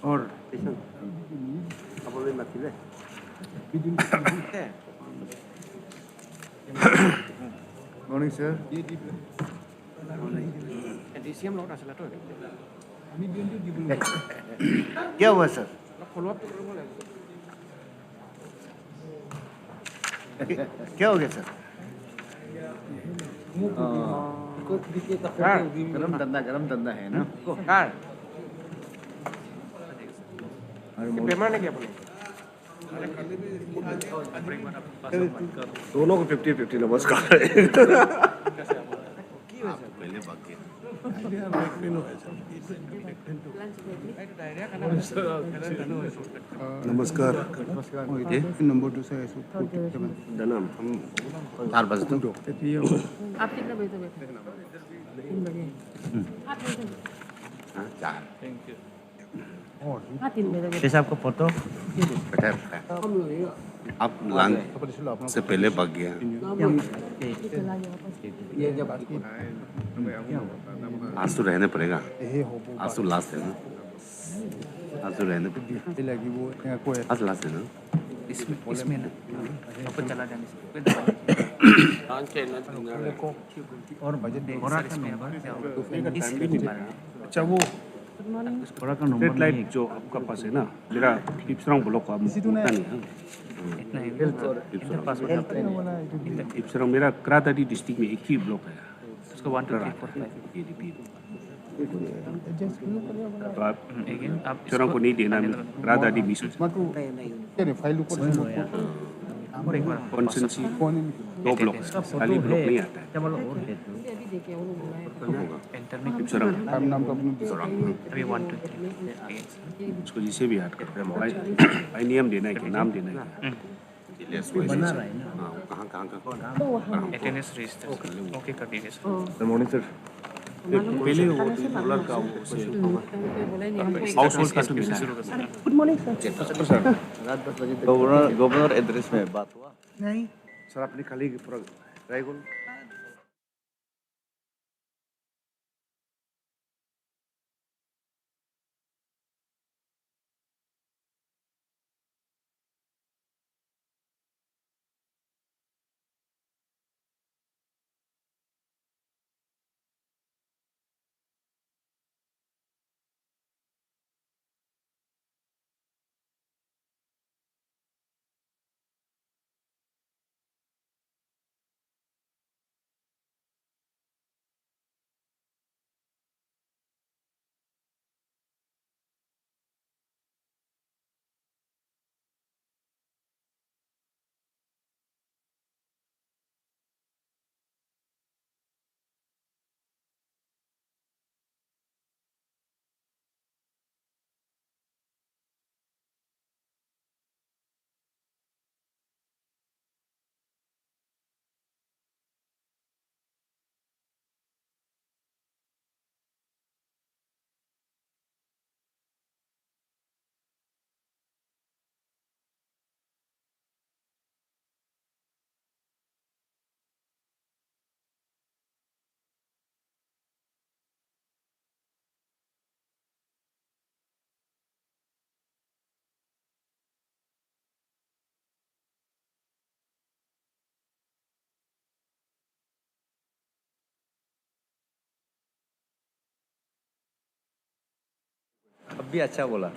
और morning sir क्या हुआ सर क्या हो गया सर गरम धंधा है ना दोनों को 50-50 नमस्कार पहले बाकी नमस्कार नंबर 2 से दनम हम 4 बजे तक आप कितना बजे तक बैठे 3 बजे आप चार हाँ 3 बजे तक जैसे आपको फोटो आप लंच से पहले भाग गया आज तो रहने पड़ेगा आज तो लास्ट है ना आज तो रहने आज लास्ट है ना इसमें ना आपको चला जाने से और बजट अच्छा वो रेड लाइट जो आपका पास है ना मेरा टिप्सरांग ब्लॉक को आप मुकता नहीं है टिप्सरांग मेरा क्रादादी डिस्ट्रिक्ट में एक ही ब्लॉक है उसको 1 2 3 4 5 तो आप टिप्सरांग को नहीं देना क्रादादी मिस हो कॉन्सेंसी 2 ब्लॉक खाली ब्लॉक नहीं आता है टिप्सरांग अभी 1 2 3 उसको जिसे भी याद करते हैं भाई नियम देना है कि नाम देना है बना रहा है ना कहाँ का अटेंडेंस रजिस्टर ओके कर दीजिए सर मॉर्निंग सर पहले वो डॉलर का हाउस होल्ड का शुरू गुड मॉर्निंग सर रात 10 बजे तक गवर्नर एड्रेस में बात हुआ नहीं सर अपने खाली पूरा रायगोल अब भी अच्छा बोला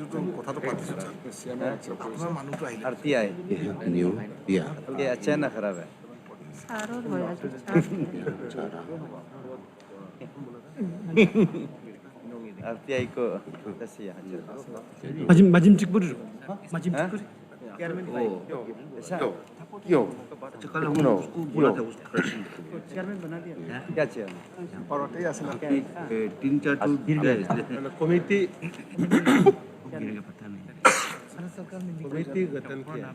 आरती आए न्यू या ये अच्छा है ना खराब है सारो होया आरती आई को कैसे 마짐 찍부르 마짐 찍부르 ओ ऐसा क्यों कल हम उसको बोला था उसको चेयरमैन बना दिया क्या चाहिए और होते ऐसा 3-4 तो गिर गए कमेटी गिरेगा पता नहीं कमेटी गठन किया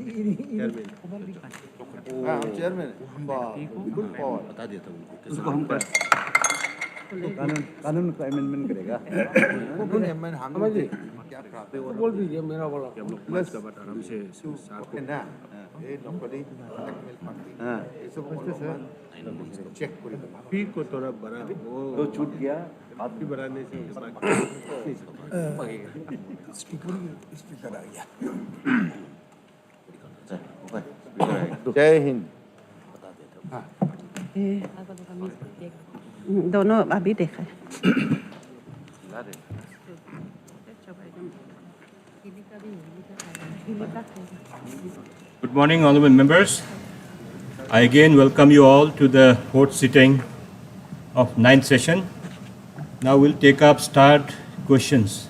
चेयरमैन गुड पावर बता देता हूँ उसको हम कानून का अमेंडमेंट करेगा कौन अमेंडमेंट हम क्या प्राप्त बोल दीजिए मेरा बोला हम लोग प्लस का बता आराम से साथ में ना हाँ स्पीड को थोड़ा बढ़ा वो तो छूट गया आपकी बढ़ाने से जय हिंद दोनों अभी देखा है। Good morning, honorable members. I again welcome you all to the fourth sitting of ninth session. Now we'll take up start questions.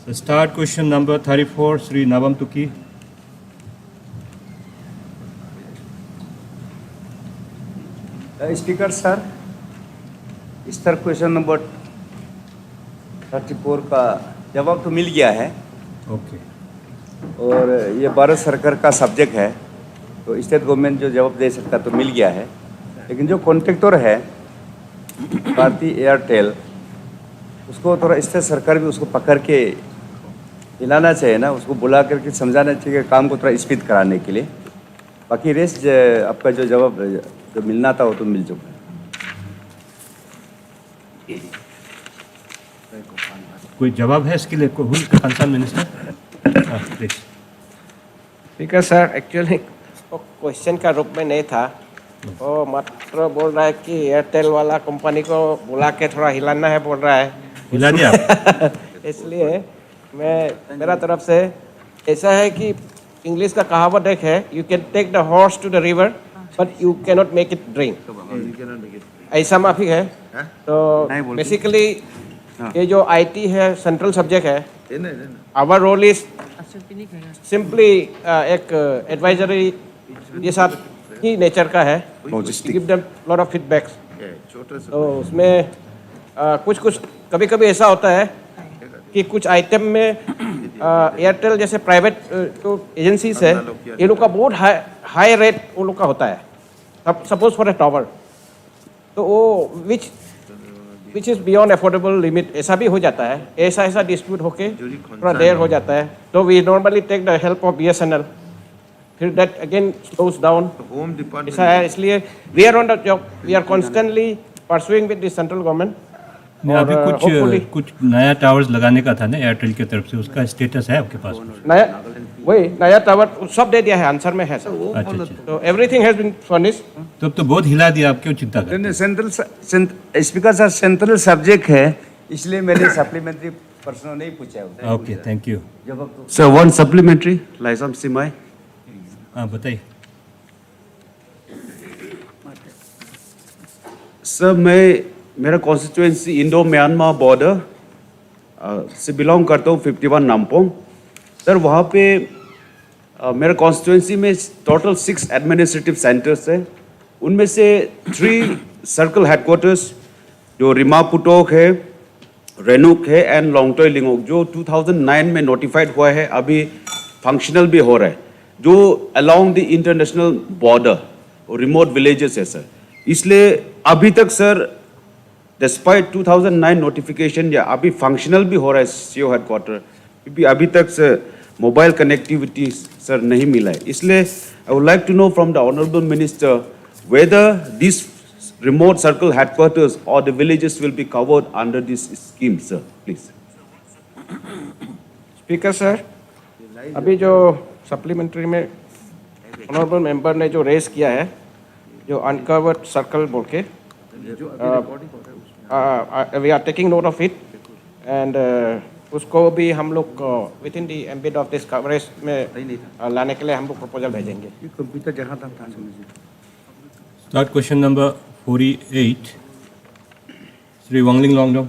So start question number 34, Sri Navam Tuki. Speaker sir इस तरह question number 34 का जवाब तो मिल गया है Okay. और ये भारत सरकार का सब्जेक्ट है तो स्टेट गवर्नमेंट जो जवाब दे सकता तो मिल गया है लेकिन जो कॉन्ट्रैक्टर है भारतीय एयरटेल उसको थोड़ा स्टेट सरकार भी उसको पकड़ के हिलाना चाहिए ना उसको बुला करके समझाना चाहिए काम को थोड़ा स्पीड कराने के लिए बाकी रेस्ट आपका जो जवाब जो मिलना था वो तो मिल चुका है कोई जवाब है इसके लिए? Concern minister, please. Speaker sir actually वो क्वेश्चन का रूप में नहीं था वो मात्र बोल रहा है कि एयरटेल वाला कंपनी को बुला के थोड़ा हिलाना है बोल रहा है हिला दिया आप? इसलिए मैं मेरा तरफ से ऐसा है कि इंग्लिश का कहावत एक है you can take the horse to the river but you can not make it drink ऐसा माफी है तो बेसिकली ये जो आईटी है सेंट्रल सब्जेक्ट है आवर रोल इज सिंपली एक एडवाइजरी ये सब ही नेचर का है give them lot of feedbacks तो उसमें कुछ कभी कभी ऐसा होता है कि कुछ आइटम में एयरटेल जैसे प्राइवेट जो एजेंसीज है ये लोग का बहुत हाई रेट वो लोग का होता है सपोज फॉर ए टावर तो वो which is beyond affordable limit ऐसा भी हो जाता है ऐसा डिस्प्यूट होके थोड़ा देर हो जाता है तो we normally take the help of BSNL फिर दैट अगेन स्लोज डाउन ऐसा है इसलिए we are on the job we are constantly pursuing with the central government अभी कुछ नया टावर्स लगाने का था ना एयरटेल की तरफ से उसका स्टेटस है आपके पास? नया टावर सब दे दिया है आंसर में है सर अच्छा तो एवरीथिंग हैज बीन फर्निश्ड तब तो बहुत हिला दिया आप क्यों चिंता करते हैं? Central speaker sir central subject है इसलिए मैंने सप्लीमेंट्री प्रश्न नहीं पूछा है okay thank you. Sir one supplementary Laisam Simai हाँ बताइए. सर मेरा कॉन्स्टिट्यूएंसी इंडो म्यांमार बॉर्डर से बिलोंग करता हूँ 51 नामपोंग. सर वहाँ पे मेरा कॉन्स्टिट्यूएंसी में टोटल 6 एडमिनिस्ट्रेटिव सेंटर्स है उनमें से 3 सर्कल हेडक्वार्टर्स जो रिमा पुटोक है रेनुक है एंड लोंगटोय लिंगोक जो 2009 में नोटिफाइड हुआ है अभी फंक्शनल भी हो रहा है जो अलोंग द इंटरनेशनल बॉर्डर और रिमोट विलेजेस है सर. इसलिए अभी तक सर डिस्पाइट 2009 नोटिफिकेशन या अभी फंक्शनल भी हो रहा है सीओ हेडक्वार्टर क्योंकि अभी तक सर मोबाइल कनेक्टिविटी सर नहीं मिला है. इसलिए I would like to know from the honourable minister whether this remote circle headquarters or the villages will be covered under this scheme, sir, please. Speaker sir अभी जो supplementary में honourable member ने जो race किया है जो uncovered circle बोल के we are taking note of it and उसको भी हम लोग within the ambit of this coverage में लाने के लिए हम लोग प्रपोजल भेजेंगे. कंप्यूटर जहाँ था Start question number 48. Sri Wangling Longdong.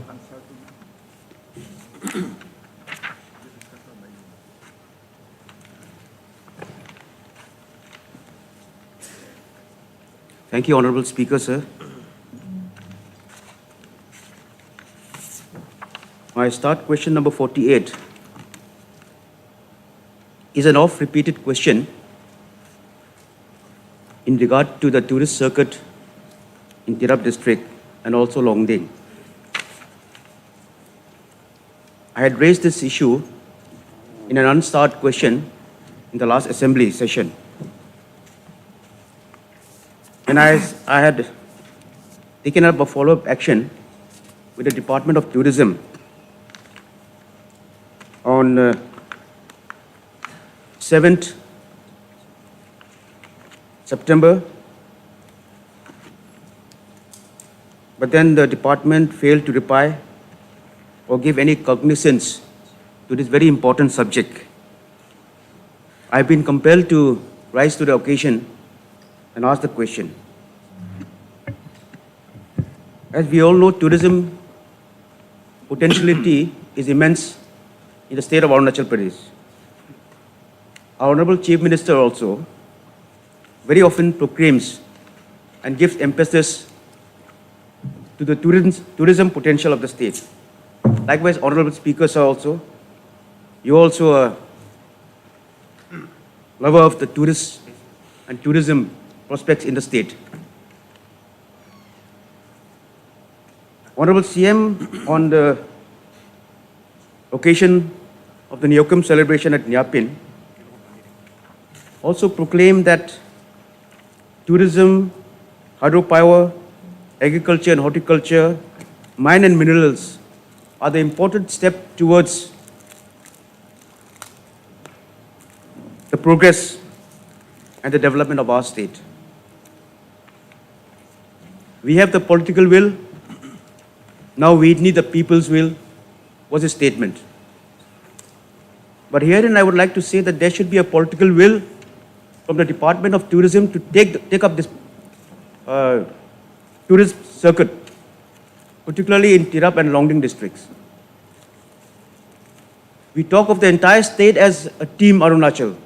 Thank you, Honorable Speaker, sir. My start question number 48 is an oft-repeated question in regard to the tourist circuit in Tirap district and also Longding. I had raised this issue in an unstarred question in the last assembly session. And I had taken up a follow-up action with the Department of Tourism on 7th September, but then the department failed to reply or give any cognizance to this very important subject. I've been compelled to rise to the occasion and ask the question. As we all know, tourism potentiality is immense in the state of Arunachal Pradesh. Our Honorable Chief Minister also very often proclaims and gives emphasis to the tourism potential of the state. Likewise, Honorable Speaker Sir also, you also a lover of the tourists and tourism prospects in the state. Honorable CM, on the occasion of the Neokum celebration at Nyapin, also proclaimed that tourism, hydropower, agriculture and horticulture, mine and minerals are the important step towards the progress and the development of our state. We have the political will, now we need the people's will, was a statement. But herein I would like to say that there should be a political will from the Department of Tourism to take up this tourist circuit, particularly in Tirap and Longding districts. We talk of the entire state as a team Arunachal.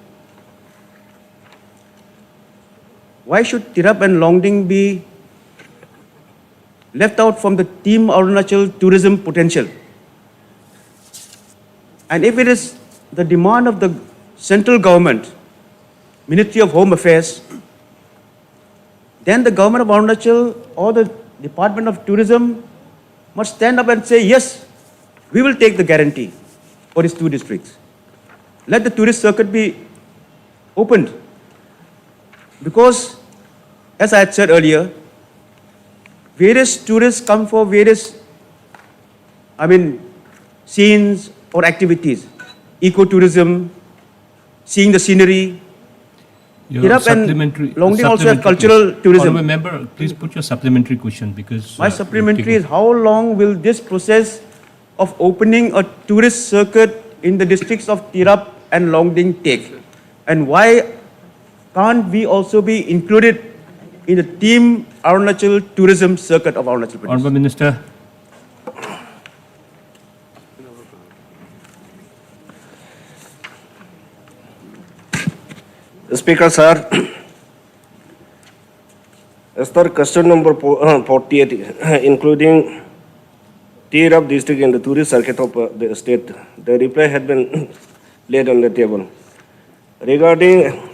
Why should Tirap and Longding be left out from the team Arunachal tourism potential? And if it is the demand of the central government, Ministry of Home Affairs, then the government of Arunachal or the Department of Tourism must stand up and say, yes, we will take the guarantee for these two districts. Let the tourist circuit be opened. Because, as I had said earlier, various tourists come for various, scenes or activities. Ecotourism, seeing the scenery. Tirap and Longding also have cultural tourism. Honourable member, please put your supplementary question because... My supplementary is, how long will this process of opening a tourist circuit in the districts of Tirap and Longding take? And why can't we also be included in the team Arunachal tourism circuit of Arunachal Pradesh? Honourable Minister. Speaker sir, as per question number 48, including Tirap district in the tourist circuit of the state, the reply had been laid on the table. Regarding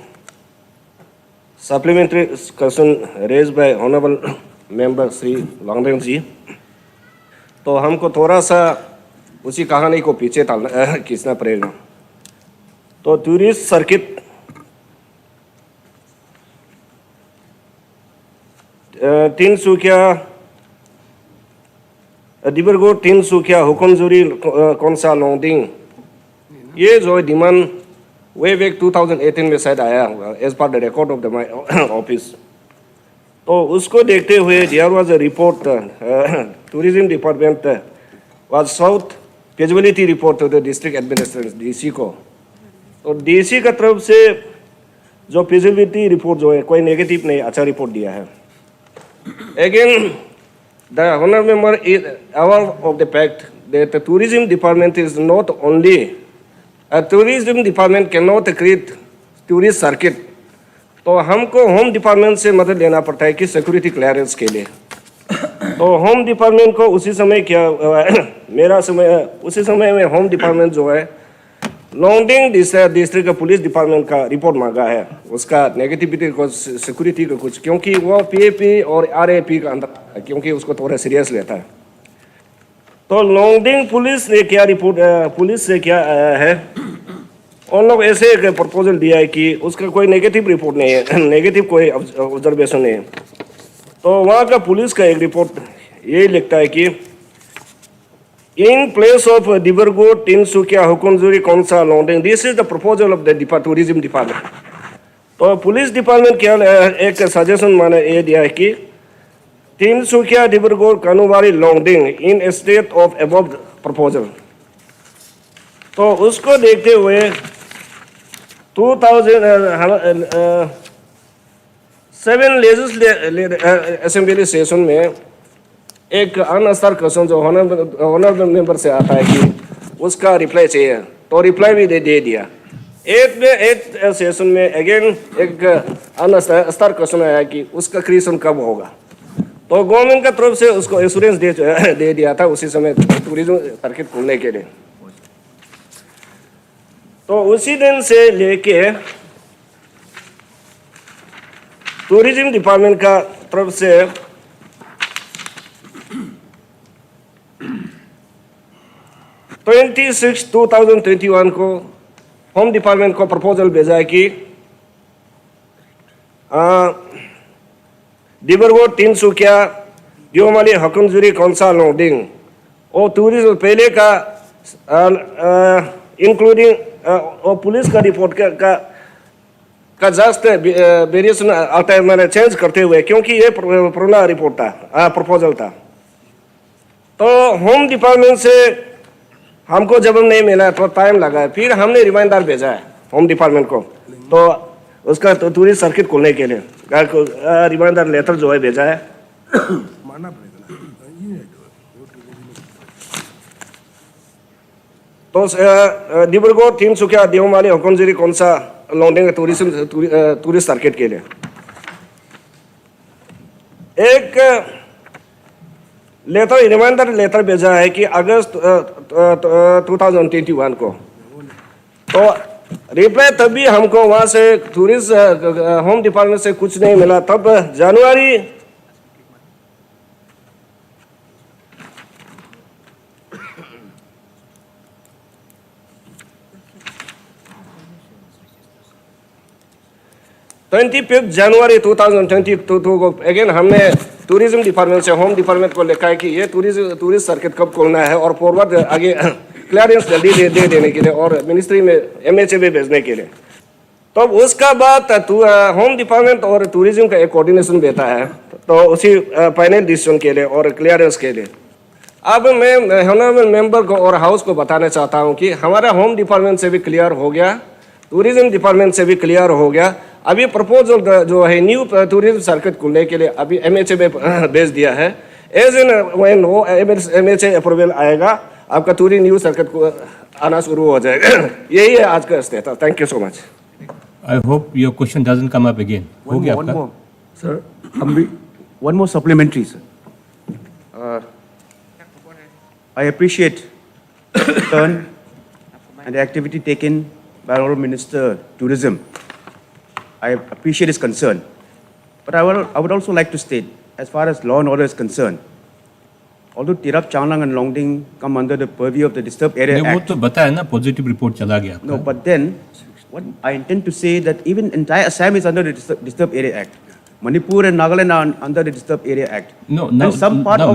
supplementary question raised by Honorable Member Sri Longding ji, तो हमको थोड़ा सा उसी कहानी को पीछे खींचना पड़ेगा. तो टूरिस्ट सर्किट तिनसुकिया, डिब्रूगढ़, तिनसुकिया, हुकुमजुरी, कौनसा, लॉन्गडिंग, ये जो डिमांड वे बैक 2018 में शायद आया as per the record of the my office. तो उसको देखते हुए there was a report, tourism department was south feasibility report to the district administration DC को. तो डीसी का तरफ से जो फिजिबिलिटी रिपोर्ट जो है कोई नेगेटिव नहीं, अच्छा रिपोर्ट दिया है. Again, the honourable member is aware of the fact that the tourism department is not only a tourism department cannot create tourist circuit. तो हमको होम डिपार्टमेंट से मदद लेना पड़ता है कि सिक्योरिटी क्लियरेंस के लिए. तो होम डिपार्टमेंट को उसी समय क्या उसी समय में होम डिपार्टमेंट जो है लॉन्गडिंग डिस्ट्रिक्ट का पुलिस डिपार्टमेंट का रिपोर्ट मांगा है, उसका नेगेटिविटी को सिक्योरिटी का कुछ, क्योंकि वो पीएपी और आरएपी का अंदर है, क्योंकि उसको थोड़ा सीरियस लेता है. तो लॉन्गडिंग पुलिस ने क्या रिपोर्ट पुलिस से क्या आया है, उन लोग ऐसे एक प्रपोजल दिया है कि उसका कोई नेगेटिव रिपोर्ट नहीं है, नेगेटिव कोई ऑब्जर्वेशन नहीं है। तो वहाँ का पुलिस का एक रिपोर्ट ये लिखता है कि in place of Dibrugarh, Tinsukia, Hukumjuri, Khonsa, Longding, this is the proposal of the tourism department. तो पुलिस डिपार्टमेंट क्या एक सजेशन मैंने ये दिया है कि Tinsukia, Dibrugarh, Kanubari, Longding in state of above proposal. तो उसको देखते हुए 2007 असेंबली सेशन में एक अनस्तर क्वेश्चन जो ऑनरेबल मेंबर से आता है कि उसका रिप्लाई चाहिए, तो रिप्लाई भी दे दिया। एट सेशन में अगेन एक अनस्तर क्वेश्चन आया कि उसका क्रिएशन कब होगा। तो गवर्नमेंट का तरफ से उसको एश्योरेंस दे दिया था उसी समय टूरिज्म सर्किट खोलने के लिए। तो उसी दिन से लेके टूरिज्म डिपार्टमेंट का तरफ से 26/2021 को होम डिपार्टमेंट को प्रपोजल भेजा है कि डिब्रूगढ़, तिनसुकिया, देओमाली, हुकुमजुरी, कोनसा, लोंगडिंग और टूरिज्म पहले का इंक्लूडिंग और पुलिस का रिपोर्ट का जस्ट वेरिएशन आता है, मैंने चेंज करते हुए, क्योंकि ये पुराना रिपोर्ट था, प्रपोजल था। तो होम डिपार्टमेंट से हमको जवाब नहीं मिला तो टाइम लगा है, फिर हमने रिमाइंडर भेजा है होम डिपार्टमेंट को, तो उसका टूरिस्ट सर्किट खोलने के लिए रिमाइंडर लेटर जो है भेजा है। तो डिब्रूगढ़, तिनसुकिया, देओमाली, हुकुमजुरी, कोनसा, लोंगडिंग टूरिस्ट सर्किट के लिए एक लेटर, रिमाइंडर लेटर भेजा है कि अगस्त 2021 को। तो रिप्लाई तभी हमको वहाँ से टूरिस्ट होम डिपार्टमेंट से कुछ नहीं मिला। तब जनवरी जनवरी 2022 को अगेन हमने टूरिज्म डिपार्टमेंट से होम डिपार्टमेंट को लिखा है कि ये टूरिस्ट सर्किट कब खोलना है और फॉरवर्ड आगे क्लियरेंस जल्दी दे देने के लिए और मिनिस्ट्री में MHA में भेजने के लिए। तो उसका बाद होम डिपार्टमेंट और टूरिज्म का एक कोऑर्डिनेशन देता है, तो उसी फाइनल डिसीजन के लिए और क्लियरेंस के लिए। अब मैं ऑनरेबल मेंबर को और हाउस को बताना चाहता हूँ कि हमारा होम डिपार्टमेंट से भी क्लियर हो गया, टूरिज्म डिपार्टमेंट से भी क्लियर हो गया। अभी प्रपोजल जो है न्यू टूरिज्म सर्किट खुलने के लिए अभी MHA में भेज दिया है। एज इन व्हेन वो MHA अप्रूवल आएगा, आपका टूरिज्म न्यू सर्किट को आना शुरू हो जाएगा। यही है आज का status. Thank you so much. I hope your question doesn't come up again. हो गया One आपका? more, sir. One more supplementary, sir. I appreciate the turn and the activity taken by our Minister Tourism. I appreciate his concern, but I would also like to state, as far as law and order is concerned, although Tirap, Changlang and Longding come under the purview of the Disturbed Area नहीं, वो Act. तो बताया ना, positive report चला गया आपका। No, but then what I intend to say that even entire Assam is under the Disturbed Area Act. Manipur and Nagaland are under the Disturbed Area Act. No, And some part of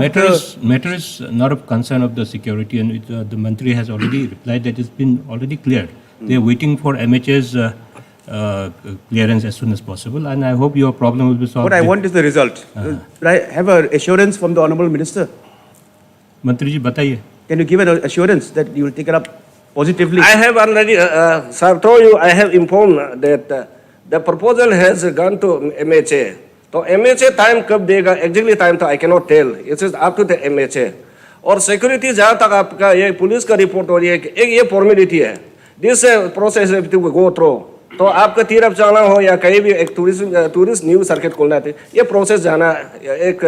matter is not of concern of the security, and the Mantri has already replied that it's been already cleared. They are waiting for MHA's clearance as soon as possible, and I hope your problem will be solved. What I want is the result. I have an assurance from the Honorable Minister. मंत्री जी बताइए। Can you give an assurance that you will take it up positively? I have already, sir, told you, I have informed that the proposal has gone to MHA. तो MHA time कब देगा, exactly time तो I cannot tell, it is up to the MHA। और security जहाँ तक आपका ये police का रिपोर्ट हो रही है, एक ये फॉर्मेलिटी है, दिस प्रोसेस गो थ्रू। तो आपका तीरफ जाना हो या कहीं भी एक टूरिस्ट न्यू सर्किट खोलना है, ये प्रोसेस जाना एक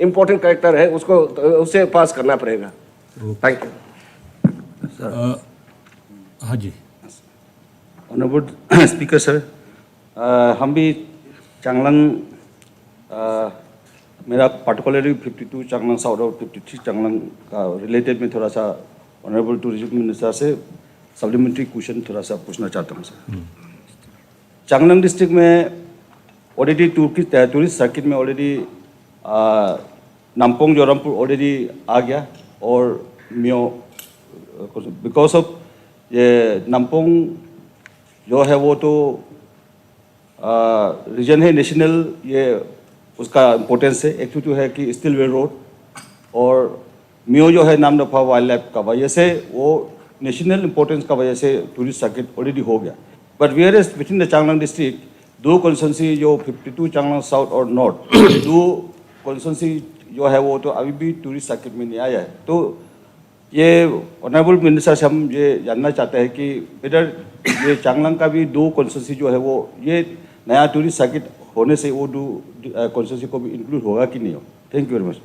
इम्पोर्टेंट कैरेक्टर है, उसको उसे पास करना पड़ेगा। Thank you. हाँ जी। ऑनरेबल स्पीकर सर, हम भी चांगलांग, मेरा पार्टिकुलरली 52 चांगलांग साउथ और 53 चांगलांग का रिलेटेड में थोड़ा सा ऑनरेबल टूरिज्म मिनिस्टर से सप्लीमेंट्री क्वेश्चन थोड़ा सा पूछना चाहता हूँ सर। चांगलांग डिस्ट्रिक्ट में ऑलरेडी टूरिस्ट सर्किट में ऑलरेडी नामपोंग जोरामपुर ऑलरेडी आ गया और मियो बिकॉज ऑफ ये नामपोंग जो है वो तो रीजन है नेशनल, ये उसका इम्पोर्टेंस है। एक तो है कि स्टील वेल रोड और मियो जो है नाम दफा वाइल्ड लाइफ का वजह से वो नेशनल इम्पोर्टेंस का वजह से टूरिस्ट सर्किट ऑलरेडी हो गया। But where is within the Changlang district दो कॉन्स्टिट्यूंसी जो 52 चांगलांग साउथ और नॉर्थ दो कॉन्स्टिट्यूंसी जो है वो तो अभी भी टूरिस्ट सर्किट में नहीं आया है। तो ये ऑनरेबल मिनिस्टर से हम ये जानना चाहते हैं कि इधर ये चांगलांग का भी दो कॉन्स्टिट्यूंसी जो है वो ये नया टूरिस्ट सर्किट होने से वो दो कॉन्स्टिट्यूंसी को भी इंक्लूड होगा कि नहीं हो। Thank you very much.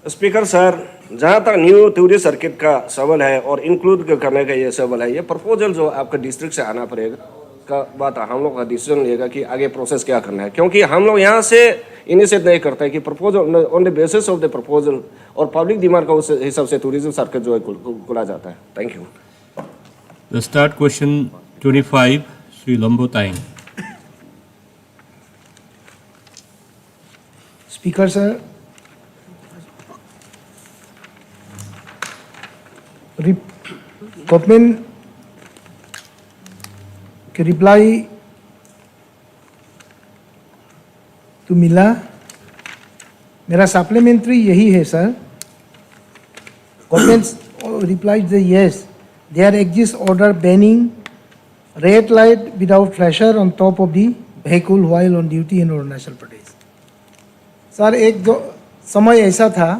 Speaker sir, जहाँ तक न्यू टूरिस्ट सर्किट का सवाल है और इंक्लूड करने का ये सवाल है, ये प्रपोजल जो आपका डिस्ट्रिक्ट से आना पड़ेगा का बात हम लोग का डिसीजन लेगा कि आगे प्रोसेस क्या करना है, क्योंकि हम लोग यहाँ से इनिशिएट नहीं करते हैं कि proposal on the basis of the proposal और पब्लिक डिमांड का उस हिसाब से टूरिज्म सर्किट जो है खुला जाता है। Thank you. The start question 25, Sri Lombo Taing. Speaker sir, government के रिप्लाई तो मिला। मेरा सप्लीमेंट्री यही है sir. Government reply yes, there exist order banning red light without flasher on top of the vehicle while on duty in Arunachal Pradesh. Sir एक दो समय ऐसा था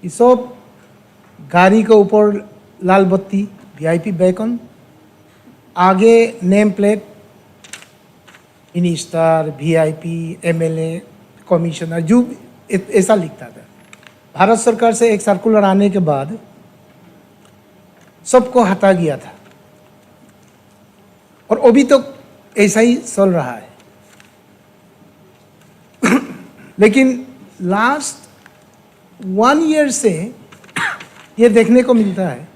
कि सब गाड़ी के ऊपर लाल बत्ती वीआईपी बैकन, आगे name plate minister VIP MLA commissioner जो ऐसा लिखता था। भारत सरकार से एक सर्कुलर आने के बाद सबको हटा गया था और अभी तो ऐसा ही चल रहा है। लेकिन लास्ट 1 ईयर से ये देखने को मिलता है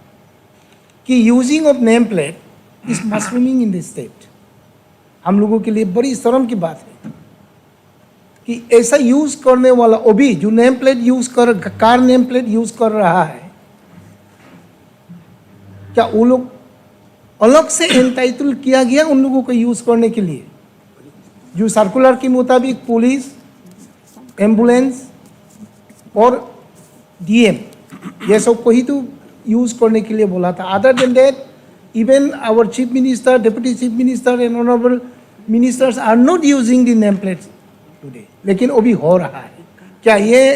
कि using of name plate is mushrooming in the state. हम लोगों के लिए बड़ी शर्म की बात है कि ऐसा यूज करने वाला अभी जो नेम प्लेट यूज कर कार नेम प्लेट यूज कर रहा है, क्या वो लोग अलग से एंटाइटल किया गया उन लोगों को यूज करने के लिए? जो सर्कुलर के मुताबिक पुलिस, एम्बुलेंस और डीएम ये सब को ही तो यूज करने के लिए बोला था। Other than that even our chief minister, deputy chief minister and honourable ministers are not using the name plates today, लेकिन वो भी हो रहा है। क्या ये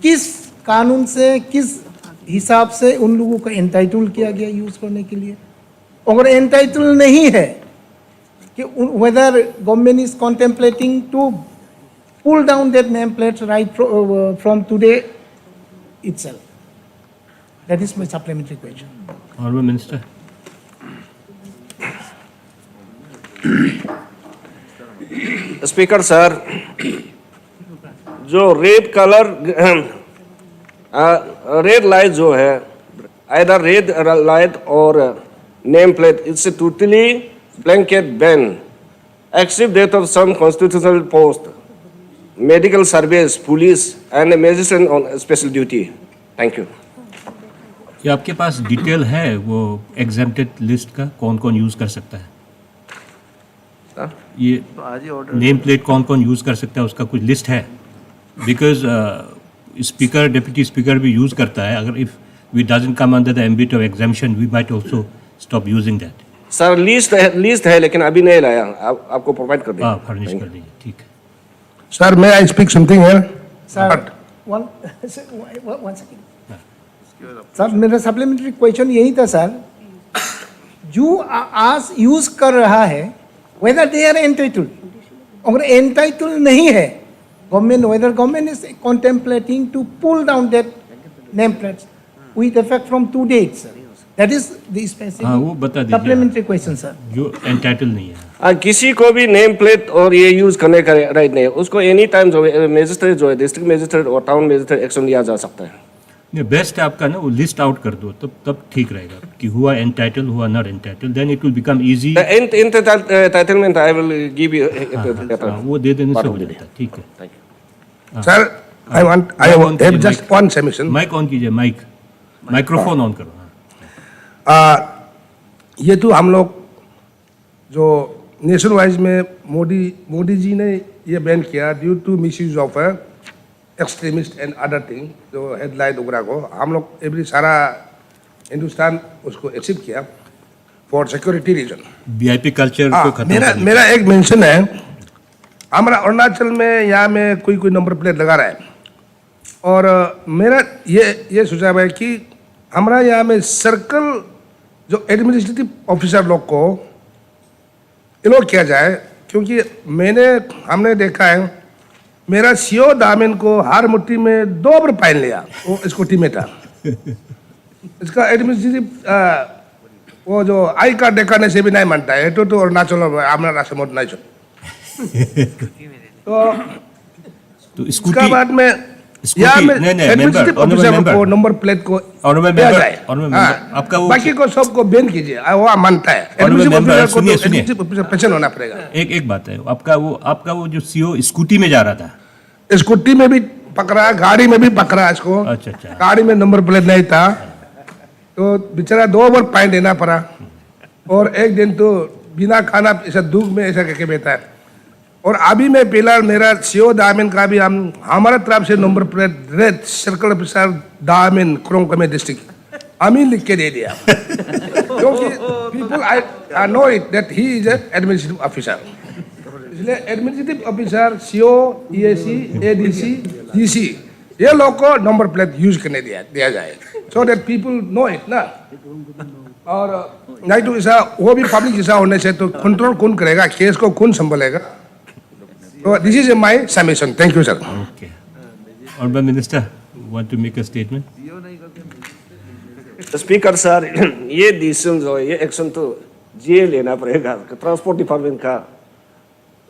किस कानून से, किस हिसाब से उन लोगों को एंटाइटल किया गया यूज करने के लिए? अगर एंटाइटल नहीं है कि whether government is contemplating to pull down that name plates right from today itself. That is my supplementary question. Honorable Minister. Speaker sir, जो रेड कलर रेड लाइट जो है, आइदर रेड लाइट और name plate, it's totally blanket ban except that of some constitutional post, medical service, police and magistrate on special duty. Thank you. क्या आपके पास detail है वो exempted list का, कौन कौन यूज कर सकता है? ये नेम प्लेट कौन कौन यूज कर सकता है उसका कुछ लिस्ट है? बिकॉज स्पीकर, डिप्टी स्पीकर भी यूज करता है। अगर if we doesn't come under the ambit of exemption we might also stop using that. Sir list है लेकिन अभी नहीं लाया, आपको प्रोवाइड कर देंगे। हाँ, फर्निश कर दीजिए। ठीक है Sir, may I speak something here? Sir, one second. Sir मेरा सप्लीमेंट्री क्वेश्चन यही था सर, जो आज यूज कर रहा है वेदर दे आर एंटाइटल्ड, अगर एंटाइटल्ड नहीं है government, whether government is contemplating to pull down that name plates with effect from today sir, That is the specific हाँ, वो बता दीजिए। supplementary question, sir. जो एंटाइटल नहीं है। किसी को भी नेम प्लेट और ये यूज करने का राइट नहीं है, उसको एनी टाइम जो मजिस्ट्रेट जो है डिस्ट्रिक्ट मजिस्ट्रेट और टाउन मजिस्ट्रेट एक्शन लिया जा सकता है। नहीं, बेस्ट है आपका ना वो लिस्ट आउट कर दो, तब ठीक रहेगा कि हुआ एंटाइटल हुआ not entitle, then it will become easy. Entitlement I will give you वो दे देने से हो जाता है, ठीक है। Sir, I have just one submission. Mic on कीजिए, माइक्रोफोन ऑन करो। ये तो हम लोग जो नेशन वाइज में मोदी जी ने ये बैन किया due to misuse of extremist and other thing, जो हेडलाइन वगैरह को हम लोग एवरी सारा हिंदुस्तान उसको एक्सेप्ट किया for security reason. VIP culture को खत्म मेरा एक मेंशन है, हमारा अरुणाचल में यहाँ में कोई नंबर प्लेट लगा रहा है, और मेरा ये सुझाव है कि हमारा यहाँ में सर्कल जो एडमिनिस्ट्रेटिव ऑफिसर लोग को एलो किया जाए, क्योंकि हमने देखा है मेरा सीओ दामिन को हार मुट्ठी में 2 बार फाइन लिया, वो इसको टीमेटा इसका एडमिनिस्ट्रेटिव वो जो आई कार्ड दिखाने से भी नहीं मानता है, तो अरुणाचल हमारा राष्ट्र मोट नहीं तो इसका बाद में नंबर प्लेट को दिया जाए, आपका वो बाकी को सबको बैन कीजिए, वो मानता है पेशेंट होना पड़ेगा। एक बात है, आपका वो जो सीओ स्कूटी में जा रहा था, स्कूटी में भी पकड़ा, गाड़ी में भी पकड़ा इसको। अच्छा। गाड़ी में नंबर प्लेट नहीं था, तो बेचारा 2 बार फाइन देना पड़ा, और एक दिन तो बिना खाना ऐसा दुख में ऐसा करके बैठा है। और अभी मैं फिलहाल मेरा सीओ दामिन का भी हमारा तरफ से number plate red circle officer Damin Kurung Kumey district हम ही लिख के दे दिया, क्योंकि people I know it that he is administrative officer, इसलिए administrative officer CO EAC ADC GC ये लोग को नंबर प्लेट यूज करने दिया जाए, so that people know it ना। और नहीं तो ऐसा वो भी पब्लिक जैसा होने से तो कंट्रोल कौन करेगा, केस को कौन संभालेगा। So this is my submission. Thank you, sir. Okay. Honorable Minister, want to make a statement? Speaker sir, ये डिसीजन जो है, ये एक्शन तो जीए लेना पड़ेगा, ट्रांसपोर्ट डिपार्टमेंट का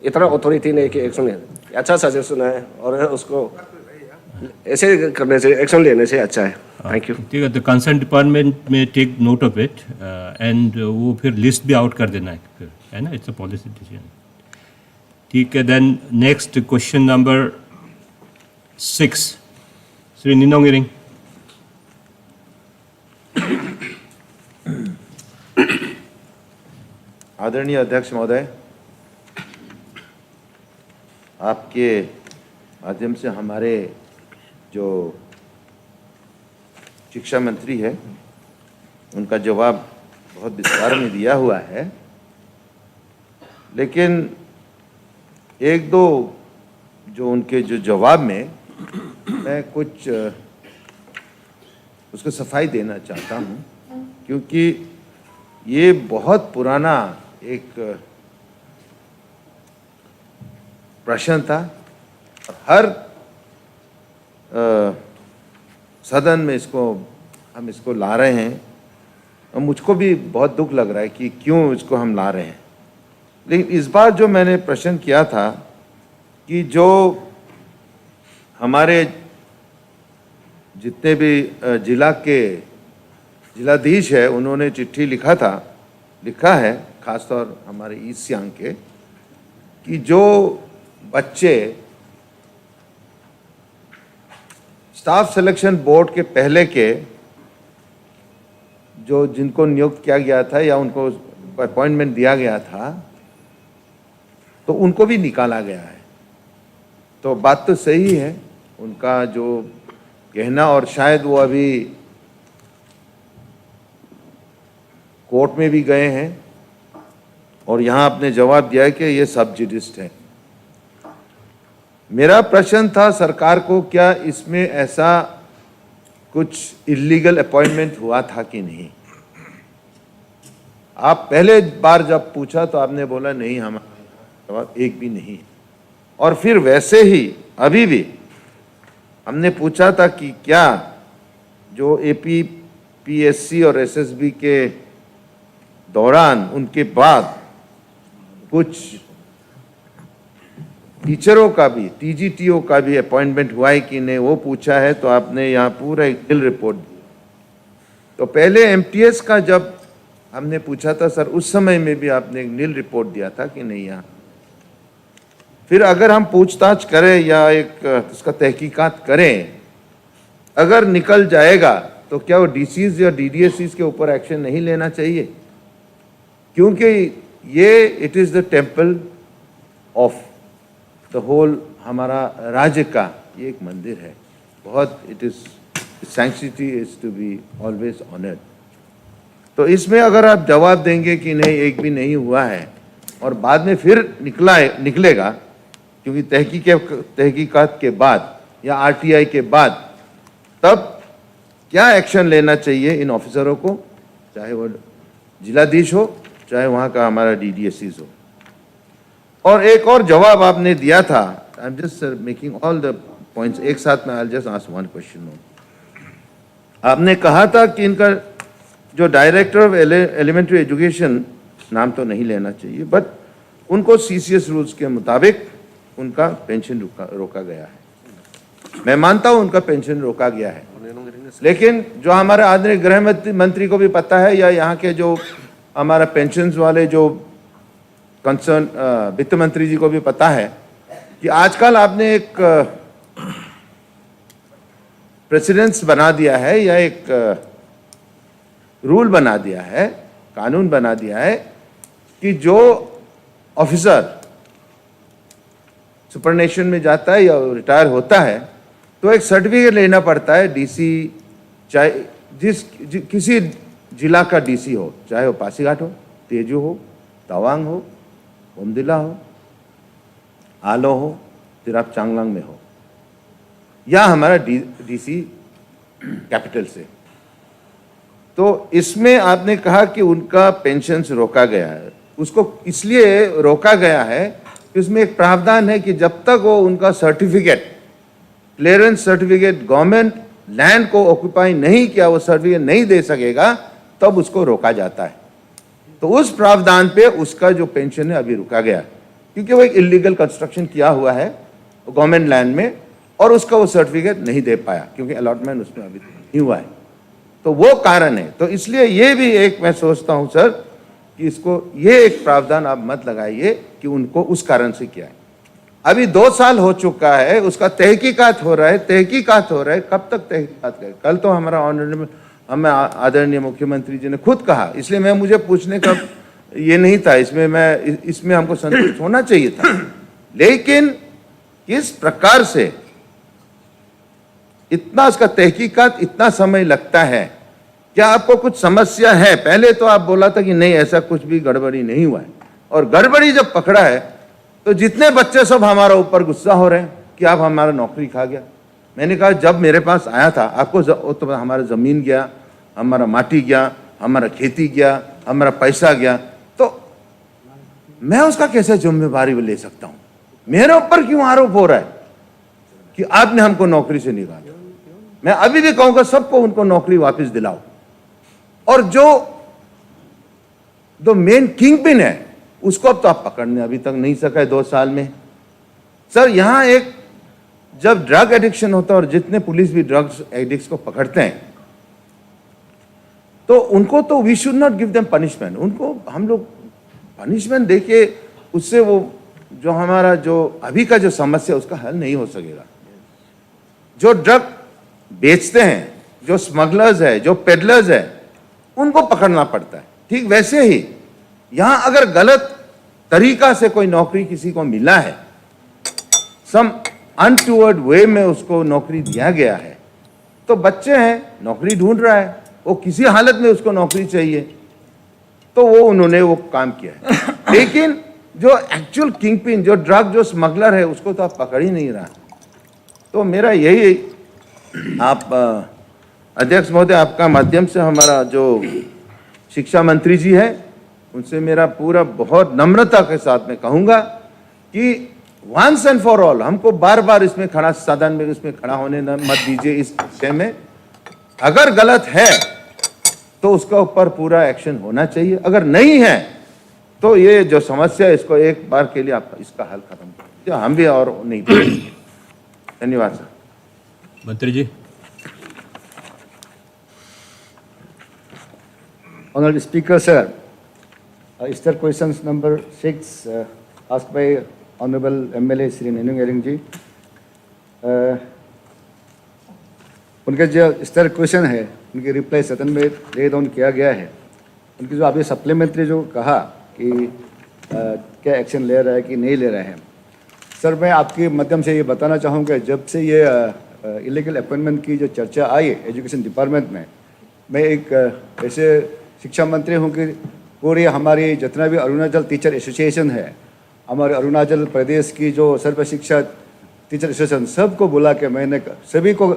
इतना अथॉरिटी नहीं कि एक्शन ले। अच्छा सजेशन है, और उसको ऐसे करने से, एक्शन लेने से अच्छा है। Thank you. ठीक है, तो कंसर्न डिपार्टमेंट में take note of it, and वो फिर लिस्ट भी आउट कर देना है फिर, है ना, इट्स अ पॉलिसी डिसीजन। ठीक है, then next question number 6, Shri Ninong Ering. आदरणीय अध्यक्ष महोदय, आपके माध्यम से हमारे जो शिक्षा मंत्री है उनका जवाब बहुत विस्तार में दिया हुआ है, लेकिन एक दो जो उनके जो जवाब में मैं कुछ उसको सफाई देना चाहता हूँ, क्योंकि ये बहुत पुराना एक प्रश्न था, हर सदन में हम इसको ला रहे हैं, और मुझको भी बहुत दुख लग रहा है कि क्यों इसको हम ला रहे हैं। लेकिन इस बार जो मैंने प्रश्न किया था कि जो हमारे जितने भी जिलाधीश है उन्होंने चिट्ठी लिखा है, खासतौर हमारे ईस्ट सियांग के, कि जो बच्चे स्टाफ सिलेक्शन बोर्ड के पहले के जो जिनको नियुक्त किया गया था या उनको अपॉइंटमेंट दिया गया था, तो उनको भी निकाला गया है। तो बात तो सही है उनका जो कहना, और शायद वो अभी कोर्ट में भी गए हैं और यहाँ आपने जवाब दिया है कि ये सब जुडिस्ट है। मेरा प्रश्न था सरकार को, क्या इसमें ऐसा कुछ इलीगल अपॉइंटमेंट हुआ था कि नहीं? आप पहले बार जब पूछा तो आपने बोला नहीं, हमारा जवाब एक भी नहीं। और फिर वैसे ही अभी भी हमने पूछा था कि क्या जो एपी पीएससी और एसएसबी के दौरान उनके बाद कुछ टीचरों का भी, टीजीटीओ का भी अपॉइंटमेंट हुआ है कि नहीं, वो पूछा है। तो आपने यहाँ पूरा एक नील रिपोर्ट दी। तो पहले एमटीएस का जब हमने पूछा था सर, उस समय में भी आपने एक नील रिपोर्ट दिया था कि नहीं यहाँ। फिर अगर हम पूछताछ करें या एक उसका तहकीकात करें, अगर निकल जाएगा तो क्या वो डीसीज या डीडीएससीज के ऊपर एक्शन नहीं लेना चाहिए? क्योंकि ये it is the temple of the whole, हमारा राज्य का ये एक मंदिर है, बहुत it is sanctity is to be always honoured. तो इसमें अगर आप जवाब देंगे कि नहीं एक भी नहीं हुआ है और बाद में फिर निकलेगा, क्योंकि तहकीकात के बाद या आरटीआई के बाद तब क्या एक्शन लेना चाहिए इन ऑफिसरों को, चाहे वो जिलाधीश हो चाहे वहाँ का हमारा डीडीएससीज हो। और एक और जवाब आपने दिया था, I am just making all the points एक साथ में, I just ask one question. आपने कहा था कि इनका जो डायरेक्टर ऑफ एलिमेंट्री एजुकेशन, नाम तो नहीं लेना चाहिए, बट उनको सीसीएस रूल्स के मुताबिक उनका पेंशन रोका गया है। मैं मानता हूं उनका पेंशन रोका गया है, लेकिन जो हमारे आदरणीय गृह मंत्री को भी पता है या यहाँ के जो हमारा पेंशन वाले जो कंसर्न वित्त मंत्री जी को भी पता है कि आजकल आपने एक प्रेसिडेंस बना दिया है या एक रूल बना दिया है, कानून बना दिया है कि जो ऑफिसर सुपरनेशन में जाता है या रिटायर होता है तो एक सर्टिफिकेट लेना पड़ता है। डीसी चाहे किसी जिला का डीसी हो, चाहे वो पासीघाट हो, तेजू हो, तवांग हो, बोमदिला हो, आलो हो, तिराप चांगलांग में हो, या हमारा डीसी कैपिटल से। तो इसमें आपने कहा कि उनका पेंशन रोका गया है। उसको इसलिए रोका गया है कि उसमें एक प्रावधान है कि जब तक वो उनका certificate, clearance certificate, government land को ऑक्यूपाई नहीं किया, वो सर्टिफिकेट नहीं दे सकेगा, तब उसको रोका जाता है। तो उस प्रावधान पे उसका जो पेंशन है अभी रुका गया, क्योंकि वो एक इलीगल कंस्ट्रक्शन किया हुआ है गवर्नमेंट लैंड में और उसका वो सर्टिफिकेट नहीं दे पाया क्योंकि अलॉटमेंट उसमें अभी नहीं हुआ है। तो वो कारण है। तो इसलिए ये भी एक मैं सोचता हूँ सर कि इसको ये एक प्रावधान आप मत लगाइए कि उनको उस कारण से किया है। अभी 2 साल हो चुका है, उसका तहकीकात हो रहा है, कब तक तहकीकात करें? कल तो हमारा ऑनरेबल हमें आदरणीय मुख्यमंत्री जी ने खुद कहा, इसलिए मैं मुझे पूछने का ये नहीं था, इसमें हमको संतुष्ट होना चाहिए था। लेकिन किस प्रकार से इतना उसका तहकीकात इतना समय लगता है? क्या आपको कुछ समस्या है? पहले तो आप बोला था कि नहीं ऐसा कुछ भी गड़बड़ी नहीं हुआ है, और गड़बड़ी जब पकड़ा है तो जितने बच्चे सब हमारा ऊपर गुस्सा हो रहे हैं कि आप हमारा नौकरी खा गया। मैंने कहा जब मेरे पास आया था आपको तो हमारा ज़मीन गया, हमारा माटी गया, हमारा खेती गया, हमारा पैसा गया, तो मैं उसका कैसे जिम्मेवारी ले सकता हूँ? मेरे ऊपर क्यों आरोप हो रहा है कि आपने हमको नौकरी से निकाला? मैं अभी भी कहूँगा सबको उनको नौकरी वापस दिलाओ। और जो मेन किंग पिन है उसको अब तो आप पकड़ने अभी तक नहीं सका है 2 साल में। सर यहाँ एक जब ड्रग एडिक्शन होता है और जितने पुलिस भी ड्रग्स एडिक्ट्स को पकड़ते हैं तो उनको तो we should not give them punishment. उनको हम लोग पनिशमेंट देके उससे वो जो हमारा जो अभी का जो समस्या उसका हल नहीं हो सकेगा। जो ड्रग बेचते हैं, जो स्मगलर्स है, जो पेडलर्स है, उनको पकड़ना पड़ता है। ठीक वैसे ही यहाँ अगर गलत तरीका से कोई नौकरी किसी को मिला है, सम अनटूवर्ड वे में उसको नौकरी दिया गया है, तो बच्चे हैं, नौकरी ढूंढ रहा है, वो किसी हालत में उसको नौकरी चाहिए, तो वो उन्होंने वो काम किया है। लेकिन जो एक्चुअल किंग पिन, जो ड्रग, जो स्मगलर है, उसको तो आप पकड़ ही नहीं रहा। तो मेरा यही, आप अध्यक्ष महोदय, आपका माध्यम से हमारा जो शिक्षा मंत्री जी है उनसे मेरा पूरा बहुत नम्रता के साथ में कहूँगा कि वंस एंड फॉर ऑल हमको बार बार इसमें खड़ा, सदन में इसमें खड़ा होने न मत दीजिए। इस विषय में अगर गलत है तो उसका ऊपर पूरा एक्शन होना चाहिए। अगर नहीं है तो ये जो समस्या है इसको एक बार के लिए आप इसका हल खत्म कर, हम भी और नहीं करेंगे। धन्यवाद सर। मंत्री जी। Honorable Speaker, sir, is there questions number 6 asked by Honorable MLA Sri Nenung Ering ji? उनके जो इस तरह क्वेश्चन है उनकी रिप्लाई सदन में ले डाउन किया गया है। उनकी जो अभी सप्लीमेंट्री जो कहा कि क्या एक्शन ले रहा है कि नहीं ले रहा है, सर मैं आपके माध्यम से ये बताना चाहूँगा, जब से ये इलीगल अपॉइंटमेंट की जो चर्चा आई एजुकेशन डिपार्टमेंट में, मैं एक ऐसे शिक्षा मंत्री हूँ कि पूरी हमारी जितना भी अरुणाचल टीचर एसोसिएशन है, हमारे अरुणाचल प्रदेश की जो सर्व शिक्षा टीचर एसोसिएशन, सबको बुला के मैंने सभी को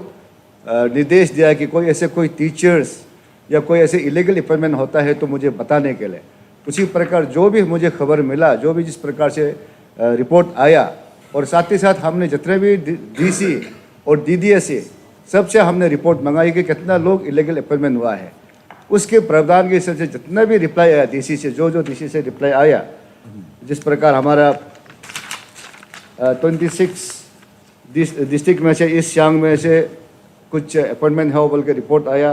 निर्देश दिया कि कोई ऐसे कोई टीचर्स या कोई ऐसे इलीगल अपॉइंटमेंट होता है तो मुझे बताने के लिए। उसी प्रकार जो भी मुझे खबर मिला, जो भी जिस प्रकार से रिपोर्ट आया, और साथ ही साथ हमने जितने भी डीसी और डीडीएस से सबसे हमने रिपोर्ट मंगाई कि कितना लोग इलीगल अपॉइंटमेंट हुआ है। उसके प्रावधान के हिसाब से जितना भी रिप्लाई आया डीसी से, जो डीसी से रिप्लाई आया, जिस प्रकार हमारा 26 डिस्ट्रिक्ट में से ईस्ट सियांग में से कुछ अपॉइंटमेंट है बोल के रिपोर्ट आया।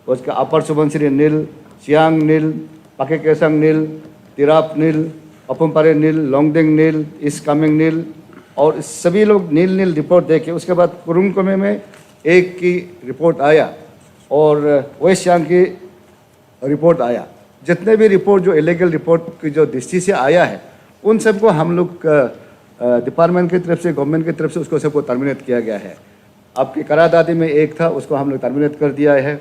उसका अपर सुबनसिरी नील, सियांग नील, पाके केसंग नील, तिराप नील, अपुमपारे नील, लोंगडिंग नील, ईस्ट कामेंग नील, और सभी लोग नील नील रिपोर्ट देखे। उसके बाद कुरुंगकमे में एक की रिपोर्ट आया और वेस्ट सियांग की रिपोर्ट आया। जितने भी रिपोर्ट जो इलीगल रिपोर्ट की जो दृष्टि से आया है, उन सबको हम लोग डिपार्टमेंट की तरफ से, गवर्नमेंट की तरफ से उसको सबको टर्मिनेट किया गया है। आपकी करारदादी में एक था, उसको हम लोग टर्मिनेट कर दिया है।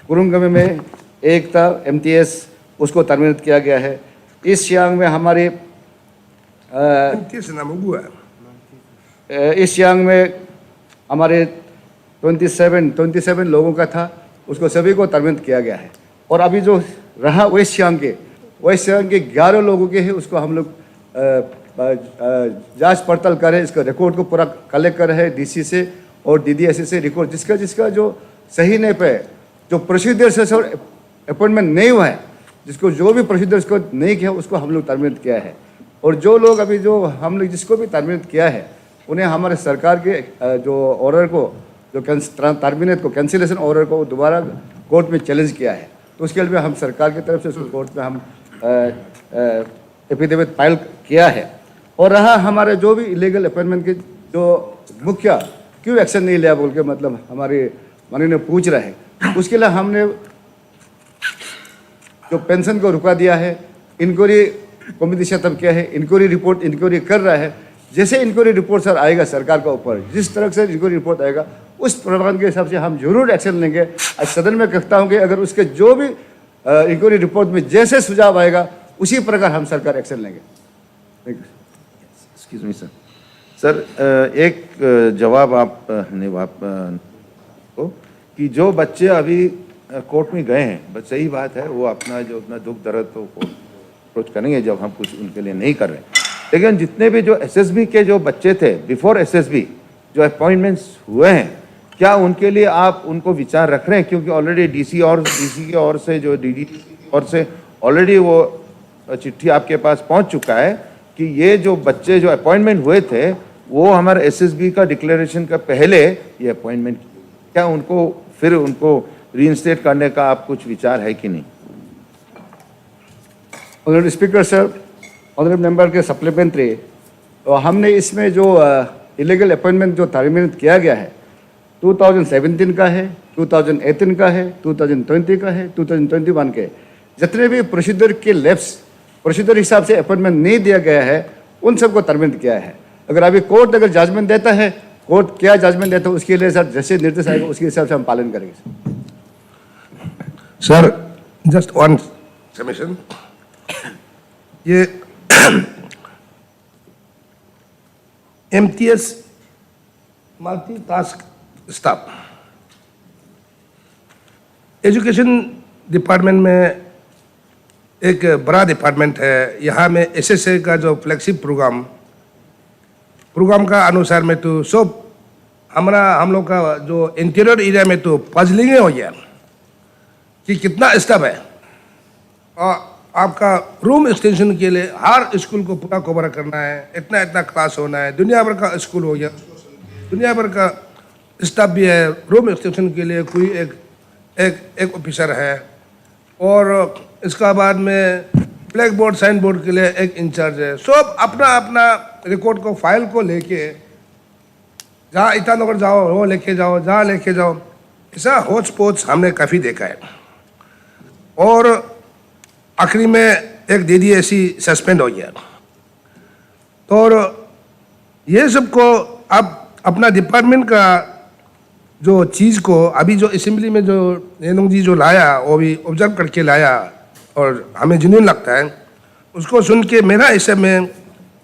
कुरुंगकमे में एक था MTS, उसको टर्मिनेट किया गया है। ईस्ट सियांग में हमारे ईस्ट सियांग में हमारे 27 लोगों का था, उसको सभी को टर्मिनेट किया गया है। और अभी जो रहा वेस्ट सियांग के 11 लोगों के हैं, उसको हम लोग जांच पड़ताल करें, इसका रिकॉर्ड को पूरा कलेक्ट कर रहे हैं डीसी से और डीडीएस से रिकॉर्ड, जिसका जो सही नहीं पे, जो प्रोसीजर से अपॉइंटमेंट नहीं हुआ है, जिसको जो भी प्रोसीजर को नहीं किया उसको हम लोग टर्मिनेट किया है। और जो लोग अभी जो हम लोग जिसको भी टर्मिनेट किया है, उन्हें हमारे सरकार के जो ऑर्डर को, जो टर्मिनेट को, कैंसिलेशन ऑर्डर को दोबारा कोर्ट में चैलेंज किया है। तो उसके लिए हम सरकार की तरफ से उसको कोर्ट में हम एफिडेविट फाइल किया है। और रहा हमारे जो भी इलीगल अपॉइंटमेंट के जो मुख्य क्यों एक्शन नहीं लिया बोल के मतलब हमारे माननीय पूछ रहे हैं, उसके लिए हमने जो पेंशन को रुका दिया है, इंक्वायरी कमेटी सेटअप किया है, इंक्वायरी कर रहा है। जैसे इंक्वायरी रिपोर्ट सर आएगा सरकार के ऊपर, जिस तरह से इंक्वायरी रिपोर्ट आएगा उस प्रावधान के हिसाब से हम जरूर एक्शन लेंगे। आज सदन में कहता हूँ कि अगर उसके जो भी इंक्वायरी रिपोर्ट में जैसे सुझाव आएगा उसी प्रकार हम सरकार एक्शन लेंगे। Thank you. Excuse me sir. Sir एक जवाब आप ने को कि जो बच्चे अभी कोर्ट में गए हैं, बस सही बात है, वो अपना दुख दर्द तो अप्रोच करेंगे जब हम कुछ उनके लिए नहीं कर रहे। लेकिन जितने भी जो एसएसबी के जो बच्चे थे बिफोर एसएसबी जो अपॉइंटमेंट्स हुए हैं, क्या उनके लिए आप उनको विचार रख रहे हैं? क्योंकि ऑलरेडी डीसी की ओर से, जो डीडी की ओर से ऑलरेडी वो चिट्ठी आपके पास पहुंच चुका है कि ये जो बच्चे जो अपॉइंटमेंट हुए थे वो हमारे एसएसबी का डिक्लेरेशन का पहले ये अपॉइंटमेंट, क्या उनको रीइंस्टेट करने का आप कुछ विचार है कि नहीं? Honourable speaker sir, honourable member के सप्लीमेंट्री, तो हमने इसमें जो इलीगल अपॉइंटमेंट जो टर्मिनेट किया गया है 2017 का है, 2018 का है, 2020 का है, 2021 के जितने भी प्रोसीजर के लेफ्ट प्रोसीजर हिसाब से अपॉइंटमेंट नहीं दिया गया है उन सबको टर्मिनेट किया है। अगर अभी कोर्ट अगर जजमेंट देता है, कोर्ट क्या जजमेंट देता है उसके लिए सर जैसे निर्देश आएगा उसके हिसाब से हम पालन करेंगे। सर जस्ट वन सबमिशन, ये MTS multi task staff education department में एक बड़ा डिपार्टमेंट है। यहाँ में SSA का जो फ्लैगशिप प्रोग्राम का अनुसार में तो सब हम लोग का जो इंटीरियर एरिया में तो पजलिंग हो गया। कि कितना स्टाफ है, और आपका रूम एक्सटेंशन के लिए हर स्कूल को पूरा कवर करना है, इतना इतना क्लास होना है, दुनिया भर का स्कूल हो गया, दुनिया भर का स्टाफ भी है, रूम एक्सटेंशन के लिए कोई एक ऑफिसर है, और इसका बाद में ब्लैक बोर्ड साइन बोर्ड के लिए एक इंचार्ज है। सब अपना अपना रिकॉर्ड को फाइल को लेके जहाँ ईटानगर जाओ वो लेके जाओ, जहाँ लेके जाओ, ऐसा होच पोच हमने काफ़ी देखा है। और आखिरी में एक दीदी ऐसी सस्पेंड हो गया। तो और ये सबको अब अपना डिपार्टमेंट का जो चीज़ को अभी जो असेंबली में जो रेणुक जी जो लाया वो भी ऑब्जर्व करके लाया और हमें जुनून लगता है, उसको सुन के मेरा हिसाब में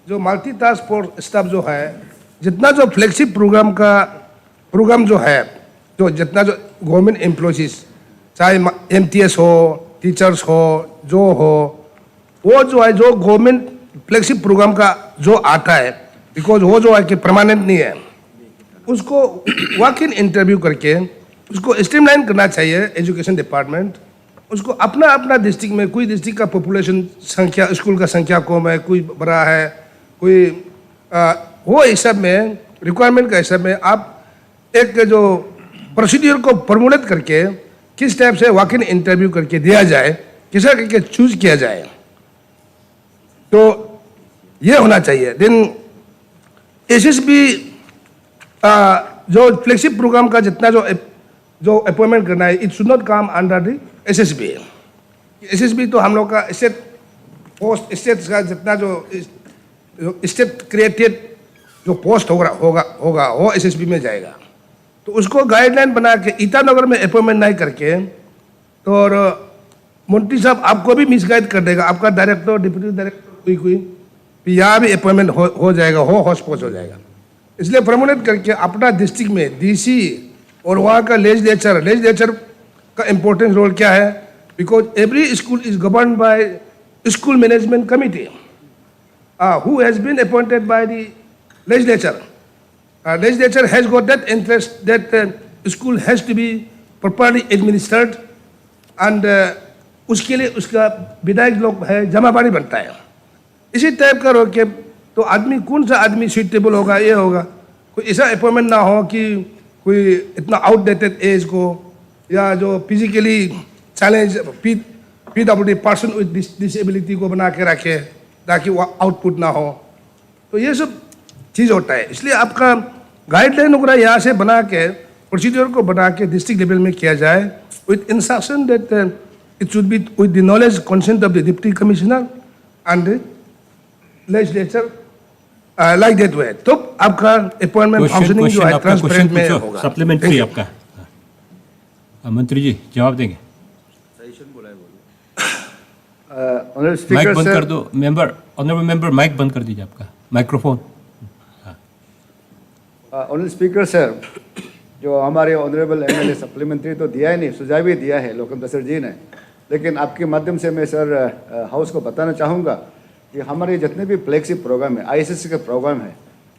जो मल्टी टास्क फोर्स स्टाफ जो है, जितना जो फ्लेक्सिब प्रोग्राम जो है, जो जितना जो गवर्नमेंट एम्प्लॉयज़ चाहे MTS हो, टीचर्स हो, जो हो, वो जो है जो गवर्नमेंट फ्लेक्सिब प्रोग्राम का जो आता है, बिकॉज वो जो है कि परमानेंट नहीं है, उसको वॉक इन इंटरव्यू करके उसको स्ट्रीमलाइन करना चाहिए एजुकेशन डिपार्टमेंट। उसको अपना अपना डिस्ट्रिक्ट में, कोई डिस्ट्रिक्ट का पॉपुलेशन संख्या, स्कूल का संख्या कम है, कोई बड़ा है, कोई वो हिसाब में, रिक्वायरमेंट का हिसाब में आप एक जो प्रोसीड्यूर को फॉर्मुलेट करके किस टाइप से वॉक इन इंटरव्यू करके दिया जाए, किसा करके चूज किया जाए, तो ये होना चाहिए। देन SSB जो फ्लेक्सिब प्रोग्राम का जितना जो अपॉइंटमेंट करना है, it should not come under the SSB। SSB तो हम लोग का स्टेट पोस्ट, स्टेट का जितना जो स्टेट क्रिएटेड जो पोस्ट होगा वो SSB में जाएगा। तो उसको गाइडलाइन बना के ईटानगर में अपॉइंटमेंट नहीं करके, तो और मंत्री साहब आपको भी मिसगाइड कर देगा, आपका डायरेक्टर, डिप्टी डायरेक्टर कोई यहाँ भी अपॉइंटमेंट हो जाएगा, होस्ट पोस्ट हो जाएगा। इसलिए फॉर्मुलेट करके अपना डिस्ट्रिक्ट में DC और वहाँ का लेजिस्लेचर का इम्पोर्टेंस रोल क्या है, because every school is govern by school management committee who has been appointed by the legislature. Legislature has got that interest that school has to be properly administered, and उसके लिए उसका विधायक लोग है, जमाबारी बनता है। इसी टाइप का रोके तो आदमी कौन सा आदमी सूटेबल होगा, ये होगा, कोई ऐसा अपॉइंटमेंट ना हो कि कोई इतना आउटडेटेड एज को या जो physically challenge PWD person with disability को बना के रखे ताकि वो आउटपुट ना हो। तो ये सब चीज़ होता है। इसलिए आपका गाइडलाइन वगैरह यहाँ से बना के, प्रोसीड्यूर को बना के डिस्ट्रिक्ट लेवल में किया जाए with instruction that it should be with the knowledge consent of the deputy commissioner and legislature like that way, तो आपका अपॉइंटमेंट फंक्शनिंग जो है ट्रांसपेरेंट में होगा। सप्लीमेंट्री आपका मंत्री जी जवाब देंगे। माइक बंद कर दो मेंबर, ऑनरेबल मेंबर माइक बंद कर दीजिए, आपका माइक्रोफोन। ऑनरेबल स्पीकर सर, जो हमारे ऑनरेबल MLA सप्लीमेंट्री तो दिया ही नहीं, सुझाव भी दिया है लोकम दसर जी ने, लेकिन आपके माध्यम से मैं सर हाउस को बताना चाहूँगा कि हमारे जितने भी फ्लैगशिप प्रोग्राम है, ISSC का प्रोग्राम है,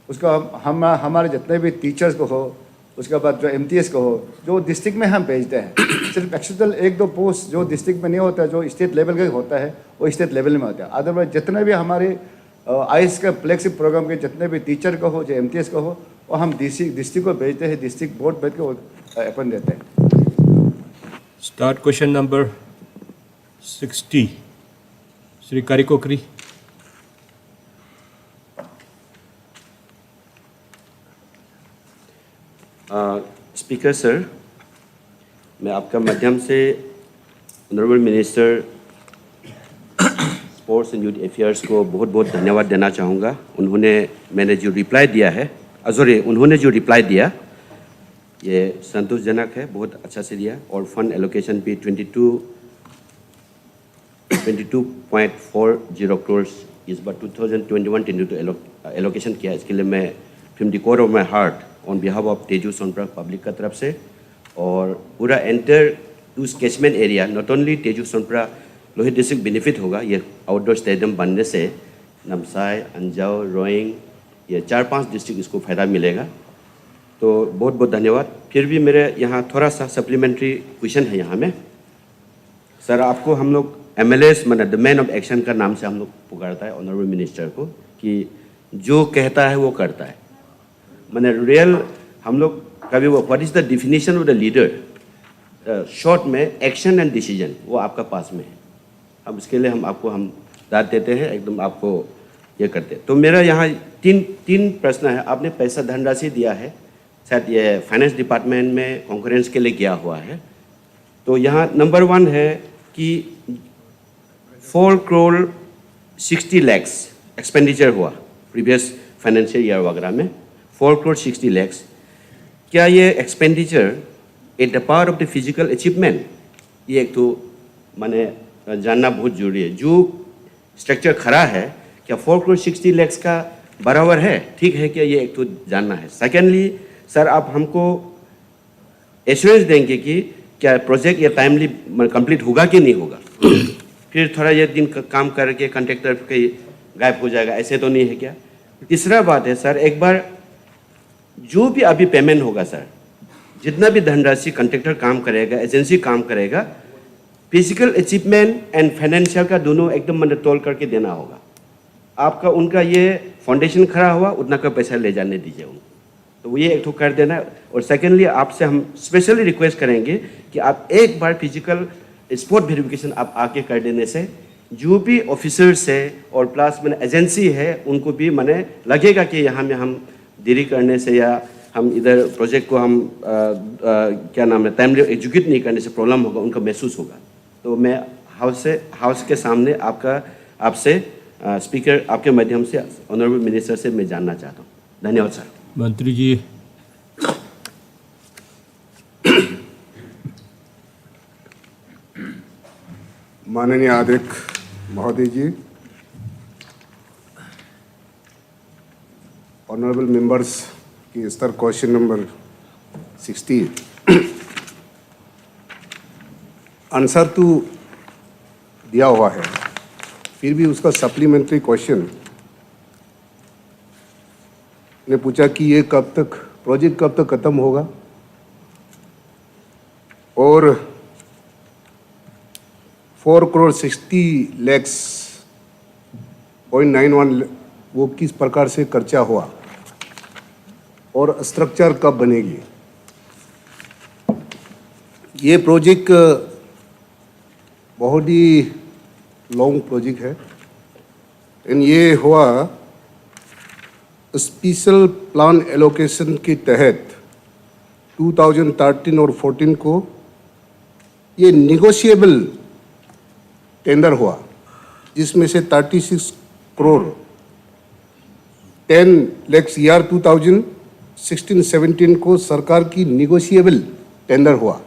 उसका हमारे जितने भी टीचर्स को हो, उसके बाद जो MTS को हो, जो डिस्ट्रिक्ट में हम भेजते हैं, सिर्फ एक्सेप्शनल 1-2 पोस्ट जो डिस्ट्रिक्ट में नहीं होता है, जो स्टेट लेवल का होता है, वो स्टेट लेवल में होता है। अदरवाइज जितने भी हमारे IS का फ्लैगशिप प्रोग्राम के जितने भी टीचर को हो, जो MTS को हो, वो हम डिस्ट्रिक्ट को भेजते हैं, डिस्ट्रिक्ट बोर्ड भेज के वो अपन देते हैं। Start question number 60, Shri Karikokri. Speaker sir, मैं आपका माध्यम से honourable minister sports and youth affairs को बहुत बहुत धन्यवाद देना चाहूँगा। मैंने जो रिप्लाई दिया है, उन्होंने जो रिप्लाई दिया ये संतोषजनक है, बहुत अच्छा से दिया, और फंड एलोकेशन भी 22.40 करोड़ इस बार 2021-22 एलोकेशन किया। इसके लिए मैं from the core of my heart on behalf of Tezu Sunpura public का तरफ से और पूरा एंटर उस catchment area, not only Tezu Sunpura Lohit district benefit होगा ये आउटडोर स्टेडियम बनने से, नामसाई, अंजाव, रोइंग, ये 4-5 डिस्ट्रिक्ट इसको फ़ायदा मिलेगा। तो बहुत बहुत धन्यवाद। फिर भी मेरे यहाँ थोड़ा सा सप्लीमेंट्री क्वेश्चन है यहाँ में। सर आपको हम लोग MLS मैंने द मैन ऑफ एक्शन का नाम से हम लोग पुकारता है ऑनरेबल मिनिस्टर को कि जो कहता है वो करता है। मैंने रियल हम लोग कभी वो what is the definition of the leader, short में एक्शन एंड डिसीजन वो आपका पास में है। अब इसके लिए हम दाद देते हैं, एकदम आपको ये करते हैं। तो मेरा यहाँ तीन प्रश्न है। आपने पैसा धनराशि दिया है, शायद ये फाइनेंस डिपार्टमेंट में कॉन्करेंस के लिए गया हुआ है। तो यहाँ नंबर 1 है कि 4 करोड़ 60 लाख एक्सपेंडिचर हुआ प्रीवियस फाइनेंशियल ईयर वगैरह में, 4 करोड़ 60 लाख। क्या ये expenditure at the power of the physical achievement? ये एक तो मैंने जानना बहुत जरूरी है। जो स्ट्रक्चर खड़ा है क्या 4 करोड़ 60 लाख का बराबर है, ठीक है क्या? ये एक तो जानना है। सेकेंडली सर आप हमको एश्योरेंस देंगे कि क्या प्रोजेक्ट ये टाइमली कंप्लीट होगा कि नहीं होगा? फिर थोड़ा ये दिन काम करके कॉन्ट्रैक्टर कहीं गायब हो जाएगा, ऐसे तो नहीं है क्या? तीसरा बात है सर, एक बार जो भी अभी पेमेंट होगा सर, जितना भी धनराशि कॉन्ट्रैक्टर काम करेगा, एजेंसी काम करेगा, फिजिकल अचीवमेंट एंड फाइनेंशियल का दोनों एकदम मैंने तोल करके देना होगा। आपका उनका ये फाउंडेशन खड़ा हुआ उतना का पैसा ले जाने दीजिए उनको, तो ये एक तो कर देना। और सेकेंडली आपसे हम स्पेशली रिक्वेस्ट करेंगे कि आप एक बार फिजिकल स्पॉट वेरिफिकेशन आप आके कर देने से जो भी ऑफिसर्स है और प्लस मैंने एजेंसी है उनको भी मैंने लगेगा कि यहाँ में हम देरी करने से या हम इधर प्रोजेक्ट को हम क्या नाम है टाइमली एग्जीक्यूट नहीं करने से प्रॉब्लम होगा, उनका महसूस होगा। तो मैं हाउस के सामने आपसे स्पीकर आपके माध्यम से ऑनरेबल मिनिस्टर से मैं जानना चाहता हूँ। धन्यवाद सर। मंत्री जी। माननीय अध्यक्ष महोदय जी, ऑनरेबल मेंबर्स की स्तर क्वेश्चन नंबर 60 आंसर तो दिया हुआ है, फिर भी उसका सप्लीमेंट्री क्वेश्चन ने पूछा कि ये प्रोजेक्ट कब तक खत्म होगा और 4 करोड़ 60 लाख 0.91 वो किस प्रकार से खर्चा हुआ और स्ट्रक्चर कब बनेगी। ये प्रोजेक्ट बहुत ही लॉन्ग प्रोजेक्ट है एंड ये हुआ स्पेशल प्लान एलोकेशन के तहत 2013 और 14 को ये निगोशिएबल टेंडर हुआ, जिसमें से 36 करोड़ 10 लाख ईयर 2016-17 को सरकार की निगोशिएबल टेंडर हुआ।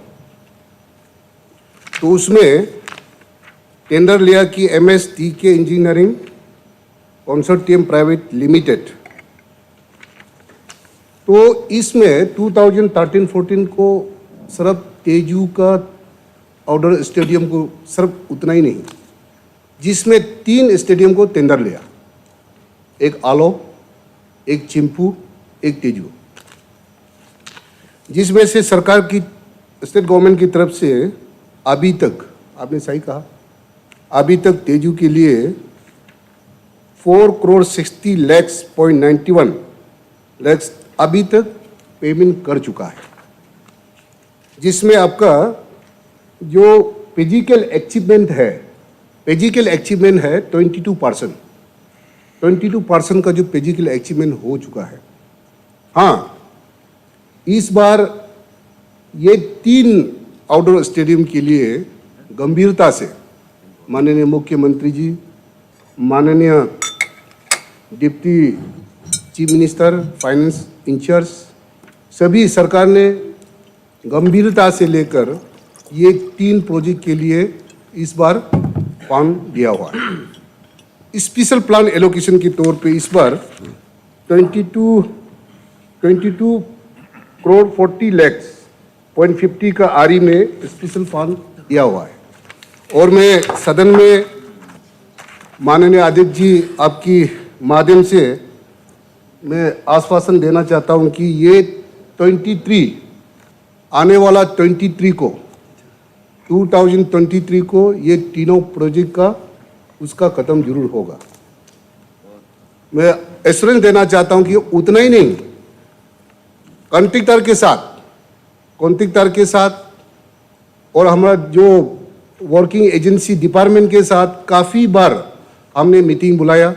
तो उसमें टेंडर लिया कि MSTK engineering consortium private limited. तो इसमें 2013-14 को सिर्फ तेजू का आउटडोर स्टेडियम को सिर्फ उतना ही नहीं, जिसमें 3 स्टेडियम को टेंडर लिया, एक आलो, एक चिंपू, एक तेजू, जिसमें से सरकार की स्टेट गवर्नमेंट की तरफ से अभी तक, आपने सही कहा, अभी तक तेजू के लिए 4 करोड़ 60 लाख 0.91 लाख अभी तक पेमेंट कर चुका है, जिसमें आपका जो फिजिकल अचीवमेंट है 22%। 22% का जो फिजिकल अचीवमेंट हो चुका है। हाँ, इस बार ये 3 आउटडोर स्टेडियम के लिए गंभीरता से माननीय मुख्यमंत्री जी, माननीय deputy chief minister, finance incharge, सभी सरकार ने गंभीरता से लेकर ये 3 प्रोजेक्ट के लिए इस बार फंड दिया हुआ है। स्पेशल प्लान एलोकेशन के तौर पे इस बार 22 करोड़ 40 लाख 0.50 का आरी में स्पेशल फंड दिया हुआ है। और मैं सदन में माननीय अध्यक्ष जी आपकी माध्यम से मैं आश्वासन देना चाहता हूं कि ये 23 आने वाला 23 को 2023 को ये तीनों प्रोजेक्ट का उसका ख़त्म जरूर होगा। मैं एश्योरेंस देना चाहता हूं कि उतना ही नहीं, कॉन्ट्रैक्टर के साथ और हमारा जो वर्किंग एजेंसी डिपार्टमेंट के साथ काफ़ी बार हमने मीटिंग बुलाया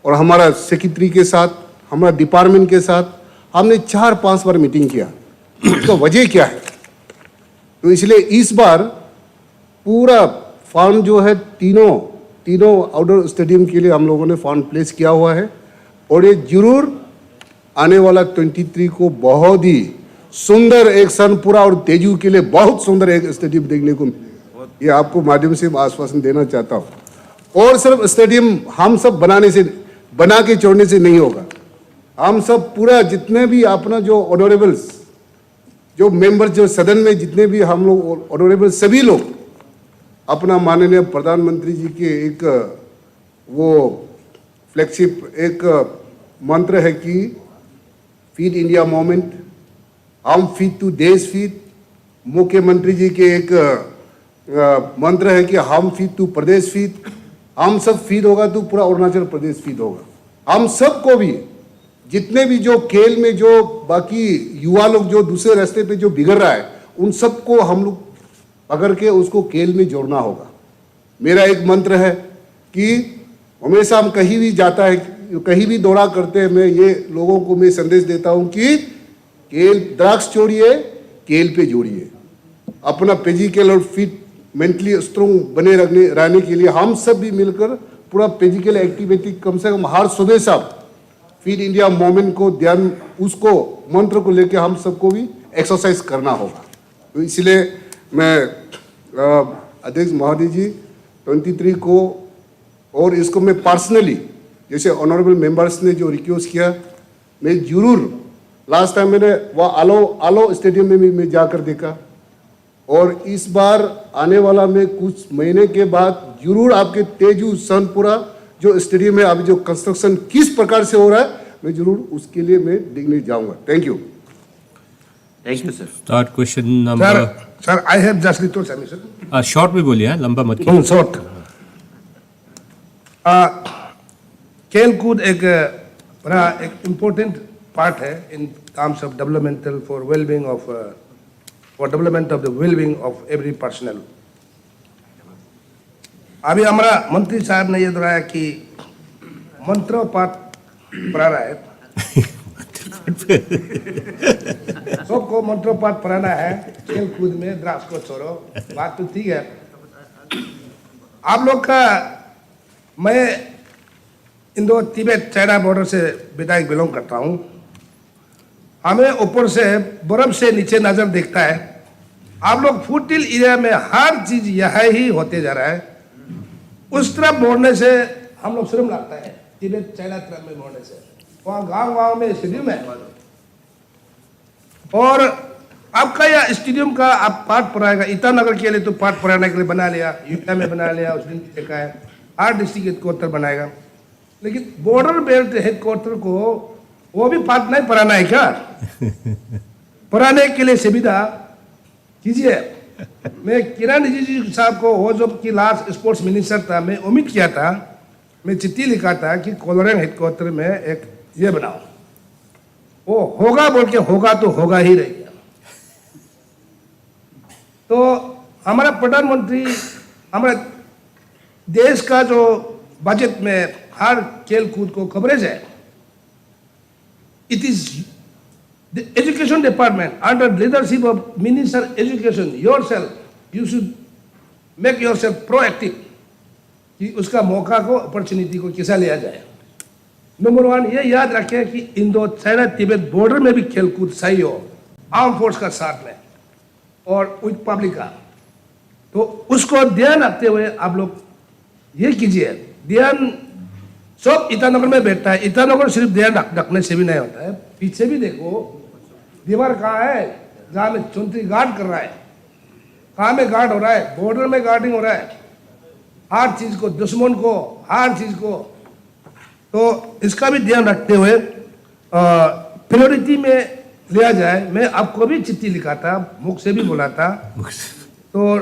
और हमारा सेक्रेटरी के साथ, हमारा डिपार्टमेंट के साथ हमने 4-5 बार मीटिंग किया। इसका वजह क्या है? तो इसलिए इस बार पूरा फंड जो है तीनों आउटडोर स्टेडियम के लिए हम लोगों ने फंड प्लेस किया हुआ है और ये जरूर आने वाला 23 को बहुत ही सुंदर एक सनपुरा और तेजू के लिए बहुत सुंदर एक स्टेडियम देखने को मिलेगा। ये आपको माध्यम से आश्वासन देना चाहता हूँ। और सिर्फ स्टेडियम हम सब बना के छोड़ने से नहीं होगा। हम सब पूरा जितने भी अपना जो ऑनरेबल्स, जो मेंबर, जो सदन में जितने भी हम लोग ऑनरेबल, सभी लोग अपना माननीय प्रधानमंत्री जी के एक वो फ्लैगशिप एक मंत्र है कि फीड इंडिया मूवमेंट, हम फीड टू देश फीड। मुख्यमंत्री जी के एक मंत्र है कि हम फीड टू प्रदेश फीड। हम सब फीड होगा तो पूरा अरुणाचल प्रदेश फीड होगा। हम सबको भी जितने भी जो खेल में जो बाकी युवा लोग जो दूसरे रास्ते पे जो बिगड़ रहा है, उन सबको हम लोग पकड़ के उसको खेल में जोड़ना होगा। मेरा एक मंत्र है कि हमेशा हम कहीं भी जाता है, कहीं भी दौरा करते हैं, मैं ये लोगों को मैं संदेश देता हूँ कि खेल द्राक्ष छोड़िए, खेल पे जोड़िए। अपना फिजिकल और फिट, मेंटली स्ट्रॉन्ग बने रहने के लिए हम सब भी मिलकर पूरा फिजिकल एक्टिविटी कम से कम हर सुबह शाम फीड इंडिया मूवमेंट को ध्यान, उसको मंत्र को लेके हम सबको भी एक्सरसाइज करना होगा। तो इसलिए मैं अध्यक्ष महोदय जी 23 को, और इसको मैं पर्सनली, जैसे ऑनरेबल मेंबर्स ने जो रिक्वेस्ट किया, मैं जरूर, लास्ट टाइम मैंने वह आलो स्टेडियम में भी मैं जाकर देखा और इस बार आने वाला मैं कुछ महीने के बाद जरूर आपके तेजू सनपुरा जो स्टेडियम है, अभी जो कंस्ट्रक्शन किस प्रकार से हो रहा है, मैं जरूर उसके लिए मैं देखने जाऊंगा। Thank you sir. Start question number. Sir I have just little submission. Short में बोलिए, लंबा मत कीजिए। शॉर्ट। खेल कूद एक बड़ा एक इम्पोर्टेंट पार्ट है in terms of developmental for wellbeing of for development of the wellbeing of every personal. अभी हमारा मंत्री साहब ने ये दोहराया कि मंत्र पाठ पढ़ा है, सबको मंत्र पाठ पढ़ाना है, खेल कूद में द्रास को छोड़ो, बात तो ठीक है। आप लोग का, मैं इंडो तिब्बत चाइना बॉर्डर से विधायक बिलोंग करता हूँ। हमें ऊपर से बर्फ से नीचे नजर देखता है। आप लोग फुटिल एरिया में हर चीज यह ही होते जा रहा है। उस तरफ मोड़ने से हम लोग शर्म लगता है, तिब्बत चाइना तरफ में मोड़ने से। वहाँ गांव में स्टेडियम है और आपका यह स्टेडियम का आप पाठ पढ़ाएगा। ईटानगर के लिए तो पाठ पढ़ाने के लिए बना लिया, यूटा में बना लिया, उस दिन देखा है, हर डिस्ट्रिक्ट हेडक्वार्टर बनाएगा। लेकिन बॉर्डर बेल्ट हेडक्वार्टर को वो भी पाठ नहीं पढ़ाना है क्या? पढ़ाने के लिए सुविधा कीजिए। मैं किरण रिजिजू साहब को, वो जो कि लास्ट स्पोर्ट्स मिनिस्टर था, मैं उम्मीद किया था, मैं चिट्ठी लिखा था कि कोलोरेन हेडक्वार्टर में एक ये बनाओ। वो होगा बोल के होगा तो होगा ही रह गया। तो हमारा प्रधानमंत्री, हमारे देश का जो बजट में हर खेल कूद को कवरेज है, it is the education department under leadership of minister education, yourself, you should make yourself proactive कि उसका मौका को, अपॉर्चुनिटी को कैसा लिया जाए। नंबर 1 ये याद रखें कि इंडो चाइना तिब्बत बॉर्डर में भी खेलकूद सही हो, आर्म फोर्स का साथ में और विद पब्लिक का, तो उसको ध्यान रखते हुए आप लोग ये कीजिए। ध्यान सब ईटानगर में बैठता है, ईटानगर सिर्फ ध्यान रखने से भी नहीं होता है, पीछे भी देखो दीवार कहाँ है जहाँ में चुनरी गार्ड कर रहा है, कहाँ में गार्ड हो रहा है, बॉर्डर में गार्डिंग हो रहा है, हर चीज को, दुश्मन को, हर चीज को। तो इसका भी ध्यान रखते हुए प्रायोरिटी में लिया जाए। मैं आपको भी चिट्ठी लिखा था, मुख से भी बोला था, तो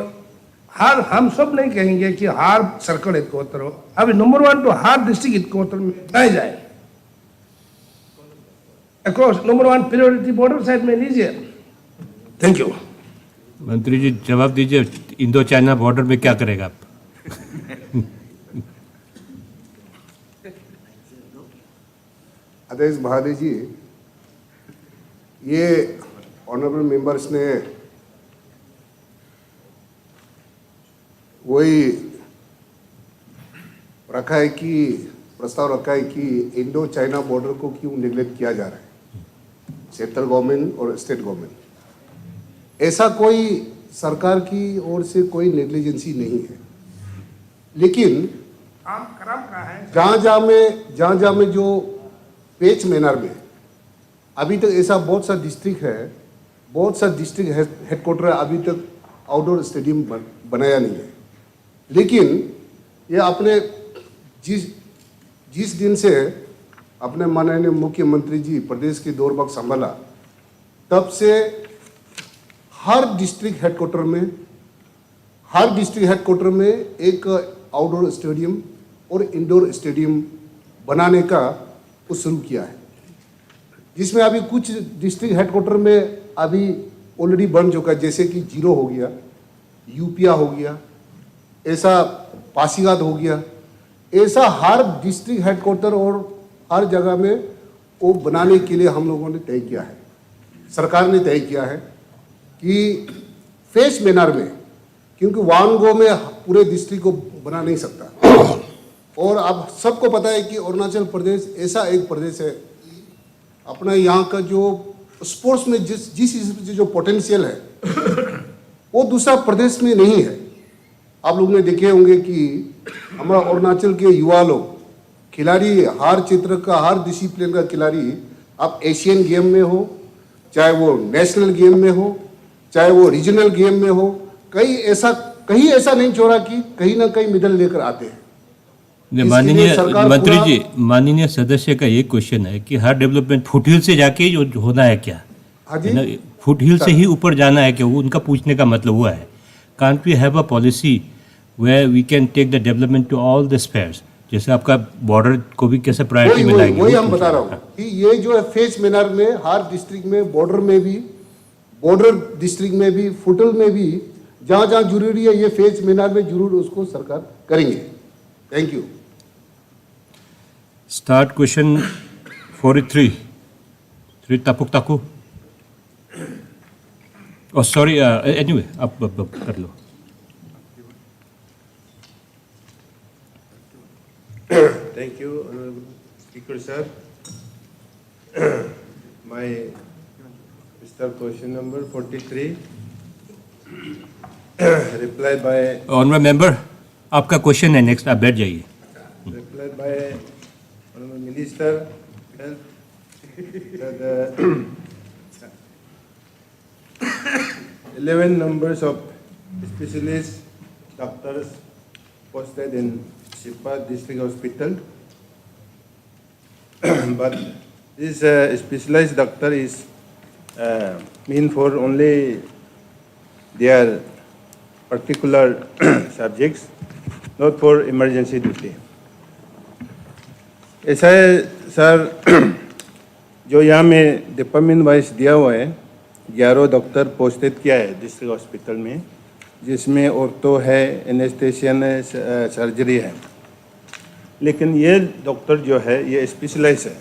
हर हम सब नहीं कहेंगे कि हर सर्कल हेडक्वार्टर हो, अभी नंबर 1 तो हर डिस्ट्रिक्ट हेडक्वार्टर में बनाया जाए, across number 1 priority border side में लीजिए। Thank you. मंत्री जी जवाब दीजिए, इंडो चाइना बॉर्डर में क्या करेगा आप? अध्यक्ष महोदय जी, ये ऑनरेबल मेंबर्स ने वही रखा है कि प्रस्ताव रखा है कि इंडो चाइना बॉर्डर को क्यों नेग्लेक्ट किया जा रहा है, सेंट्रल गवर्नमेंट और स्टेट गवर्नमेंट। ऐसा कोई सरकार की ओर से कोई नेग्लिजेंसी नहीं है, लेकिन काम का है जहाँ में जो पेच मैनर में अभी तक ऐसा बहुत सा डिस्ट्रिक्ट है, बहुत सा डिस्ट्रिक्ट हेडक्वार्टर अभी तक आउटडोर स्टेडियम बनाया नहीं है। लेकिन ये अपने जिस दिन से अपने माननीय मुख्यमंत्री जी प्रदेश की दौरभाग संभाला, तब से हर डिस्ट्रिक्ट हेडक्वार्टर में एक आउटडोर स्टेडियम और इंडोर स्टेडियम बनाने का वो शुरू किया है, जिसमें अभी कुछ डिस्ट्रिक्ट हेडक्वार्टर में अभी ऑलरेडी बन चुका है, जैसे कि जीरो हो गया, यूपिया हो गया, ऐसा पासीघाट हो गया। ऐसा हर डिस्ट्रिक्ट हेडक्वार्टर और हर जगह में वो बनाने के लिए हम लोगों ने तय किया है, सरकार ने तय किया है कि फेस मैनर में, क्योंकि वन गो में पूरे डिस्ट्रिक्ट को बना नहीं सकता। और अब सबको पता है कि अरुणाचल प्रदेश ऐसा एक प्रदेश है, अपना यहाँ का जो स्पोर्ट्स में जिस जो पोटेंशियल है वो दूसरा प्रदेश में नहीं है। आप लोग ने देखे होंगे कि हमारा अरुणाचल के युवा लोग खिलाड़ी, हर क्षेत्र का, हर डिसिप्लिन का खिलाड़ी, आप एशियन गेम में हो, चाहे वो नेशनल गेम में हो, चाहे वो रीजनल गेम में हो, कहीं ऐसा नहीं छोड़ा कि कहीं ना कहीं मेडल लेकर आते हैं। माननीय मंत्री जी, माननीय सदस्य का ये क्वेश्चन है कि हर डेवलपमेंट फुटहिल से जाके जो होना है क्या? हाँ जी, फुटहिल से ही ऊपर जाना है क्या? वो उनका पूछने का मतलब हुआ है, can't we have a policy where we can take the development to all the spheres, जैसे आपका बॉर्डर को भी कैसे प्रायोरिटी में लाएंगे? वही हम बता रहा हूँ कि ये जो है फेस मैनर में हर डिस्ट्रिक्ट में, बॉर्डर में भी, बॉर्डर डिस्ट्रिक्ट में भी, फुटहिल में भी, जहाँ जहाँ जरूरी है ये फेस मैनर में जरूर उसको सरकार करेंगे। Thank you. Start question 43. 3 Tapuk Taku. Oh sorry, anyway, आप कर लो. Thank you, Honorable Speaker, sir. My Mr. Question number 43. Replied by. Honorable member, आपका क्वेश्चन है नेक्स्ट, आप बैठ जाइए. Replied by Honorable Minister Health that 11 numbers of specialist doctors posted in Sipa District Hospital, but this specialized doctor is mean for only their particular subjects, not for emergency duty. ऐसा है sir, जो यहाँ में department wise दिया हुआ है, 11 doctor posted किया है डिस्ट्रिक्ट हॉस्पिटल में, जिसमें ऑर्थो है, एनेस्थेशियन है, सर्जरी है। लेकिन ये डॉक्टर जो है ये स्पेशलाइज है,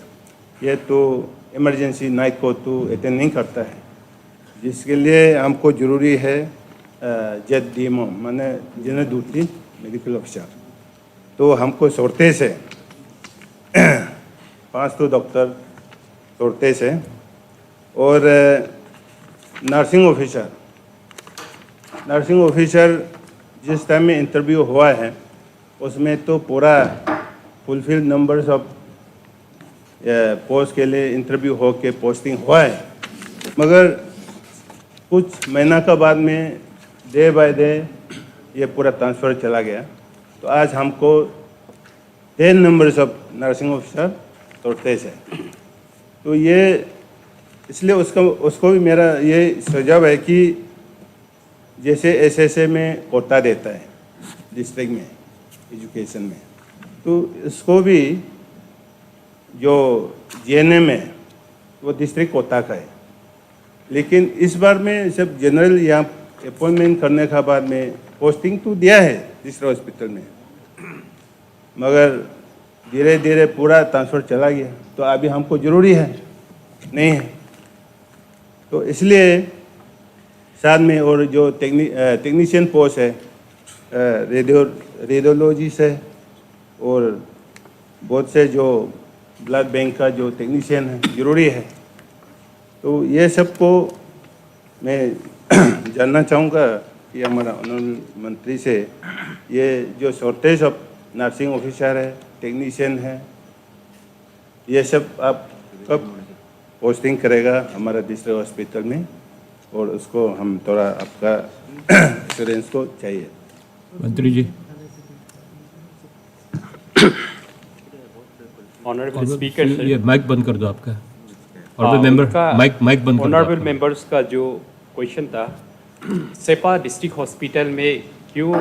ये तो इमरजेंसी नाइट को तो अटेंड नहीं करता है, जिसके लिए हमको ज़रूरी है जेड डीएमओ माने जनरल ड्यूटी मेडिकल ऑफिसर। तो हमको शॉर्टेज है 5 डॉक्टर शॉर्टेज है। और नर्सिंग ऑफिसर जिस टाइम में इंटरव्यू हुआ है उसमें तो पूरा फुलफिल नंबर्स ऑफ पोस्ट के लिए इंटरव्यू हो के पोस्टिंग हुआ है, मगर कुछ महीना का बाद में डे बाय डे ये पूरा ट्रांसफ़र चला गया। तो आज हमको 10 numbers of nursing officer shortage है। तो ये इसलिए उसको भी मेरा ये सुझाव है कि जैसे एसएसए में कोटा देता है डिस्ट्रिक्ट में एजुकेशन में, तो इसको भी जो जीएनएम है वो डिस्ट्रिक्ट कोटा का है। लेकिन इस बार में सब जनरल यहाँ अपॉइंटमेंट करने के बाद में पोस्टिंग तो दिया है दूसरे हॉस्पिटल में, मगर धीरे धीरे पूरा ट्रांसफ़र चला गया। तो अभी हमको ज़रूरी है नहीं है, तो इसलिए साथ में और जो टेक्नीशियन पोस्ट है, रेडियोलॉजिस्ट है और बहुत से जो ब्लड बैंक का जो टेक्नीशियन है ज़रूरी है। तो ये सबको मैं जानना चाहूँगा कि हमारा ऑनरेबल मंत्री से ये जो शॉर्टेज ऑफ नर्सिंग ऑफिसर है, टेक्नीशियन है, ये सब आप कब पोस्टिंग करेगा हमारा डिस्ट्रिक्ट हॉस्पिटल में, और उसको हम थोड़ा आपका एक्सपीरियंस को चाहिए। मंत्री जी। ऑनरेबल स्पीकर सर, ये माइक बंद कर दो आपका। ऑनरेबल मेंबर माइक बंद कर दो। ऑनरेबल मेंबर्स का जो क्वेश्चन था, सेपा डिस्ट्रिक्ट हॉस्पिटल में क्यों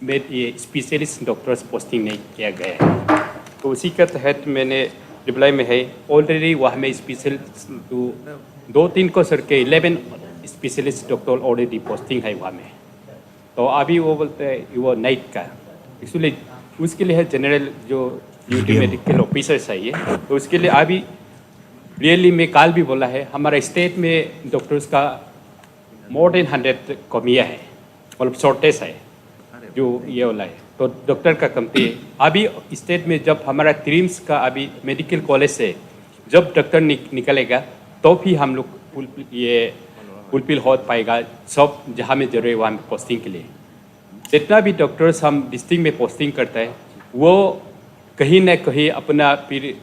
में ये स्पेशलिस्ट डॉक्टर्स पोस्टिंग नहीं किया गया है, तो उसी के तहत मैंने रिप्लाई में है ऑलरेडी वहाँ में स्पेशल 2-3 को सर के 11 स्पेशलिस्ट डॉक्टर ऑलरेडी पोस्टिंग है वहाँ में। तो अभी वो बोलते हैं वो नाइट का, इसलिए उसके लिए है जनरल जो ड्यूटी मेडिकल ऑफिसर चाहिए, तो उसके लिए अभी रियली में काल भी बोला है हमारा स्टेट में डॉक्टर्स का मोर देन 100 कमियाँ है, मतलब शॉर्टेज है जो ये वाला है, तो डॉक्टर का कमती है। अभी स्टेट में जब हमारा ट्रिम्स का अभी मेडिकल कॉलेज से जब डॉक्टर निकलेगा तो भी हम लोग ये फुलफिल हो पाएगा सब जहाँ में जरूरी है वहाँ में पोस्टिंग के लिए। जितना भी डॉक्टर्स हम डिस्ट्रिक्ट में पोस्टिंग करते हैं वो कहीं ना कहीं अपना फिर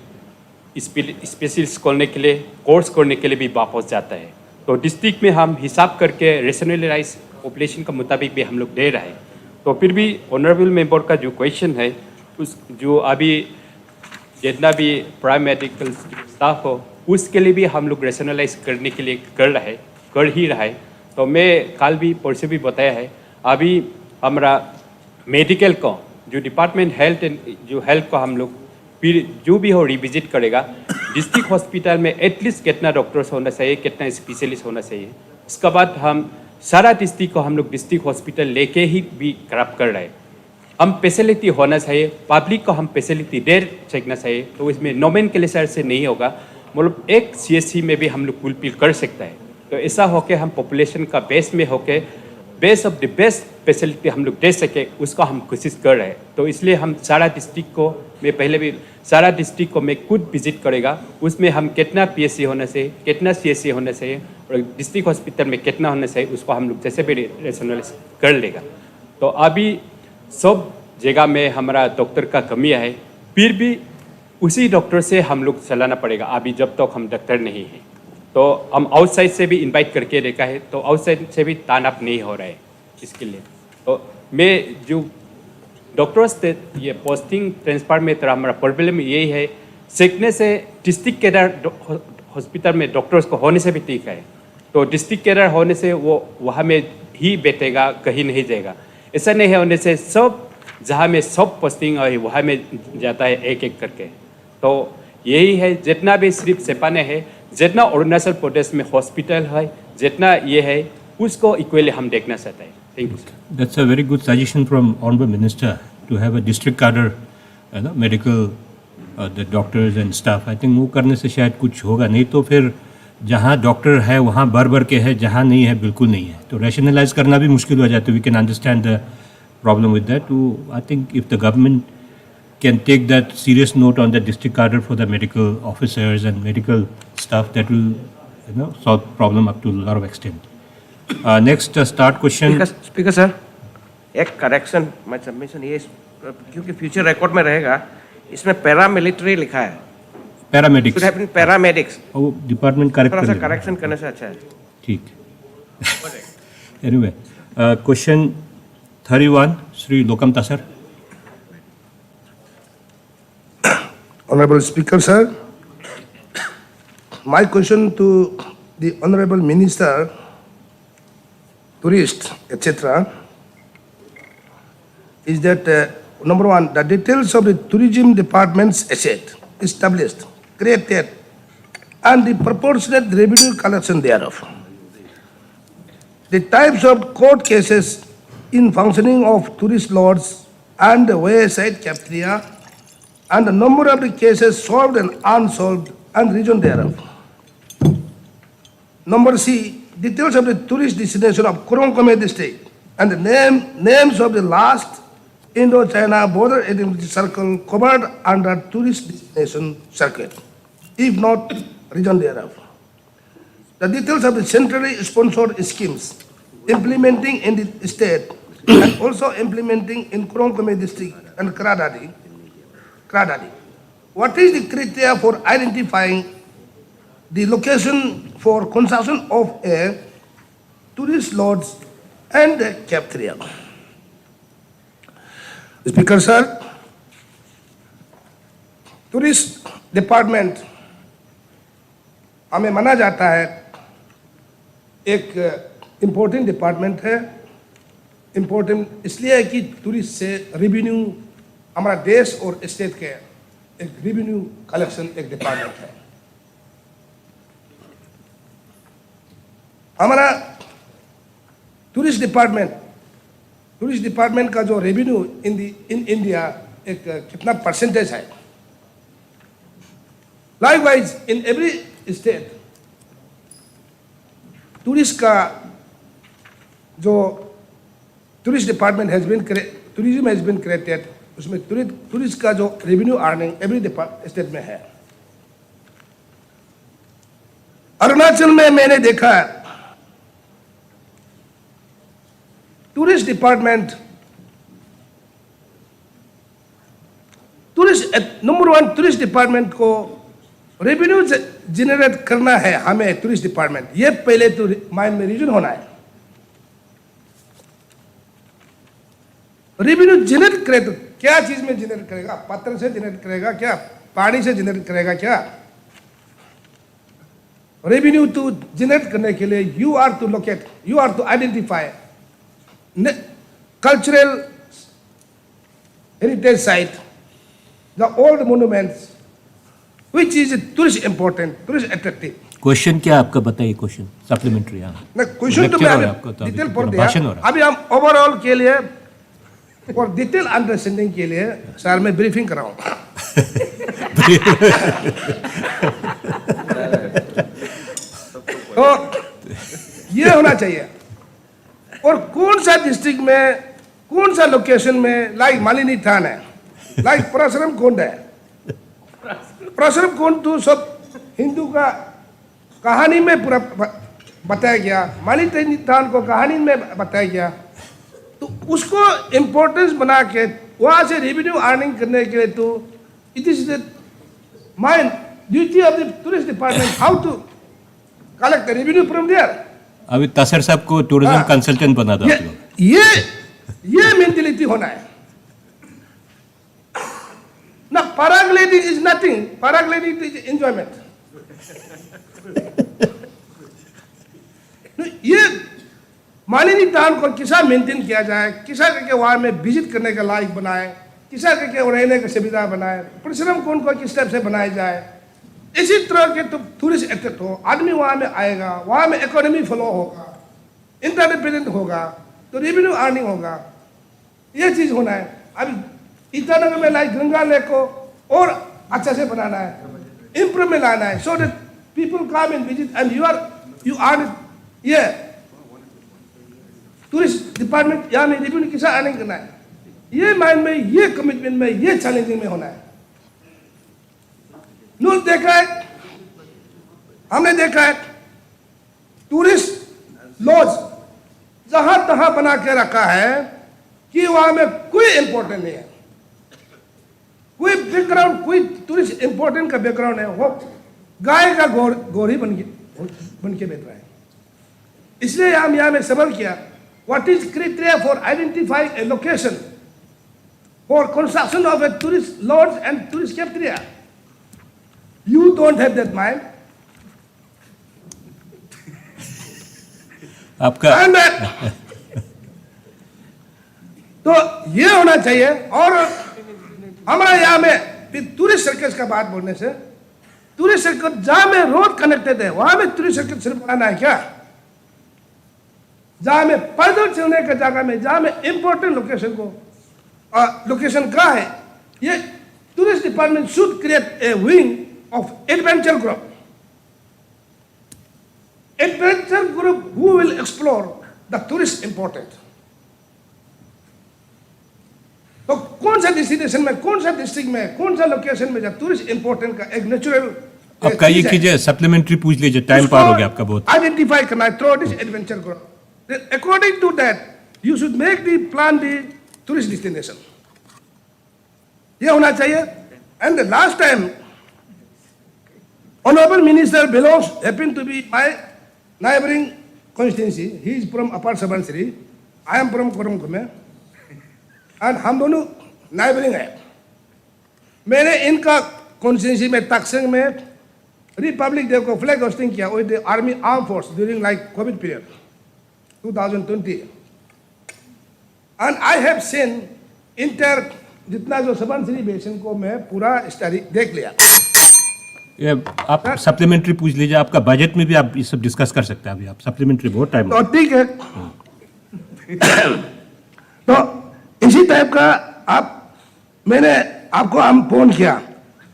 स्पेशलिस्ट करने के लिए कोर्स करने के लिए भी वापस जाता है। तो डिस्ट्रिक्ट में हम हिसाब करके रेशनलाइज पॉपुलेशन के मुताबिक भी हम लोग दे रहे हैं। तो फिर भी ऑनरेबल मेंबर का जो क्वेश्चन है उस जो अभी जितना भी प्राइमरी मेडिकल स्टाफ हो उसके लिए भी हम लोग रेशनलाइज करने के लिए कर ही रहा है। तो मैं कल भी परसों भी बताया है अभी हमारा मेडिकल को जो डिपार्टमेंट हेल्थ को हम लोग फिर जो भी हो रिविजिट करेगा। डिस्ट्रिक्ट हॉस्पिटल में एटलीस्ट कितना डॉक्टर्स होना चाहिए, कितना स्पेशलिस्ट होना चाहिए, उसके बाद हम सारा डिस्ट्रिक्ट को हम लोग डिस्ट्रिक्ट हॉस्पिटल लेके ही भी खराब कर रहे हैं। हम फैसिलिटी होना चाहिए, पब्लिक को हम फैसिलिटी दे सकना चाहिए, तो इसमें नोमेनक्लेचर से नहीं होगा, मतलब एक CSC में भी हम लोग फुलफिल कर सकता है। तो ऐसा होके हम पॉपुलेशन का बेस में होके best of the best facility हम लोग दे सके उसका हम कोशिश कर रहे हैं। तो इसलिए हम सारा डिस्ट्रिक्ट को मैं पहले भी सारा डिस्ट्रिक्ट को मैं खुद विजिट करेगा, उसमें हम कितना PSC होना चाहिए, कितना CSC होना चाहिए और डिस्ट्रिक्ट हॉस्पिटल में कितना होना चाहिए उसको हम लोग जैसे भी रेशनलाइज कर लेगा। तो अभी सब जगह में हमारा डॉक्टर का कमी है, फिर भी उसी डॉक्टर से हम लोग चलाना पड़ेगा अभी जब तक हम डॉक्टर नहीं हैं। तो हम आउटसाइड से भी इनवाइट करके देखा है, तो आउटसाइड से भी टर्न अप नहीं हो रहा है इसके लिए। तो मैं जो डॉक्टर्स ये पोस्टिंग ट्रांसफर में तरह हमारा प्रॉब्लम यही है, सीखने से डिस्ट्रिक्ट कैडर हॉस्पिटल में डॉक्टर्स को होने से भी ठीक है, तो डिस्ट्रिक्ट कैडर होने से वो वहाँ में ही बैठेगा, कहीं नहीं जाएगा। ऐसा नहीं है होने से सब जहाँ में सब पोस्टिंग है वहाँ में जाता है एक एक करके। तो यही है जितना भी सिर्फ सेपाने है, जितना अरुणाचल प्रदेश में हॉस्पिटल है, जितना ये है उसको इक्वली हम देखना चाहते हैं। Thank you sir. That's a very good suggestion from Honorable Minister to have a district cadre, medical, the doctors and staff. I think वो करने से शायद कुछ होगा, नहीं तो फिर जहाँ डॉक्टर है वहाँ भर के है, जहाँ नहीं है बिल्कुल नहीं है, तो रैशनलाइज करना भी मुश्किल हो जाता है। We can understand the problem with that. I think if the government can take that serious note on the district cadre for the medical officers and medical staff, that will solve problem up to a lot of extent. Next start question. Speaker sir, एक correction मैं submission ये क्योंकि future record में रहेगा, इसमें paramilitary लिखा है, paramedics, paramedics department correct थोड़ा सा करेक्शन करने से अच्छा है। ठीक। Anyway, question 31 Shri Lokmata sir. Honorable Speaker, sir, my question to the Honorable Minister, tourists, etc., is that number one, the details of the tourism department's asset established, created, and the proportionate revenue collection thereof. The types of court cases in functioning of tourist lodges and the wayside cafeteria, and the number of the cases solved and unsolved and region thereof. Number C, details of the tourist destination of Kurongkome district and the names of the last Indo-China border identity circle covered under tourist destination circuit, if not region thereof. The details of the centrally sponsored schemes implementing in the state and also implementing in Kurongkome district and Kradadi. What is the criteria for identifying the location for construction of a tourist lodge and a cafeteria? Speaker sir, tourist department हमें माना जाता है एक important department है। Important इसलिए है कि tourist से रेवेन्यू हमारा देश और स्टेट के एक रेवेन्यू कलेक्शन एक डिपार्टमेंट है। हमारा टूरिस्ट डिपार्टमेंट का जो रेवेन्यू इन इंडिया एक कितना परसेंटेज है। Likewise, in every state, tourism has been created. उसमें टूरिस्ट का जो रेवेन्यू अर्निंग एवरी स्टेट में है। अरुणाचल में मैंने देखा tourist department number one tourist department को रेवेन्यू जनरेट करना है हमें टूरिस्ट डिपार्टमेंट, ये पहले तो माइंड में रीजन होना है। रेवेन्यू जनरेट करे तो क्या चीज में जनरेट करेगा? पत्र से जनरेट करेगा क्या? पानी से जनरेट करेगा क्या? रेवेन्यू टू जनरेट करने के लिए you are to locate, you are to identify cultural heritage site, the old monuments which is tourist important, tourist attractive. Question क्या आपका बताइए? Question supplementary. क्वेश्चन तो मैं डिटेल पढ़ दिया। अभी हम ओवरऑल के लिए और डिटेल अंडरस्टैंडिंग के लिए सर मैं ब्रीफिंग कराऊंगा। तो ये होना चाहिए। और कौन सा डिस्ट्रिक्ट में कौन सा लोकेशन में, लाइक मालिनी थान है, लाइक परशुराम कुंड है। परशुराम कुंड तो सब हिंदू का कहानी में पूरा बताया गया, मालिनी थान को कहानी में बताया गया। तो उसको इम्पोर्टेंस बना के वहाँ से रेवेन्यू अर्निंग करने के लिए तो it is the main duty of the tourist department how to collect revenue from there. अभी तसर साहब को टूरिज्म कंसल्टेंट बना दो। ये मेंटालिटी होना है ना। Paragliding is nothing, paragliding is enjoyment. ये मालिनी थान को किसा मेंटेन किया जाए, किसा करके वहां में विजिट करने का लायक बनाए, किसा करके रहने का सुविधा बनाए, परशुराम कुंड को किस टाइप से बनाया जाए। इसी तरह के तो टूरिस्ट अट्रैक्ट हो, आदमी वहां में आएगा, वहां में इकोनॉमी फ्लो होगा, इंटरडिपेंडेंट होगा, तो रेवेन्यू अर्निंग होगा। ये चीज होना है। अभी ईटानगर में लाइक गंगा लेक को और अच्छा से बनाना है, इम्प्रूवमेंट लाना है, सो that people come and visit and you earn. ये टूरिस्ट डिपार्टमेंट यहाँ में रेवेन्यू किसा अर्निंग करना है, ये माइंड में, ये कमिटमेंट में, ये चैलेंजिंग में होना है। न्यूज़ देखा है, हमने देखा है टूरिस्ट लॉज जहां तहां बना के रखा है कि वहां में कोई इंपॉर्टेंट नहीं है, कोई बैकग्राउंड, कोई टूरिस्ट इंपॉर्टेंट का बैकग्राउंड है, वो गाय का गोरी बन के बैठ रहा है। इसलिए हम यहाँ में सवाल किया, what is criteria for identifying A location for construction of a tourist laws and tourist cafeteria? You don't have that mind. आपका तो ये होना चाहिए। और हमारे यहाँ में टूरिस्ट सर्कस का बात बोलने से, टूरिस्ट सर्कस जहाँ में रोड कनेक्टेड है वहां में टूरिस्ट सर्कस सिर्फ बनाना है क्या? जहां में पैदल चलने का जगह में, जहां में इंपॉर्टेंट लोकेशन कहाँ है, ये tourist department should create A wing of adventure group, adventure group who will explore the tourist important. तो कौन सा डेस्टिनेशन में, कौन सा डिस्ट्रिक्ट में, कौन सा लोकेशन में जब टूरिस्ट इंपॉर्टेंट का एक नेचुरल आपका ये कीजिए, सप्लीमेंट्री पूछ लीजिए, टाइम पार हो गया आपका बहुत। आइडेंटिफाई करना है through this adventure group. According to that, you should make the plan the tourist destination. ये होना चाहिए। And the last time, Honorable Minister belongs, happen to be my neighboring constituency. He is from Upper Subansiri. I am from Kurumkume. And हम दोनों neighboring है। मैंने इनका constituency में तकसिंग में रिपब्लिक डे को फ्लैग होस्टिंग किया with the Army Armed Force during like COVID period 2020, and I have seen जितना जो सुबनसिरी बेसिन को मैं पूरा स्टडी देख लिया। ये आप सप्लीमेंट्री पूछ लीजिए, आपका बजट में भी आप ये सब डिस्कस कर सकते हैं। अभी आप सप्लीमेंट्री बहुत टाइम। तो ठीक है। तो इसी टाइप का मैंने आपको हम फोन किया,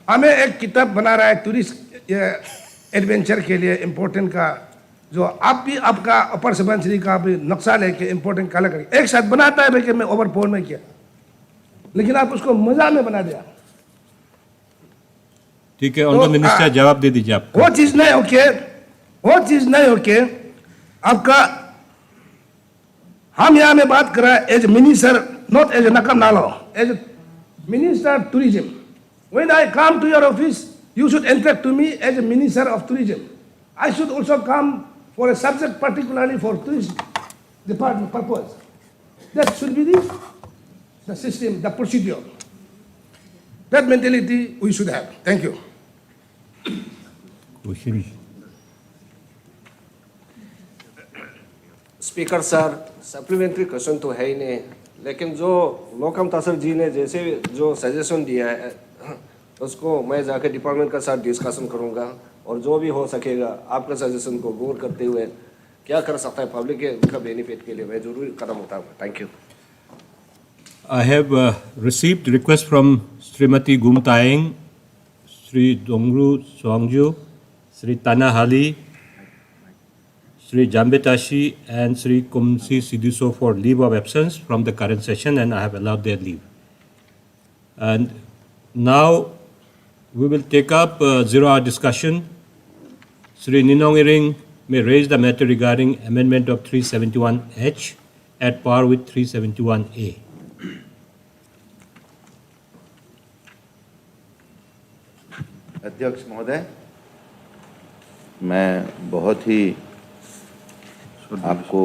हमें एक किताब बना रहा है टूरिस्ट एडवेंचर के लिए इम्पोर्टेंट का, जो आप भी आपका अपर सुबनसिरी का भी नक्शा लेके इम्पोर्टेंट कलर करके एक साथ बनाता है कि मैं ओवर फोन में किया, लेकिन आप उसको मजा में बना दिया। ठीक है, ऑनरेबल मिनिस्टर जवाब दे दीजिए आप। वो चीज नहीं ओके, वो चीज नहीं ओके। आपका हम यहाँ में बात कर रहे हैं as minister, not as Nakap Nalo, as minister tourism. When I come to your office you should interact to me as a minister of tourism. I should also come for a subject particularly for tourism department purpose. That should be the system, the procedure. That mentality we should have. Thank you. Speaker sir, supplementary question तो है ही नहीं, लेकिन जो लोकम तासर जी ने जैसे जो suggestion दिया है उसको मैं जाके डिपार्टमेंट के साथ डिस्कशन करूंगा, और जो भी हो सकेगा आपका सजेशन को गौर करते हुए क्या कर सकता है पब्लिक के उनका बेनिफिट के लिए मैं जरूर कदम उठाऊंगा। Thank you. I have received request from Srimati Gumtaeng, Sri Dongru Songju, Sri Tanahali, Sri Jambetashi and Sri Kumsi Sidiso for leave of absence from the current session, and I have allowed their leave. And now we will take up zero-hour discussion. Sri Ninong Iring may raise the matter regarding amendment of 371H at par with 371A. अध्यक्ष महोदय, मैं बहुत ही आपको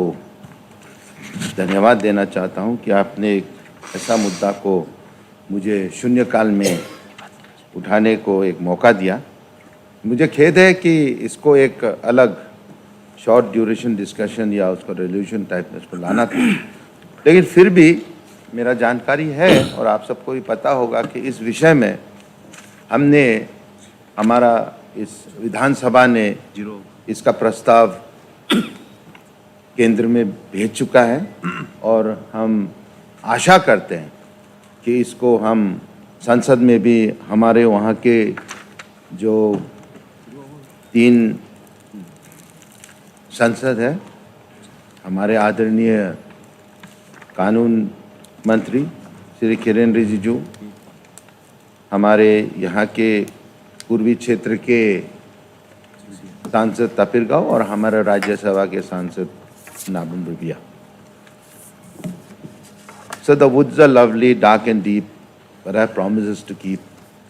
धन्यवाद देना चाहता हूं कि आपने एक ऐसा मुद्दा को मुझे शून्यकाल में उठाने को एक मौका दिया। मुझे खेद है कि इसको एक अलग शॉर्ट ड्यूरेशन डिस्कशन या उसको रेजोल्यूशन टाइप में उसको लाना था, लेकिन फिर भी मेरा जानकारी है और आप सबको भी पता होगा कि इस विषय में हमने हमारा इस विधानसभा ने इसका प्रस्ताव केंद्र में भेज चुका है, और हम आशा करते हैं कि इसको हम संसद में भी हमारे वहाँ के जो 3 संसद है, हमारे आदरणीय कानून मंत्री श्री किरेन रिजिजू, हमारे यहाँ के पूर्वी क्षेत्र के सांसद तपिरगांव और हमारे राज्यसभा के सांसद Nabam Rubiya. So the woods are lovely, dark and deep, but I have promises to keep,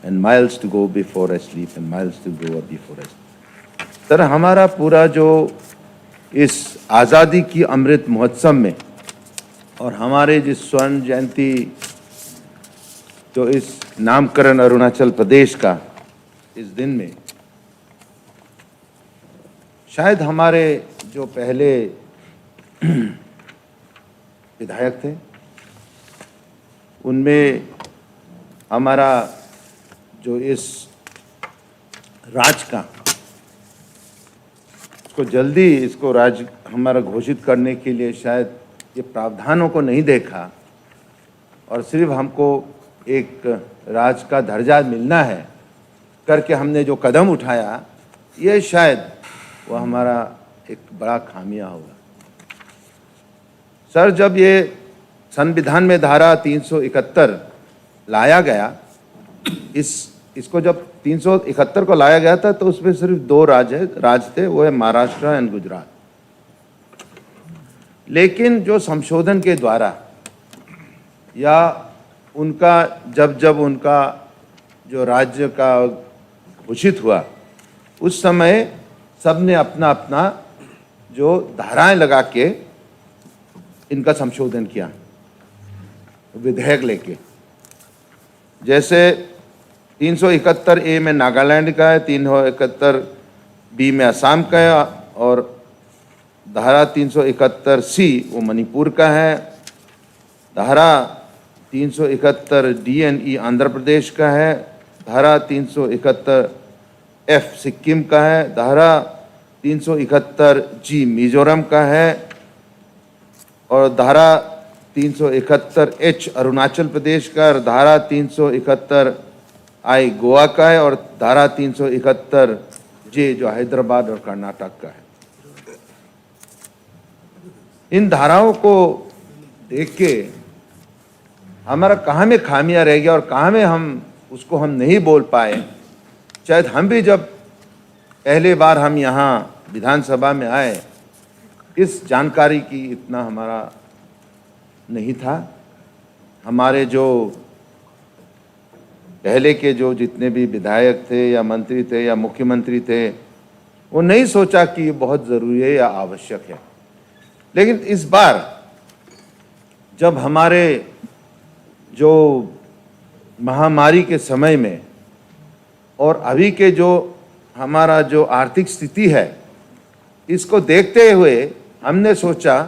and miles to go before I sleep, and miles to go before I sleep. Sir, हमारा पूरा जो इस आज़ादी की अमृत महोत्सव में और हमारे जिस स्वर्ण जयंती जो इस नामकरण अरुणाचल प्रदेश का इस दिन में, शायद हमारे जो पहले विधायक थे उनमें हमारा जो इस राज का इसको जल्दी इसको राज हमारा घोषित करने के लिए शायद ये प्रावधानों को नहीं देखा और सिर्फ हमको एक राज का दर्जा मिलना है करके हमने जो कदम उठाया, ये शायद वो हमारा एक बड़ा खामिया होगा। सर, जब ये संविधान में धारा 371 लाया गया, इसको जब 371 को लाया गया था तो उसमें सिर्फ 2 राज थे, वो है महाराष्ट्र एंड गुजरात। लेकिन जो संशोधन के द्वारा या उनका जब उनका जो राज्य का घोषित हुआ, उस समय सबने अपना अपना जो धाराएं लगा के इनका संशोधन किया, विधेयक लेके। जैसे 371A में नागालैंड का है, 371B में असम का है और धारा 371C वो मणिपुर का है, धारा 371D आंध्र प्रदेश का है, धारा 371F सिक्किम का है, धारा 371G मिजोरम का है और धारा 371H अरुणाचल प्रदेश का, और धारा 371I गोवा का है और धारा 371J जो हैदराबाद और कर्नाटक का है। इन धाराओं को देख के हमारा कहाँ में खामियां रह गया और कहाँ में हम नहीं बोल पाए। शायद हम भी जब पहले बार हम यहाँ विधानसभा में आए, इस जानकारी की इतना हमारा नहीं था। हमारे जो पहले के जो जितने भी विधायक थे या मंत्री थे या मुख्यमंत्री थे, वो नहीं सोचा कि ये बहुत ज़रूरी है या आवश्यक है। लेकिन इस बार जब हमारे जो महामारी के समय में और अभी के जो हमारा जो आर्थिक स्थिति है, इसको देखते हुए हमने सोचा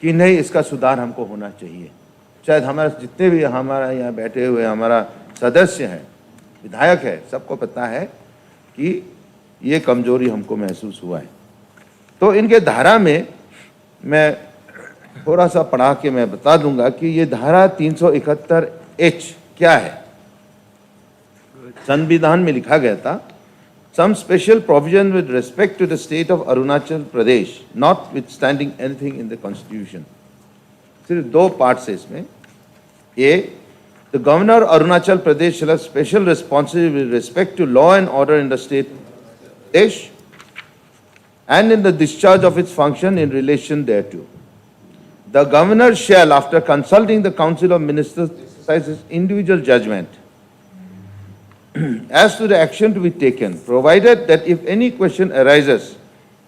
कि नहीं, इसका सुधार हमको होना चाहिए। शायद हमारे जितने भी हमारा यहाँ बैठे हुए हमारा सदस्य हैं, विधायक है, सबको पता है कि ये कमजोरी हमको महसूस हुआ है। तो इनके धारा में मैं थोड़ा सा पढ़ा के मैं बता दूंगा कि ये धारा 371H क्या है। संविधान में लिखा गया था, some special provision with respect to the state of Arunachal Pradesh, notwithstanding anything in the constitution. सिर्फ 2 पार्ट्स है इसमें। A, the governor of Arunachal Pradesh shall have special responsibility with respect to law and order in the state of Pradesh and in the discharge of its function in relation thereto. The governor shall, after consulting the council of ministers, exercise his individual judgment as to the action to be taken, provided that if any question arises,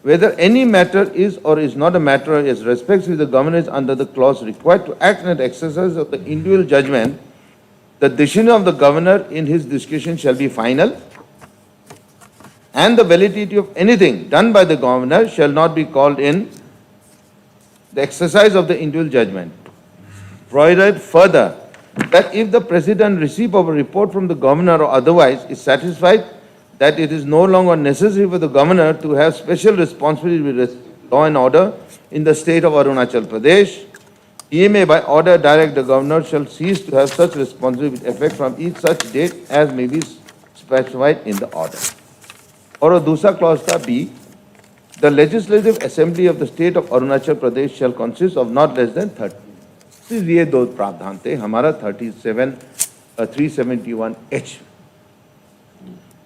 whether any matter is or is not a matter as respects which the governor is under the clause required to act in the exercise of the individual judgment, the decision of the governor in his discretion shall be final, and the validity of anything done by the governor shall not be called in the exercise of the individual judgment. Provided further that if the president receipt of a report from the governor or otherwise is satisfied that it is no longer necessary for the governor to have special responsibility with law and order in the state of Arunachal Pradesh, he may by order direct the governor shall cease to have such responsibility with effect from each such date as may be specified in the order. और दूसरा clause था B, the legislative assembly of the state of Arunachal Pradesh shall consist of not less than 30. ये 2 प्रावधान थे हमारा 371H.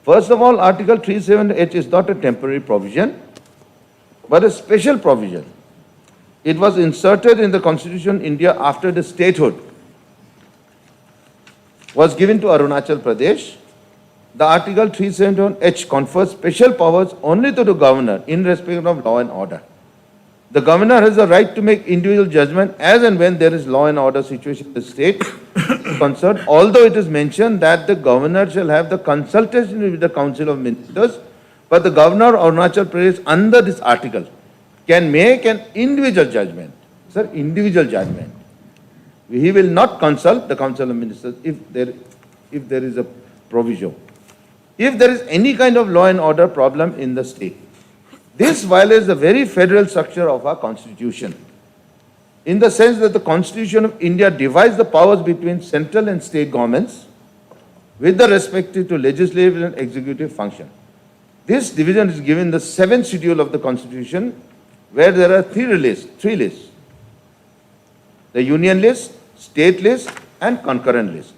First of all, Article 371H is not a temporary provision, but a special provision. It was inserted in the Constitution of India after the statehood was given to Arunachal Pradesh. The Article 371H confers special powers only to the governor in respect of law and order. The governor has the right to make individual judgment as and when there is law and order situation in the state concerned, although it is mentioned that the governor shall have the consultation with the council of ministers, but the governor of Arunachal Pradesh under this article can make an individual judgment. Sir, individual judgment. He will not consult the Council of Ministers if there is a provision. If there is any kind of law and order problem in the state, this violates the very federal structure of our constitution, in the sense that the Constitution of India divides the powers between central and state governments with the respective to legislative and executive function. This division is given in the 7th schedule of the Constitution, where there are three lists: the union list, state list, and concurrent list.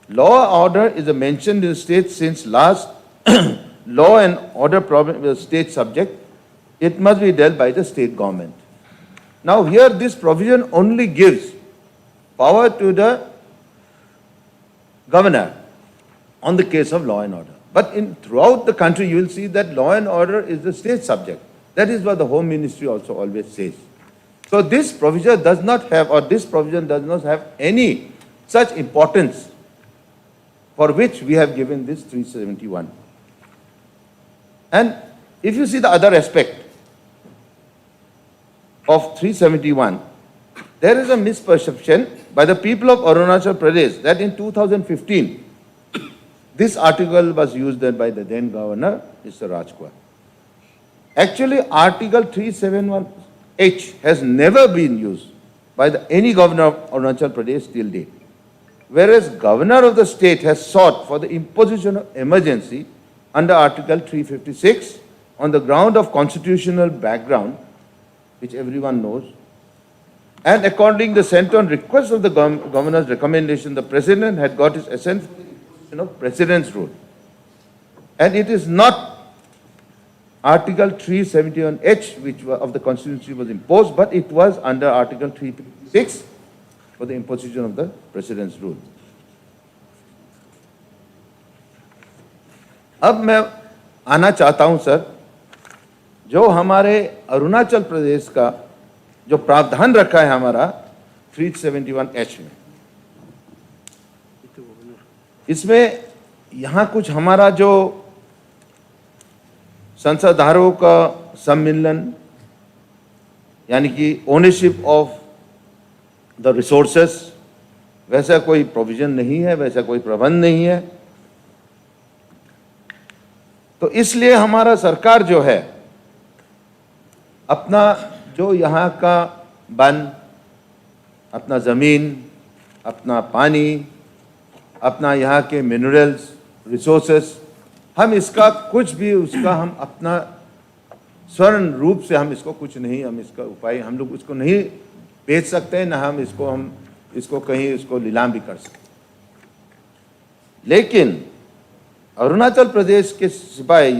Law order is a mentioned in the state since last law and order problem is a state subject. It must be dealt by the state government. Now here this provision only gives power to the governor on the case of law and order. But throughout the country you will see that law and order is the state subject. That is what the Home Ministry also always says. So this provision does not have, or this provision does not have any such importance for which we have given this 371. And if you see the other aspect of 371, there is a misperception by the people of Arunachal Pradesh that in 2015, this article was used by the then governor, Mr. Rajkua. Actually, Article 371H has never been used by any governor of Arunachal Pradesh till date. Whereas governor of the state has sought for the imposition of emergency under Article 356 on the ground of constitutional background, which everyone knows. And according to the center on request of the governor's recommendation, the president had got his assent for the imposition of President's rule. And it is not Article 371H which of the Constitution was imposed, but it was under Article 356 for the imposition of the President's rule. अब मैं आना चाहता हूं sir, जो हमारे अरुणाचल प्रदेश का जो प्रावधान रखा है हमारा 371H में, इसमें यहाँ कुछ हमारा जो संसाधनों का सम्मिलन, यानी कि ओनरशिप ऑफ द रिसोर्सेस, वैसा कोई प्रोविजन नहीं है, वैसा कोई प्रबंध नहीं है। तो इसलिए हमारा सरकार जो है अपना जो यहाँ का वन, अपना ज़मीन, अपना पानी, अपना यहाँ के मिनरल्स, रिसोर्सेस, हम इसका कुछ भी उसका हम अपना स्वर्ण रूप से हम इसको कुछ नहीं, हम इसका उपाय हम लोग उसको नहीं बेच सकते, ना हम इसको कहीं इसको नीलाम भी कर सकते। लेकिन अरुणाचल प्रदेश के सिवाय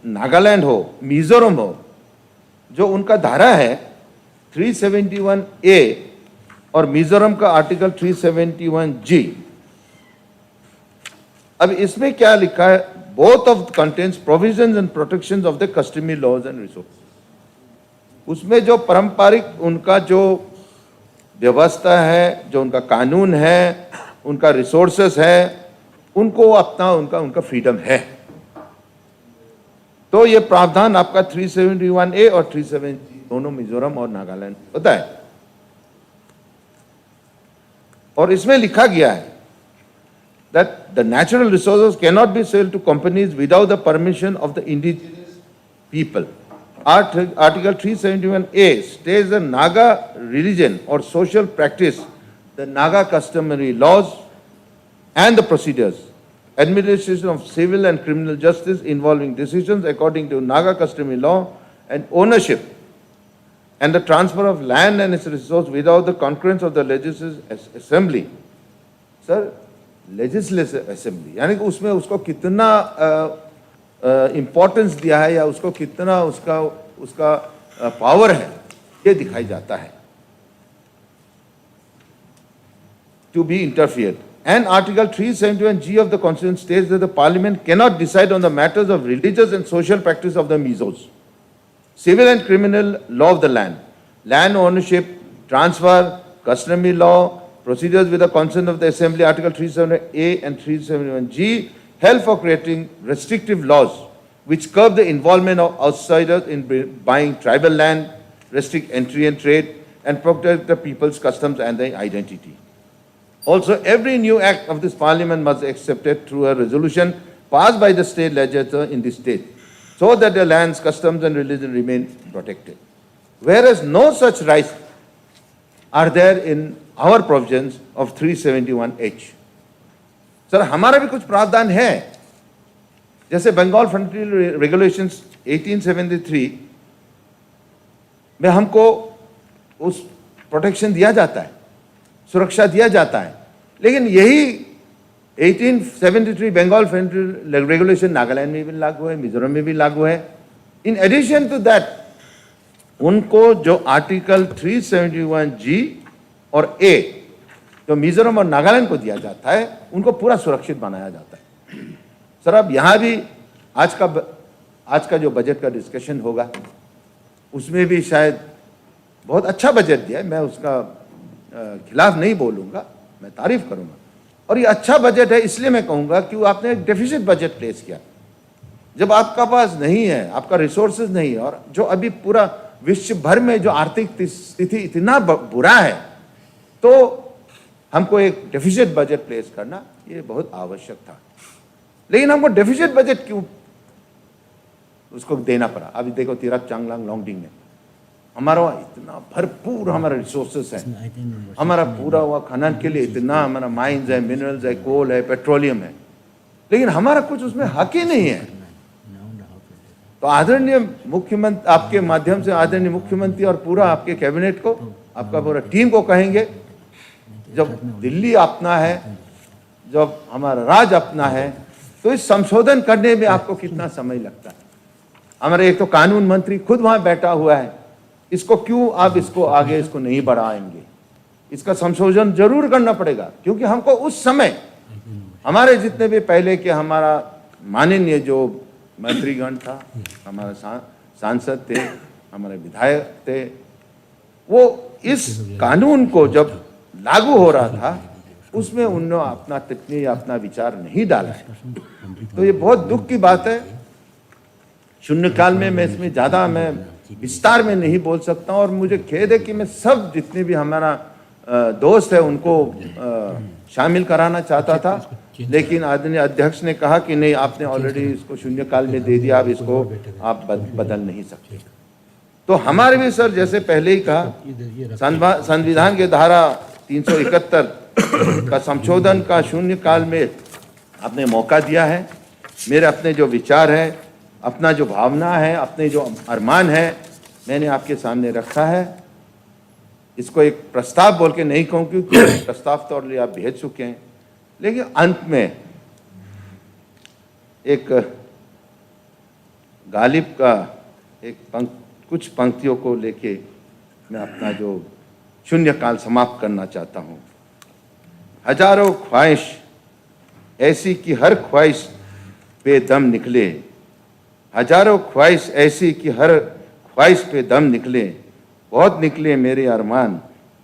नागालैंड हो, मिजोरम हो, जो उनका धारा है 371A और मिजोरम का आर्टिकल 371G, अब इसमें क्या लिखा है? Both of contains provisions and protections of the customary laws and resource. उसमें जो पारंपरिक उनका जो व्यवस्था है, जो उनका कानून है, उनका रिसोर्सेस है, उनको अपना उनका फ्रीडम है। तो ये प्रावधान आपका 371A और 370 दोनों मिजोरम और नागालैंड होता है। और इसमें लिखा गया है that the natural resources cannot be sold to companies without the permission of the indigenous people. Article 371A states the Naga religion or social practice, the Naga customary laws and the procedures, administration of civil and criminal justice involving decisions according to Naga customary law, and ownership and the transfer of land and its resources without the concurrence of the legislative assembly. Sir, legislative assembly, यानी कि उसमें उसको कितना importance दिया है या उसको कितना उसका पावर है, ये दिखाई जाता है। To be interfered. And Article 371G of the Constitution states that the Parliament cannot decide on the matters of religious and social practice of the Mizos, civil and criminal law of the land, land ownership, transfer, customary law, procedures with the consent of the Assembly, Article 371A and 371G, help for creating restrictive laws which curb the involvement of outsiders in buying tribal land, restrict entry and trade, and protect the people's customs and their identity. Also, every new act of this parliament must be accepted through a resolution passed by the state legislature in the state, so that the lands, customs and religion remain protected. Whereas no such rights are there in our provisions of 371H. Sir, हमारा भी कुछ प्रावधान है, जैसे Bengal frontier regulations 1873 में हमको उस protection दिया जाता है, सुरक्षा दिया जाता है, लेकिन यही 1873 बंगाल फ्रंटियर रेगुलेशन नागालैंड में भी लागू है, मिजोरम में भी लागू है. इन एडिशन टू दैट, उनको जो आर्टिकल 371G और A जो मिजोरम और नागालैंड को दिया जाता है, उनको पूरा सुरक्षित बनाया जाता है. सर, अब यहाँ भी आज का जो बजट का डिस्कशन होगा, उसमें भी शायद बहुत अच्छा बजट दिया है, मैं उसका खिलाफ नहीं बोलूँगा, मैं तारीफ करूँगा. और ये अच्छा बजट है इसलिए मैं कहूँगा कि वो आपने एक डेफिसिट बजट प्लेस किया. जब आपका पास नहीं है, आपका रिसोर्सेज नहीं है, और जो अभी पूरा विश्व भर में जो आर्थिक स्थिति इतना बुरा है, तो हमको एक डेफिसिट बजट प्लेस करना ये बहुत आवश्यक था. लेकिन हमको डेफिसिट बजट क्यों उसको देना पड़ा? अभी देखो तिरप चांगलांग लोंगडिंग में हमारा इतना भरपूर हमारा रिसोर्सेस है, हमारा पूरा हुआ खनन के लिए इतना हमारा माइंस है, मिनरल्स है, कोल है, पेट्रोलियम है, लेकिन हमारा कुछ उसमें हक ही नहीं है. तो आदरणीय मुख्यमंत्री, आपके माध्यम से आदरणीय मुख्यमंत्री और पूरा आपके कैबिनेट को, आपका पूरा टीम को कहेंगे, जब दिल्ली अपना है, जब हमारा राज्य अपना है, तो इस संशोधन करने में आपको कितना समय लगता है? हमारे एक तो कानून मंत्री खुद वहां बैठा हुआ है, इसको क्यों आप इसको आगे इसको नहीं बढ़ाएंगे? इसका संशोधन जरूर करना पड़ेगा, क्योंकि हमको उस समय हमारे जितने भी पहले के हमारा माननीय जो मंत्रीगण था, हमारा सांसद थे, हमारे विधायक थे, वो इस कानून को जब लागू हो रहा था उसमें उन्होंने अपना टिप्पणी या अपना विचार नहीं डाला है. तो ये बहुत दुख की बात है. शून्यकाल में मैं इसमें ज़्यादा मैं विस्तार में नहीं बोल सकता हूँ, और मुझे खेद है कि मैं सब जितने भी हमारा दोस्त है उनको शामिल कराना चाहता था, लेकिन आदरणीय अध्यक्ष ने कहा कि नहीं, आपने ऑलरेडी इसको शून्यकाल में दे दिया, अब इसको आप बदल नहीं सकते. तो हमारे भी सर, जैसे पहले ही कहा, संविधान के धारा 371 का संशोधन का शून्यकाल में आपने मौका दिया है. मेरे अपने जो विचार है, अपना जो भावना है, अपने जो अरमान है, मैंने आपके सामने रखा है. इसको एक प्रस्ताव बोल के नहीं कहूँ, क्योंकि प्रस्ताव तो ऑलरेडी आप भेज चुके हैं, लेकिन अंत में एक गालिब का एक कुछ पंक्तियों को लेके मैं अपना जो शून्यकाल समाप्त करना चाहता हूँ. हजारों ख्वाहिश ऐसी कि हर ख्वाहिश पे दम निकले, हजारों ख्वाहिश ऐसी कि हर ख्वाहिश पे दम निकले, बहुत निकले मेरे अरमान,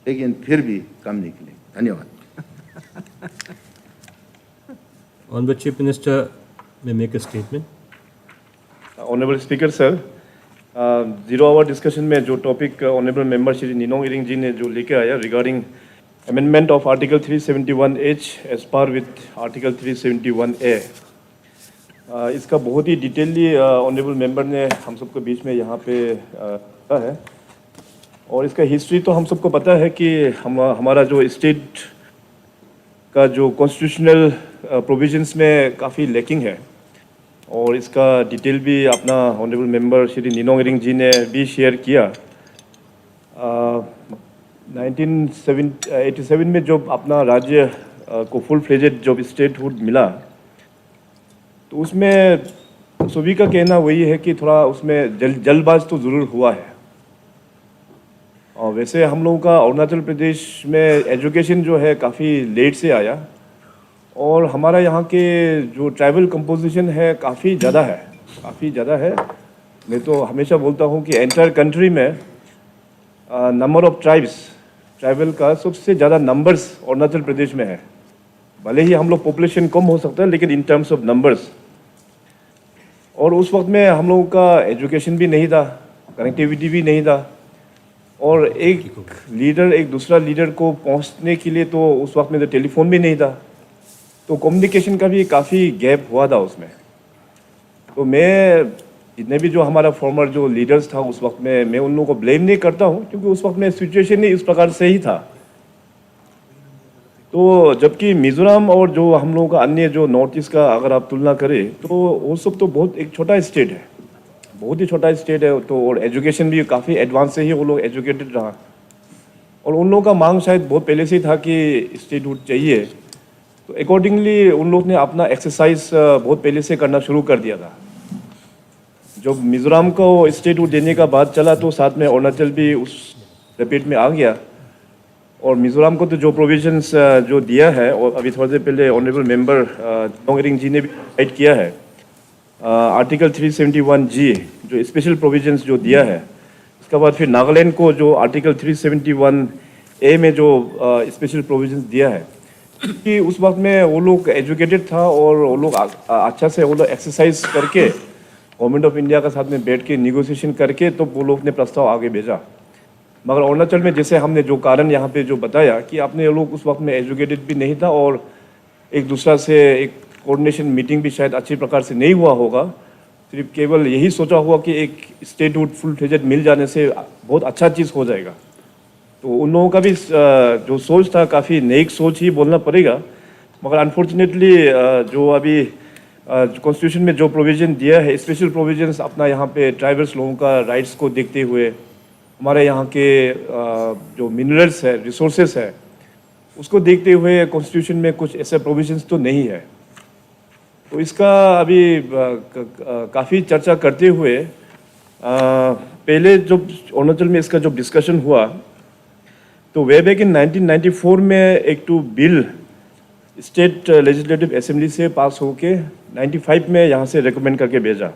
लेकिन फिर भी कम निकले. धन्यवाद. Honorable Chief Minister may make a statement. Honorable Speaker sir, 0 hour discussion में जो topic honourable member Shri Ninong Ering ji ने जो लेके आया regarding amendment of article 371H as per with article 371A, इसका बहुत ही डिटेलली ऑनरेबल मेंबर ने हम सबके बीच में यहाँ पे रखा है. और इसका हिस्ट्री तो हम सबको पता है कि हमारा जो स्टेट का जो कॉन्स्टिट्यूशनल प्रोविजंस में काफ़ी लैकिंग है, और इसका डिटेल भी अपना ऑनरेबल मेंबर श्री निनोंग इरिंग जी ने भी शेयर किया. 1987 में जब अपना राज्य को फुल फ्लेजेड जब स्टेटहुड मिला, तो उसमें सभी का कहना वही है कि थोड़ा उसमें जल्दबाज तो ज़रूर हुआ है. और वैसे हम लोगों का अरुणाचल प्रदेश में एजुकेशन जो है काफ़ी लेट से आया, और हमारा यहाँ के जो ट्राइबल कंपोजिशन है काफ़ी ज़्यादा है. मैं तो हमेशा बोलता हूँ कि एंटायर कंट्री में नंबर ऑफ ट्राइबल का सबसे ज़्यादा नंबर्स अरुणाचल प्रदेश में है. भले ही हम लोग पॉपुलेशन कम हो सकता है, लेकिन इन टर्म्स ऑफ नंबर्स. और उस वक्त में हम लोगों का एजुकेशन भी नहीं था, कनेक्टिविटी भी नहीं था, और एक लीडर एक दूसरा लीडर को पहुंचने के लिए तो उस वक्त में तो टेलीफोन भी नहीं था, तो कम्युनिकेशन का भी काफ़ी गैप हुआ था उसमें। तो मैं जितने भी जो हमारा फॉर्मर जो लीडर्स था उस वक्त में, मैं उन लोगों को ब्लेम नहीं करता हूँ, क्योंकि उस वक्त में सिचुएशन ही इस प्रकार से ही था। तो जबकि मिजोरम और जो हम लोगों का अन्य जो नॉर्थ ईस्ट का अगर आप तुलना करें तो वो सब तो बहुत एक छोटा स्टेट है, बहुत ही छोटा स्टेट है। तो और एजुकेशन भी काफ़ी एडवांस से ही वो लोग एजुकेटेड रहा, और उन लोगों का मांग शायद बहुत पहले से ही था कि स्टेटहुड चाहिए। तो अकॉर्डिंगली उन लोग ने अपना एक्सरसाइज बहुत पहले से करना शुरू कर दिया था। जब मिजोरम को स्टेटहुड देने का बात चला तो साथ में अरुणाचल भी उस लपेट में आ गया, और मिजोरम को तो जो प्रोविजंस जो दिया है, और अभी थोड़ी देर पहले ऑनरेबल मेंबर डोंगरिंग जी ने भी हाइलाइट किया है, आर्टिकल 371G जो स्पेशल प्रोविजंस जो दिया है। उसके बाद फिर नागालैंड को जो आर्टिकल 371A में जो स्पेशल प्रोविजंस दिया है, कि उस वक्त में वो लोग एजुकेटेड था और वो लोग अच्छा से वो लोग एक्सरसाइज करके गवर्नमेंट ऑफ इंडिया के साथ में बैठ के निगोशिएशन करके तो वो लोग ने प्रस्ताव आगे भेजा। मगर अरुणाचल में जैसे हमने जो कारण यहाँ पे जो बताया कि आपने ये लोग उस वक्त में एजुकेटेड भी नहीं था, और एक दूसरा से एक कोऑर्डिनेशन मीटिंग भी शायद अच्छी प्रकार से नहीं हुआ होगा। सिर्फ केवल यही सोचा हुआ कि एक स्टेटहुड फुल फ्लेजेड मिल जाने से बहुत अच्छा चीज़ हो जाएगा। तो उन लोगों का भी जो सोच था काफ़ी नेक सोच ही बोलना पड़ेगा। मगर अनफॉर्चुनेटली जो अभी कॉन्स्टिट्यूशन में जो प्रोविज़न दिया है, स्पेशल प्रोविजंस अपना यहाँ पे ट्राइबल्स लोगों का राइट्स को देखते हुए, हमारे यहाँ के जो मिनरल्स है, रिसोर्सेस है, उसको देखते हुए कॉन्स्टिट्यूशन में कुछ ऐसे प्रोविजंस तो नहीं है। तो इसका अभी काफ़ी चर्चा करते हुए पहले जब अरुणाचल में इसका जब डिस्कशन हुआ तो वे बैक इन 1994 में एक टू बिल स्टेट लेजिस्लेटिव असेंबली से पास होके 95 में यहाँ से रिकमेंड करके भेजा।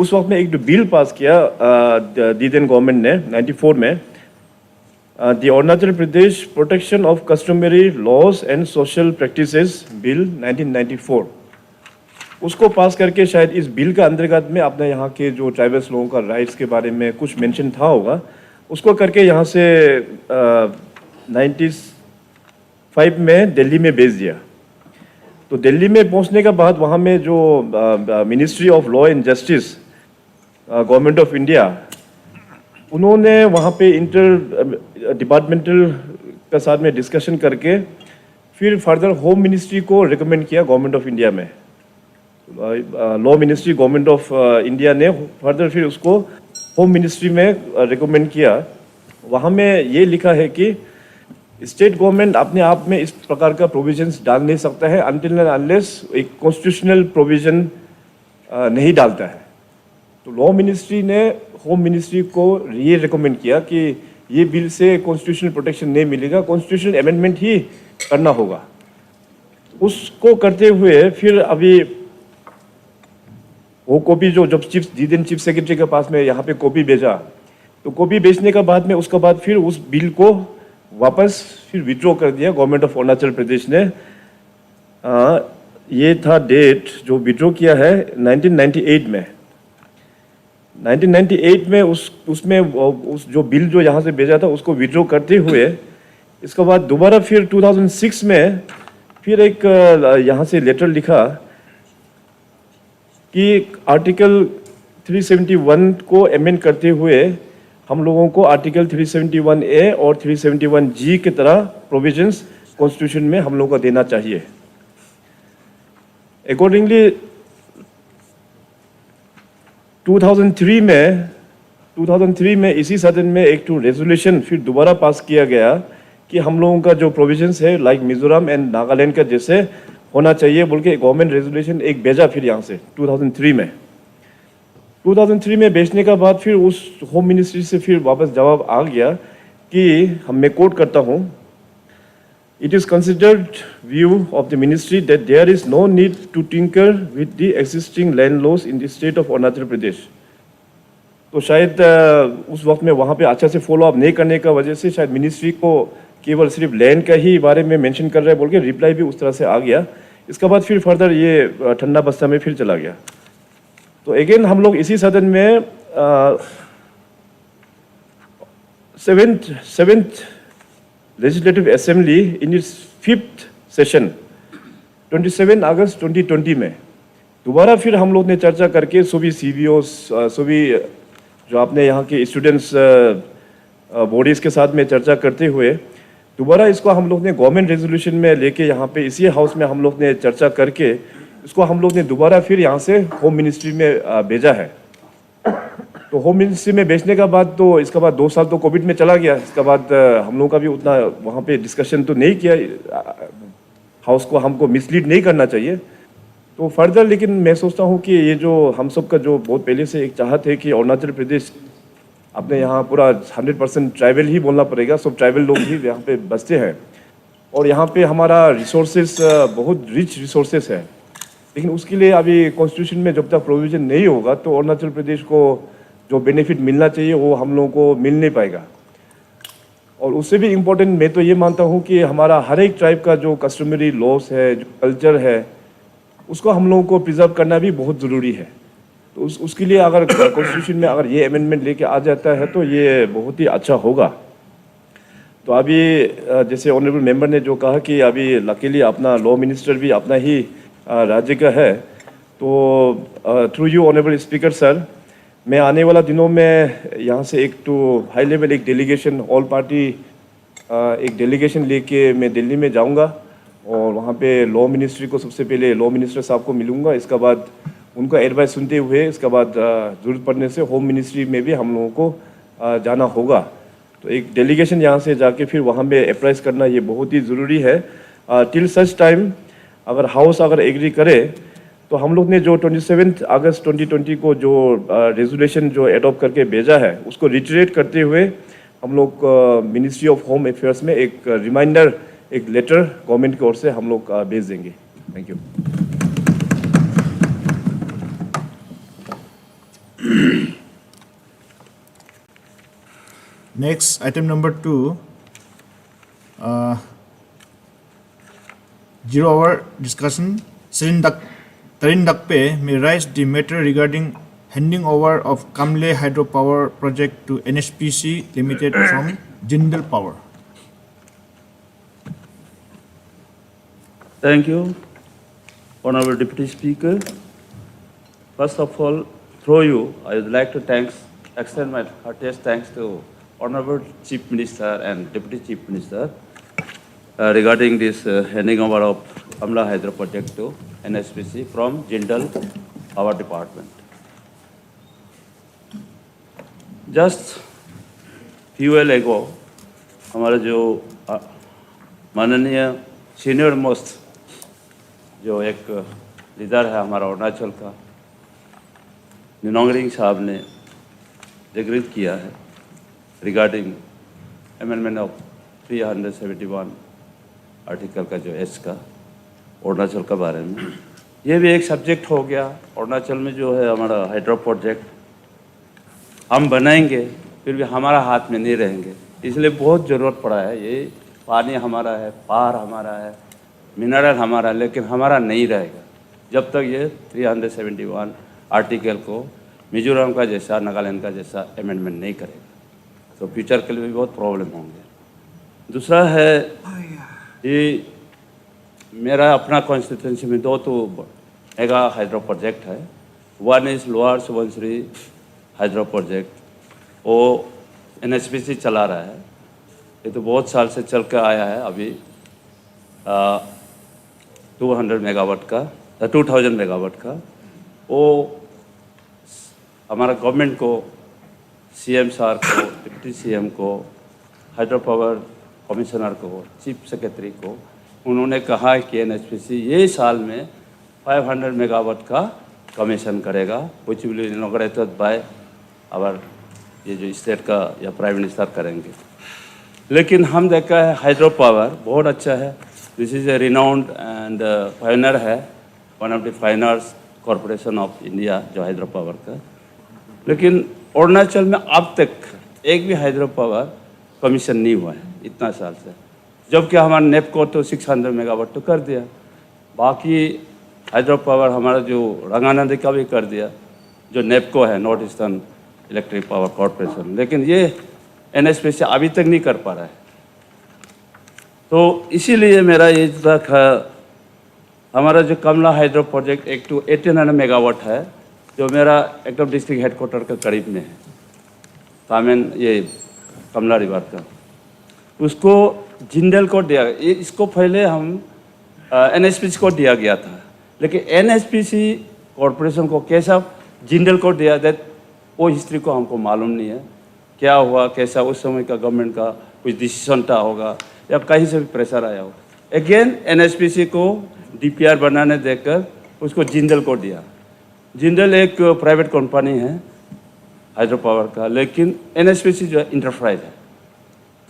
उस वक्त में एक जो बिल पास किया दी देन गवर्नमेंट ने 94 में, the Arunachal Pradesh protection of customary laws and social practices bill 1994, उसको पास करके शायद इस बिल का अंतर्गत में अपने यहाँ के जो ट्राइबल्स लोगों का राइट्स के बारे में कुछ मेंशन था होगा, उसको करके यहाँ से 95 में दिल्ली में भेज दिया। तो दिल्ली में पहुंचने के बाद वहाँ में जो ministry of law and justice government of India, उन्होंने वहाँ पे इंटर डिपार्टमेंटल के साथ में डिस्कशन करके फिर फर्दर होम मिनिस्ट्री को रिकमेंड किया गवर्नमेंट ऑफ इंडिया में। Law ministry government of India ने फर्दर फिर उसको होम मिनिस्ट्री में रिकमेंड किया। वहाँ में ये लिखा है कि स्टेट गवर्नमेंट अपने आप में इस प्रकार का प्रोविजंस डाल नहीं सकता है अनटिल एंड अनलेस एक कॉन्स्टिट्यूशनल प्रोविजन नहीं डालता है। तो लॉ मिनिस्ट्री ने होम मिनिस्ट्री को ये रिकमेंड किया कि ये बिल से कॉन्स्टिट्यूशनल प्रोटेक्शन नहीं मिलेगा, कॉन्स्टिट्यूशनल अमेंडमेंट ही करना होगा। उसको करते हुए फिर अभी वो कॉपी जो जब चीफ सेक्रेटरी के पास में यहाँ पे कॉपी भेजा, तो कॉपी भेजने के बाद में उसके बाद फिर उस बिल को वापस फिर विड्रॉ कर दिया गवर्नमेंट ऑफ अरुणाचल प्रदेश ने। ये था डेट जो विड्रॉ किया है 1998 में। 1998 में उसमें उस जो बिल जो यहाँ से भेजा था उसको विड्रॉ करते हुए इसके बाद दोबारा फिर 2006 में फिर एक यहाँ से लेटर लिखा कि आर्टिकल 371 को अमेंड करते हुए हम लोगों को आर्टिकल 371A और 371G की तरह प्रोविजंस कॉन्स्टिट्यूशन में हम लोगों को देना चाहिए। अकॉर्डिंगली 2003 में इसी सदन में एक टू रेजोल्यूशन फिर दोबारा पास किया गया कि हम लोगों का जो प्रोविजंस है लाइक मिजोरम एंड नागालैंड का जैसे होना चाहिए बोल के गवर्नमेंट रेजोल्यूशन एक भेजा फिर यहाँ से 2003 में भेजने का बाद फिर उस होम मिनिस्ट्री से फिर वापस जवाब आ गया कि मैं कोट करता हूँ, it is considered view of the ministry that there is no need to tinker with the existing land laws in the state of Arunachal Pradesh. तो शायद उस वक्त में वहाँ पे अच्छा से फॉलो अप नहीं करने का वजह से शायद मिनिस्ट्री को केवल सिर्फ लैंड का ही बारे में मेंशन कर रहा है बोल के रिप्लाई भी उस तरह से आ गया। इसके बाद फिर फर्दर ये ठंडा बस्ता में फिर चला गया। तो अगेन हम लोग इसी सदन में seventh Legislative Assembly in its 5th session 27 अगस्त 2020 में दोबारा फिर हम लोग ने चर्चा करके सभी CBOs सभी जो आपने यहाँ के स्टूडेंट्स बॉडीज़ के साथ में चर्चा करते हुए दोबारा इसको हम लोग ने गवर्नमेंट रेजोल्यूशन में लेके यहाँ पे इसी हाउस में हम लोग ने चर्चा करके इसको हम लोग ने दोबारा फिर यहाँ से होम मिनिस्ट्री में भेजा है। तो होम मिनिस्ट्री में भेजने का बाद तो इसके बाद 2 साल तो कोविड में चला गया। इसके बाद हम लोग का भी उतना वहाँ पे डिस्कशन तो नहीं किया, हाउस को हमको मिसलीड नहीं करना चाहिए। तो फर्दर लेकिन मैं सोचता हूँ कि ये जो हम सब का जो बहुत पहले से एक चाहत है कि अरुणाचल प्रदेश अपने यहाँ पूरा 100% ट्राइबल ही बोलना पड़ेगा, सब ट्राइबल लोग ही यहाँ पे बसते हैं और यहाँ पे हमारा रिसोर्सेज बहुत रिच रिसोर्सेज है। लेकिन उसके लिए अभी कॉन्स्टिट्यूशन में जब तक प्रोविजन नहीं होगा तो अरुणाचल प्रदेश को जो बेनिफिट मिलना चाहिए वो हम लोगों को मिल नहीं पाएगा। और उससे भी इम्पोर्टेंट मैं तो ये मानता हूँ कि हमारा हर एक ट्राइब का जो कस्टमरी लॉस है, जो कल्चर है, उसको हम लोगों को प्रिजर्व करना भी बहुत ज़रूरी है। तो उसके लिए अगर कॉन्स्टिट्यूशन में अगर ये अमेंडमेंट लेके आ जाता है तो ये बहुत ही अच्छा होगा। तो अभी जैसे ऑनरेबल मेंबर ने जो कहा कि अभी लकीली अपना लॉ मिनिस्टर भी अपना ही राज्य का है, तो through you honourable speaker sir, मैं आने वाला दिनों में यहाँ से एक तो हाई लेवल एक डेलीगेशन ऑल पार्टी एक डेलीगेशन लेके मैं दिल्ली में जाऊँगा और वहाँ पे लॉ मिनिस्ट्री को सबसे पहले लॉ मिनिस्टर साहब को मिलूँगा। इसके बाद उनका एडवाइस सुनते हुए इसके बाद ज़रूरत पड़ने से होम मिनिस्ट्री में भी हम लोगों को जाना होगा। तो एक डेलीगेशन यहाँ से जाके फिर वहाँ पे अप्राइज करना ये बहुत ही ज़रूरी है। टिल सच टाइम अगर हाउस अगर एग्री करे तो हम लोग ने जो 27 अगस्त 2020 को जो रेजोल्यूशन जो एडॉप्ट करके भेजा है उसको रिटरेट करते हुए हम लोग मिनिस्ट्री ऑफ होम अफेयर्स में एक रिमाइंडर एक लेटर गवर्नमेंट की ओर से हम लोग भेज देंगे। Thank you. Next, item number 2, 0-hour discussion. Tarin Dakpe may raise the matter regarding handing over of Kamle hydropower project to NHPC Limited from Jindal Power. Thank you, Honorable Deputy Speaker. First of all, through you, I would like to extend my heartiest thanks to Honorable Chief Minister and Deputy Chief Minister regarding this handing over of Kamla Hydro project to NHPC from Jindal Power Department. Just few while ago, हमारे जो माननीय senior most जो एक leader है हमारा अरुणाचल का, निनोंगरिंग साहब ने डिक्रीट किया है रिगार्डिंग अमेंडमेंट ऑफ 371 आर्टिकल का जो एस का अरुणाचल का बारे में। ये भी एक सब्जेक्ट हो गया। अरुणाचल में जो है हमारा हाइड्रो प्रोजेक्ट हम बनाएंगे फिर भी हमारा हाथ में नहीं रहेंगे, इसलिए बहुत ज़रूरत पड़ा है। ये पानी हमारा है, पार हमारा है, मिनरल हमारा, लेकिन हमारा नहीं रहेगा जब तक ये 371 आर्टिकल को मिजोरम का जैसा, नागालैंड का जैसा अमेंडमेंट नहीं करेगा तो फ्यूचर के लिए भी बहुत प्रॉब्लम होंगे। दूसरा है ये मेरा अपना कॉन्स्टिट्यूंसी में 2 तो मेगा हाइड्रो प्रोजेक्ट है। One is lower Subansiri hydro project, वो NHPC चला रहा है। ये तो बहुत साल से चल के आया है। अभी 200 मेगावाट का 2000 मेगावाट का वो हमारा गवर्नमेंट को, CM सर को, डिप्टी CM को, हाइड्रो पावर कमिश्नर को, चीफ सेक्रेटरी को उन्होंने कहा कि NHPC ये साल में 500 मेगावाट का कमीशन करेगा, which will be inaugurated by our ये जो स्टेट का या प्राइम मिनिस्टर करेंगे। लेकिन हम देखा है हाइड्रो पावर बहुत अच्छा है। This is a renowned and pioneer है, one of the finest corporation of India जो हाइड्रो पावर का। लेकिन अरुणाचल में अब तक एक भी हाइड्रो पावर कमीशन नहीं हुआ है इतना साल से, जबकि हमारा नेपको तो 600 मेगावाट तो कर दिया। बाकी हाइड्रो पावर हमारा जो रंगा नदी का भी कर दिया, जो नेपको है, north eastern electric power corporation. लेकिन ये NSPC अभी तक नहीं कर पा रहा है। तो इसीलिए मेरा ये तक हमारा जो कमला हाइड्रो प्रोजेक्ट एक टू 1800 मेगावाट है, जो मेरा एकदम डिस्ट्रिक्ट हेडक्वार्टर के करीब में है, कामेन ये कमला रिवर का, उसको जिंदल को दिया। इसको पहले हम NSPC को दिया गया था, लेकिन NSPC कॉरपोरेशन को कैसा जिंदल को दिया, दैट वो हिस्ट्री को हमको मालूम नहीं है, क्या हुआ, कैसा उस समय का गवर्नमेंट का कुछ डिसीजन था होगा या कहीं से भी प्रेशर आया होगा। अगेन NSPC को DPR बनाने देकर उसको जिंदल को दिया। जिंदल एक प्राइवेट कंपनी है हाइड्रो पावर का, लेकिन NSPC जो है इंटरप्राइज है।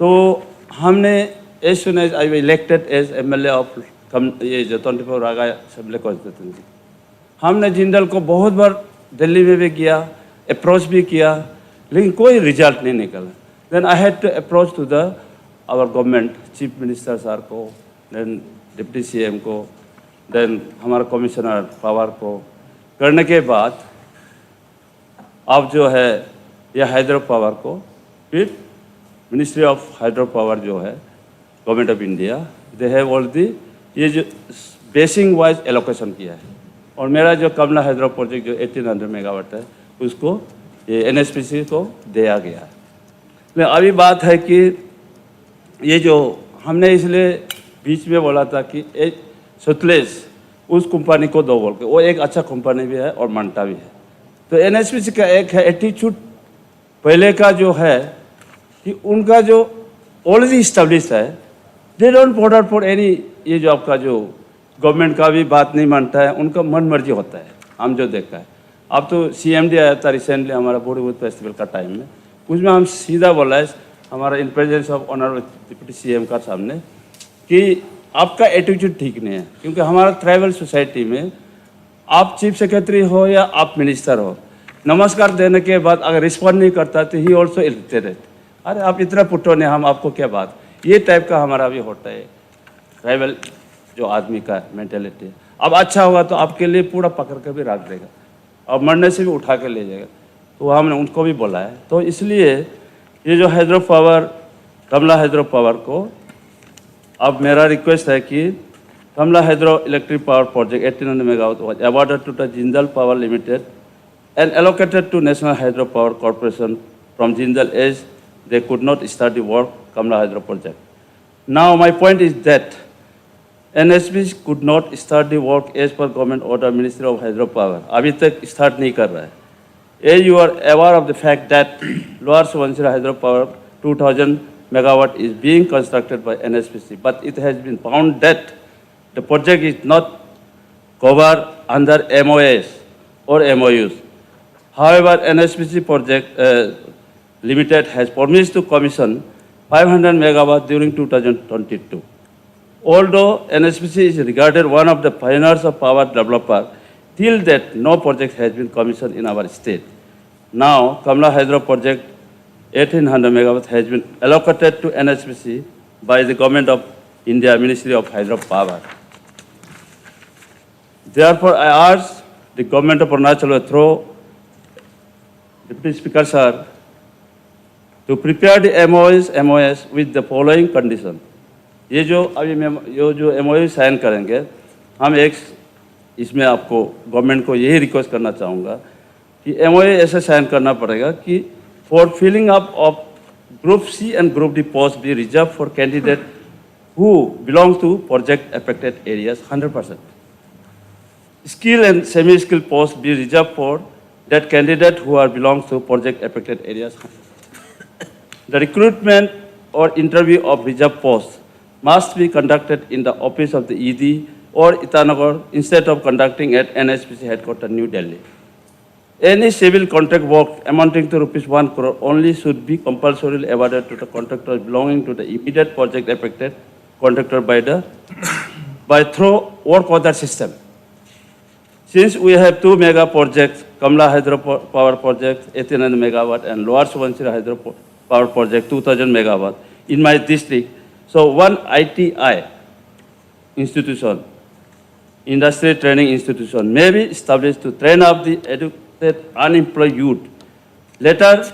तो हमने as soon as I elected as MLA of ये जो 24 रागा असेंबली कॉन्स्टिट्यूंसी, हमने जिंदल को बहुत बार दिल्ली में भी किया, अप्रोच भी किया, लेकिन कोई रिजल्ट नहीं निकला। Then I had to approach to the our government, chief minister sir को, देन डिप्टी CM को, देन हमारा कमिश्नर पावर को। करने के बाद अब जो है ये हाइड्रो पावर को फिर मिनिस्ट्री ऑफ हाइड्रो पावर जो है government of India, they have already ये जो बेसिंग वाइज एलोकेशन किया है, और मेरा जो कमला हाइड्रो प्रोजेक्ट जो 1800 मेगावाट है उसको ये NSPC को दिया गया है। लेकिन अभी बात है कि ये जो हमने इसलिए बीच में बोला था कि एक सुतलेज उस कंपनी को दो बोल के, वो एक अच्छा कंपनी भी है और मानता भी है। तो NSPC का एक है एटीट्यूड पहले का जो है कि उनका जो ऑलरेडी इस्टेब्लिश है, they don't border for any, ये जो आपका जो गवर्नमेंट का भी बात नहीं मानता है, उनका मन मर्जी होता है, हम जो देखा है। अब तो CMD आया था रिसेंटली हमारा बॉलीवुड फेस्टिवल का टाइम में, उसमें हम सीधा बोला है हमारा in presence of honourable deputy CM का सामने कि आपका एटीट्यूड ठीक नहीं है, क्योंकि हमारा ट्राइबल सोसाइटी में आप चीफ सेक्रेटरी हो या आप मिनिस्टर हो, नमस्कार देने के बाद अगर रिस्पॉन्ड नहीं करता तो ही ऑल्सो इरिटेटेड, अरे आप इतना पुट्टो ने, हम आपको क्या बात, ये टाइप का हमारा भी होता है ट्राइबल जो आदमी का मेंटेलिटी है। अब अच्छा होगा तो आपके लिए पूरा पकड़ के भी रख देगा और मरने से भी उठा के ले जाएगा, तो हमने उनको भी बोला है। तो इसलिए ये जो hydro power, Kamala hydro power को अब मेरा रिक्वेस्ट है कि Kamala hydro electric power project 1800 megawatt was awarded to the Jindal Power Limited and allocated to National Hydro Power Corporation from Jindal as they could not start the work Kamla Hydro project. Now my point is that NSPC could not start the work as per government order Ministry of Hydro Power. अभी तक start नहीं कर रहा है. As you are aware of the fact that Lower Subansiri Hydro Power 2000 megawatt is being constructed by NSPC, but it has been found that the project is not covered under MOAs or MOUs. However, NSPC project Limited has promised to commission 500 megawatt during 2022. Although NSPC is regarded one of the pioneers of power developer, till that no project has been commissioned in our state. Now, Kamla Hydro project 1800 megawatt has been allocated to NSPC by the Government of India, Ministry of Hydro Power. Therefore, I urge the Government of Arunachal through Deputy Speaker Sir to prepare the MOS with the following condition. ये जो अभी मैं जो MOU sign करेंगे, हम एक इसमें आपको गवर्नमेंट को यही रिक्वेस्ट करना चाहूँगा कि MOU ऐसे साइन करना पड़ेगा कि for filling up of Group C and Group D posts be reserved for candidate who belong to project affected areas 100%. Skill and semi-skill posts be reserved for that candidate who are belongs to project affected areas. The recruitment or interview of reserved posts must be conducted in the office of the ED or Itanagar instead of conducting at NSPC headquarters, New Delhi. Any civil contract work amounting to ₹1 crore only should be compulsorily awarded to the contractors belonging to the immediate project affected contractor by through work order system. Since we have two mega projects, Kamla Hydro Power Project 1800 megawatt and Lower Subansiri Hydro Power Project 2000 megawatt in my district, so one ITI institution, industry training institution, may be established to train up the educated unemployed youth. Later,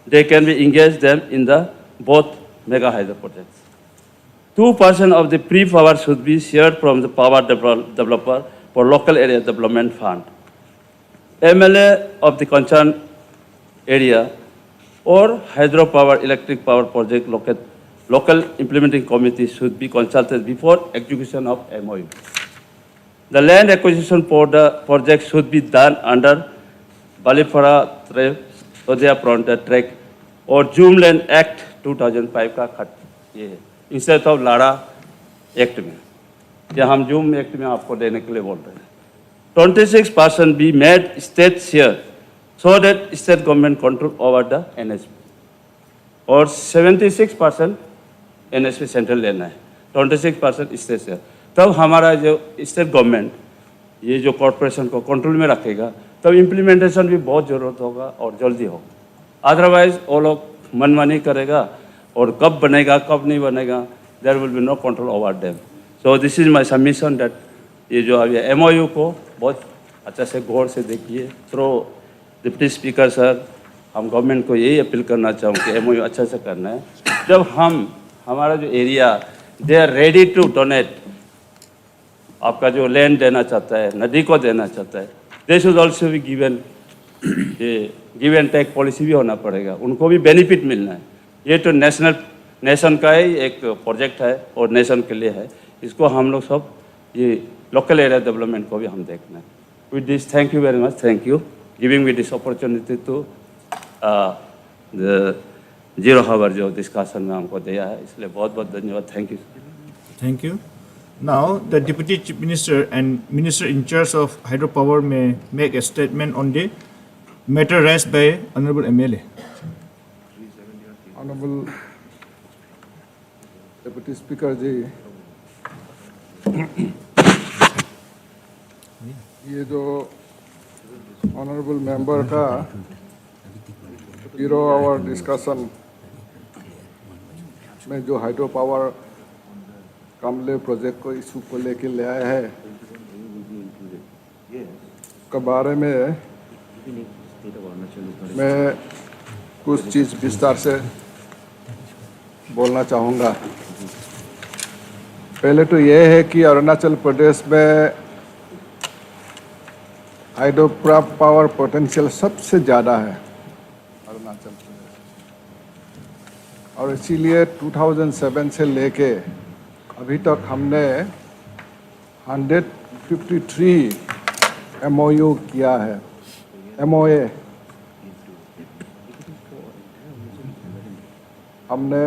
they can be engaged them in the both mega hydro projects. 2% of the pre-power should be shared from the power developer for local area development fund. MLA of the concerned area or hydropower electric power project local implementing committee should be consulted before execution of MOU. The land acquisition for the project should be done under Balipara Sodhya Frontier Track or Zoom Land Act 2005 का खत ये है instead of लाड़ा act में या हम zoom act में आपको देने के लिए बोल रहे हैं 26% be made state share so that state government control over the NSP और 76% NSP सेंट्रल लेना है 26% स्टेट share तब हमारा जो स्टेट गवर्नमेंट ये जो कॉर्पोरेशन को कंट्रोल में रखेगा तब इम्प्लीमेंटेशन भी बहुत ज़रूरत होगा और जल्दी होगा अदरवाइज वो लोग मनमानी करेगा और कब बनेगा कब नहीं बनेगा there will be no control over them so this is my submission that ये जो अभी MOU को बहुत अच्छा से गौर से देखिए थ्रो डिप्टी स्पीकर सर हम गवर्नमेंट को यही अपील करना चाहूँ कि MOU अच्छा से करना है जब हमारा जो area they are ready to donate आपका जो लैंड देना चाहता है नदी को देना चाहता है दे शुड ऑल्सो भी गिव एंड टेक पॉलिसी भी होना पड़ेगा उनको भी बेनिफिट मिलना है ये तो नेशन का ही एक प्रोजेक्ट है और नेशन के लिए है इसको हम लोग सब ये लोकल एरिया डेवलपमेंट को भी हम देखना है with this thank you very much thank you giving me this opportunity to zero hour जो डिस्कशन में हमको दिया है इसलिए बहुत बहुत धन्यवाद thank you Thank you. Now, the Deputy Chief Minister and Minister in charge of hydropower may make a statement on the matter raised by Honorable MLA. Honorable Deputy Speaker जी, ये जो Honorable Member का 0 hour discussion में जो hydro power कामले project को issue को लेके ले आए हैं के बारे में मैं कुछ चीज़ विस्तार से बोलना चाहूँगा पहले तो ये है कि अरुणाचल प्रदेश में हाइड्रो पावर पोटेंशियल सबसे ज़्यादा है अरुणाचल प्रदेश और इसीलिए 2007 से लेके अभी तक हमने 153 MOU किया है MOA हमने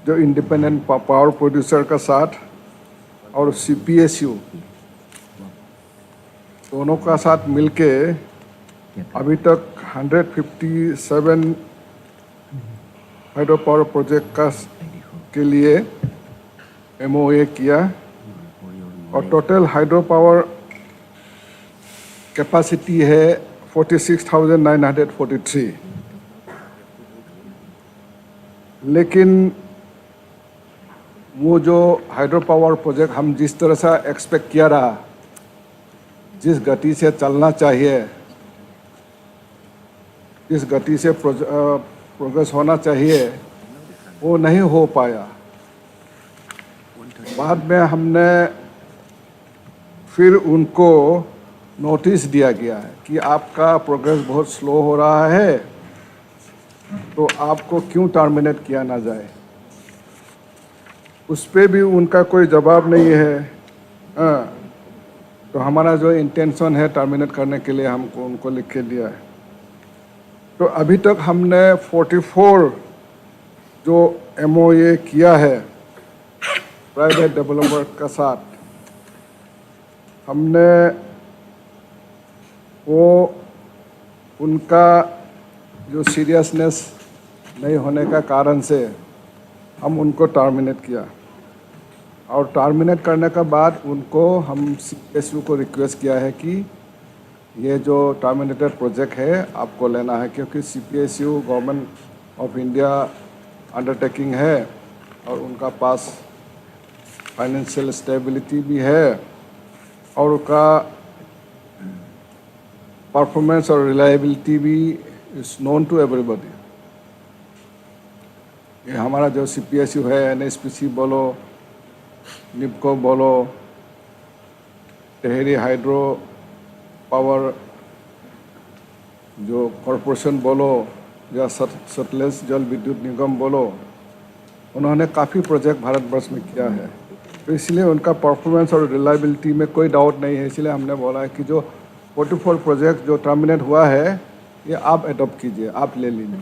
जो इंडिपेंडेंट पावर प्रोड्यूसर का साथ और CPSU दोनों का साथ मिलके अभी तक 157 हाइड्रो पावर प्रोजेक्ट का के लिए MOA किया और टोटल हाइड्रो पावर कैपेसिटी है 46,943 लेकिन वो जो हाइड्रो पावर प्रोजेक्ट हम जिस तरह से एक्सपेक्ट किया रहा जिस गति से चलना चाहिए जिस गति से प्रोग्रेस होना चाहिए वो नहीं हो पाया बाद में हमने फिर उनको नोटिस दिया गया है कि आपका प्रोग्रेस बहुत स्लो हो रहा है तो आपको क्यों टर्मिनेट किया ना जाए उस पर भी उनका कोई जवाब नहीं है तो हमारा जो इंटेंशन है टर्मिनेट करने के लिए हमको उनको लिख के दिया है तो अभी तक हमने 44 जो MOA किया है प्राइवेट डेवलपर का साथ हमने वो उनका जो सीरियसनेस नहीं होने का कारण से हम उनको टर्मिनेट किया और टर्मिनेट करने के बाद उनको हम CPSU को रिक्वेस्ट किया है कि ये जो टर्मिनेटेड प्रोजेक्ट है आपको लेना है क्योंकि CPSU government of India undertaking है और उनका पास फाइनेंशियल स्टेबिलिटी भी है और उनका परफॉर्मेंस और रिलायबिलिटी भी इज नोन टू एवरीबॉडी। ये हमारा जो CPSU है, NHPC बोलो, निपको बोलो, टेहरी हाइड्रो पावर जो कॉरपोरेशन बोलो या सतलेज जल विद्युत निगम बोलो, उन्होंने काफ़ी प्रोजेक्ट भारतवर्ष में किया है। तो इसलिए उनका परफॉर्मेंस और रिलायबिलिटी में कोई डाउट नहीं है। इसलिए हमने बोला है कि जो 44 प्रोजेक्ट जो टर्मिनेट हुआ है, ये आप एडॉप्ट कीजिए, आप ले लीजिए।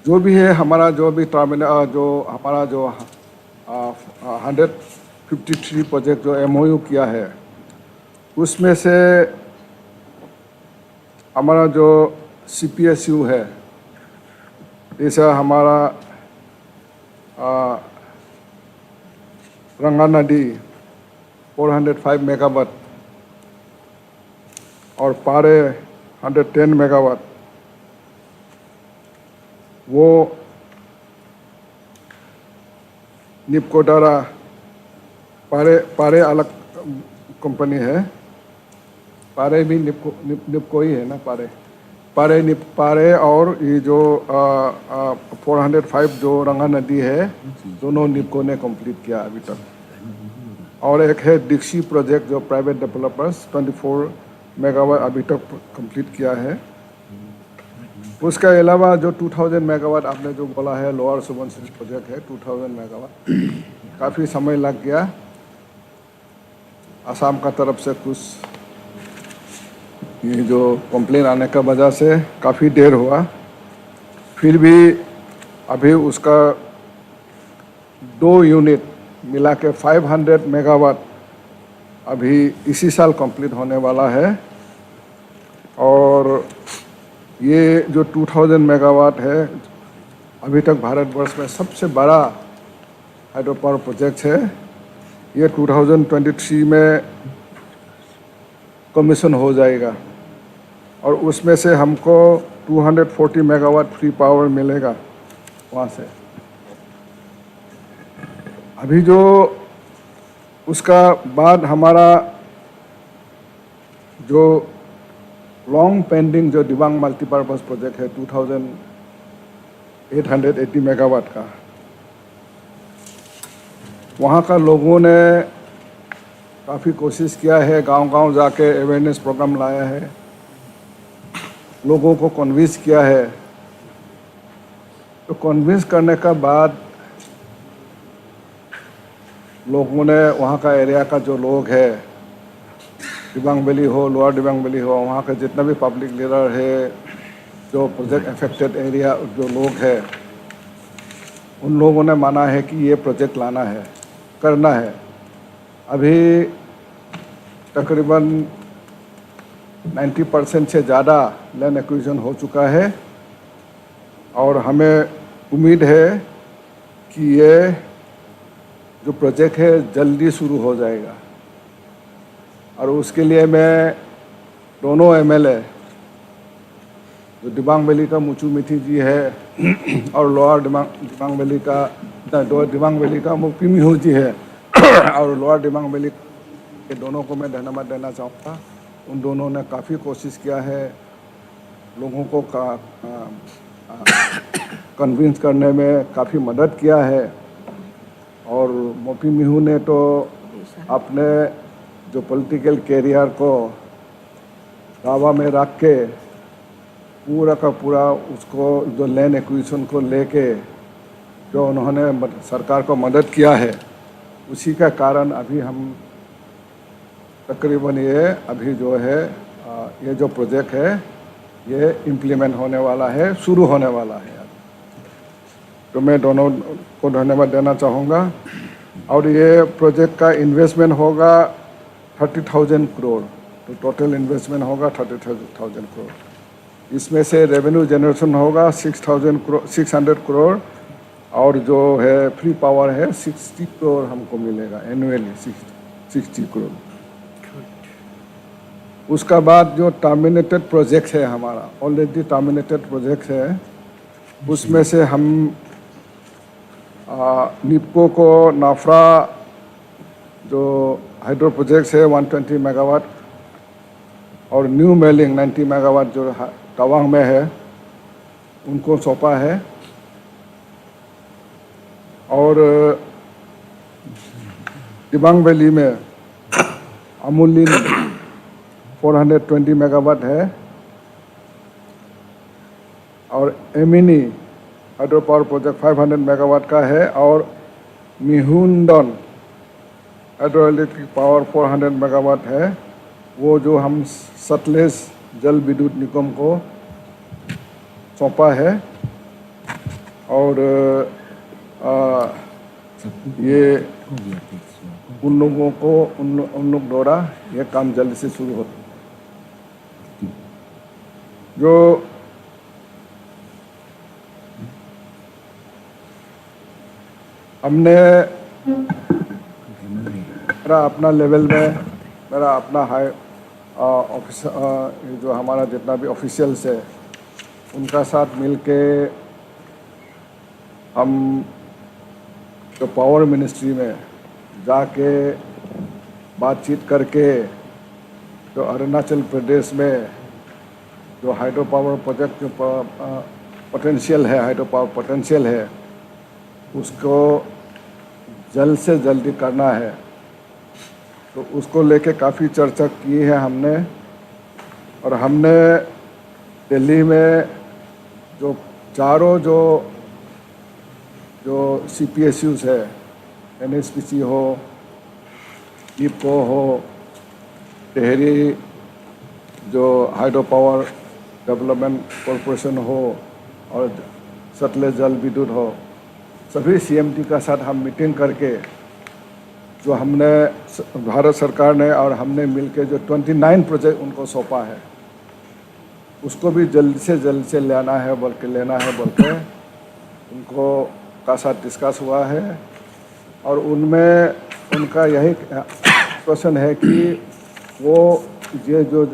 जो भी है हमारा जो भी टर्मिनेट जो हमारा जो 153 प्रोजेक्ट जो MOU किया है, उसमें से हमारा जो CPSU है, जैसा हमारा रंगा नदी 405 मेगावाट और पारे 110 मेगावाट, वो निपको द्वारा पारे अलग कंपनी है, पारे भी निपको ही है ना, पारे और ये जो 405 जो रंगा नदी है, दोनों निपको ने कंप्लीट किया अभी तक। और एक है दीक्षी प्रोजेक्ट जो प्राइवेट डेवलपर्स 24 मेगावाट अभी तक कंप्लीट किया है। उसके अलावा जो 2000 मेगावाट आपने जो बोला है, लोअर सुबनसिरी प्रोजेक्ट है 2000 मेगावाट, काफ़ी समय लग गया। असम का तरफ से कुछ ये जो कंप्लेन आने का वजह से काफ़ी देर हुआ, फिर भी अभी उसका 2 यूनिट मिला के 500 मेगावाट अभी इसी साल कंप्लीट होने वाला है। और ये जो 2000 मेगावाट है, अभी तक भारतवर्ष में सबसे बड़ा हाइड्रो पावर प्रोजेक्ट है। ये 2023 में कमीशन हो जाएगा और उसमें से हमको 240 मेगावाट फ्री पावर मिलेगा वहाँ से। अभी जो उसका बाद हमारा जो लॉन्ग पेंडिंग जो दिबांग मल्टीपर्पज़ प्रोजेक्ट है 2880 मेगावाट का, वहाँ का लोगों ने काफ़ी कोशिश किया है, गांव-गांव जाके अवेयरनेस प्रोग्राम लाया है, लोगों को कन्विंस किया है। तो कन्विंस करने का बाद लोगों ने वहाँ का एरिया का जो लोग है, दिबांग वैली हो, लोअर दिबांग वैली हो, वहाँ के जितना भी पब्लिक लीडर है, जो प्रोजेक्ट अफेक्टेड एरिया जो लोग हैं, उन लोगों ने माना है कि ये प्रोजेक्ट लाना है, करना है। अभी तकरीबन 90% से ज़्यादा लैंड एक्विजिशन हो चुका है और हमें उम्मीद है कि ये जो प्रोजेक्ट है जल्दी शुरू हो जाएगा। और उसके लिए मैं दोनों MLA जो दिबांग वैली का मुचू मिथी जी है और लोअर दिबांग वैली का दिबांग वैली का मुपी मिहू जी है और लोअर दिबांग वैली के दोनों को मैं धन्यवाद देना चाहूँगा। उन दोनों ने काफ़ी कोशिश किया है, लोगों को कन्विंस करने में काफ़ी मदद किया है। और मोपी मिहू ने तो अपने जो पॉलिटिकल कैरियर को दावा में रख के पूरा का पूरा उसको जो लैंड एक्विजिशन को लेके जो उन्होंने सरकार को मदद किया है, उसी का कारण अभी हम तकरीबन ये अभी जो है ये जो प्रोजेक्ट है ये इम्प्लीमेंट होने वाला है, शुरू होने वाला है। तो मैं दोनों को धन्यवाद देना चाहूँगा। और ये प्रोजेक्ट का इन्वेस्टमेंट होगा 30,000 करोड़, तो टोटल इन्वेस्टमेंट होगा 30,000 करोड़। इसमें से रेवेन्यू जनरेशन होगा 600 करोड़ और जो है फ्री पावर है 60 करोड़ हमको मिलेगा एनुअली, 60 करोड़। उसका बाद जो टर्मिनेटेड प्रोजेक्ट है हमारा, ऑलरेडी टर्मिनेटेड प्रोजेक्ट है, उसमें से हम निपको को नाफरा जो हाइड्रो प्रोजेक्ट है 120 मेगावाट और न्यू मेलिंग 90 मेगावाट जो तवांग में है उनको सौंपा है। और दिबांग वैली में अमूलिन 420 मेगावाट है। और एमिनी हाइड्रो पावर प्रोजेक्ट 500 मेगावाट का है। और मिहुंडन हाइड्रो इलेक्ट्रिक पावर 400 मेगावाट है। वो जो हम सतलेज जल विद्युत निगम को सौंपा है। और ये उन लोगों को उन लोग द्वारा ये काम जल्दी से शुरू हो। जो हमने मेरा अपना लेवल में मेरा अपना हाई ऑफिस जो हमारा जितना भी ऑफिशियल्स है उनका साथ मिलके हम जो पावर मिनिस्ट्री में जाके बातचीत करके जो अरुणाचल प्रदेश में जो हाइड्रो पावर प्रोजेक्ट जो पोटेंशियल है हाइड्रो पावर पोटेंशियल है उसको जल्द से जल्दी करना है। तो उसको लेके काफ़ी चर्चा की है हमने। और हमने दिल्ली में जो चारों जो CPSUs है NSPC हो, ईपको हो, टेहरी जो हाइड्रो पावर डेवलपमेंट कॉरपोरेशन हो और सतलेज जल विद्युत हो, सभी CMD का साथ हम मीटिंग करके जो हमने भारत सरकार ने और हमने मिलके जो 29 प्रोजेक्ट उनको सौंपा है उसको भी जल्द से लेना है बोल के उनको का साथ डिस्कस हुआ है। और उनमें उनका यही क्वेश्चन है कि वो ये जो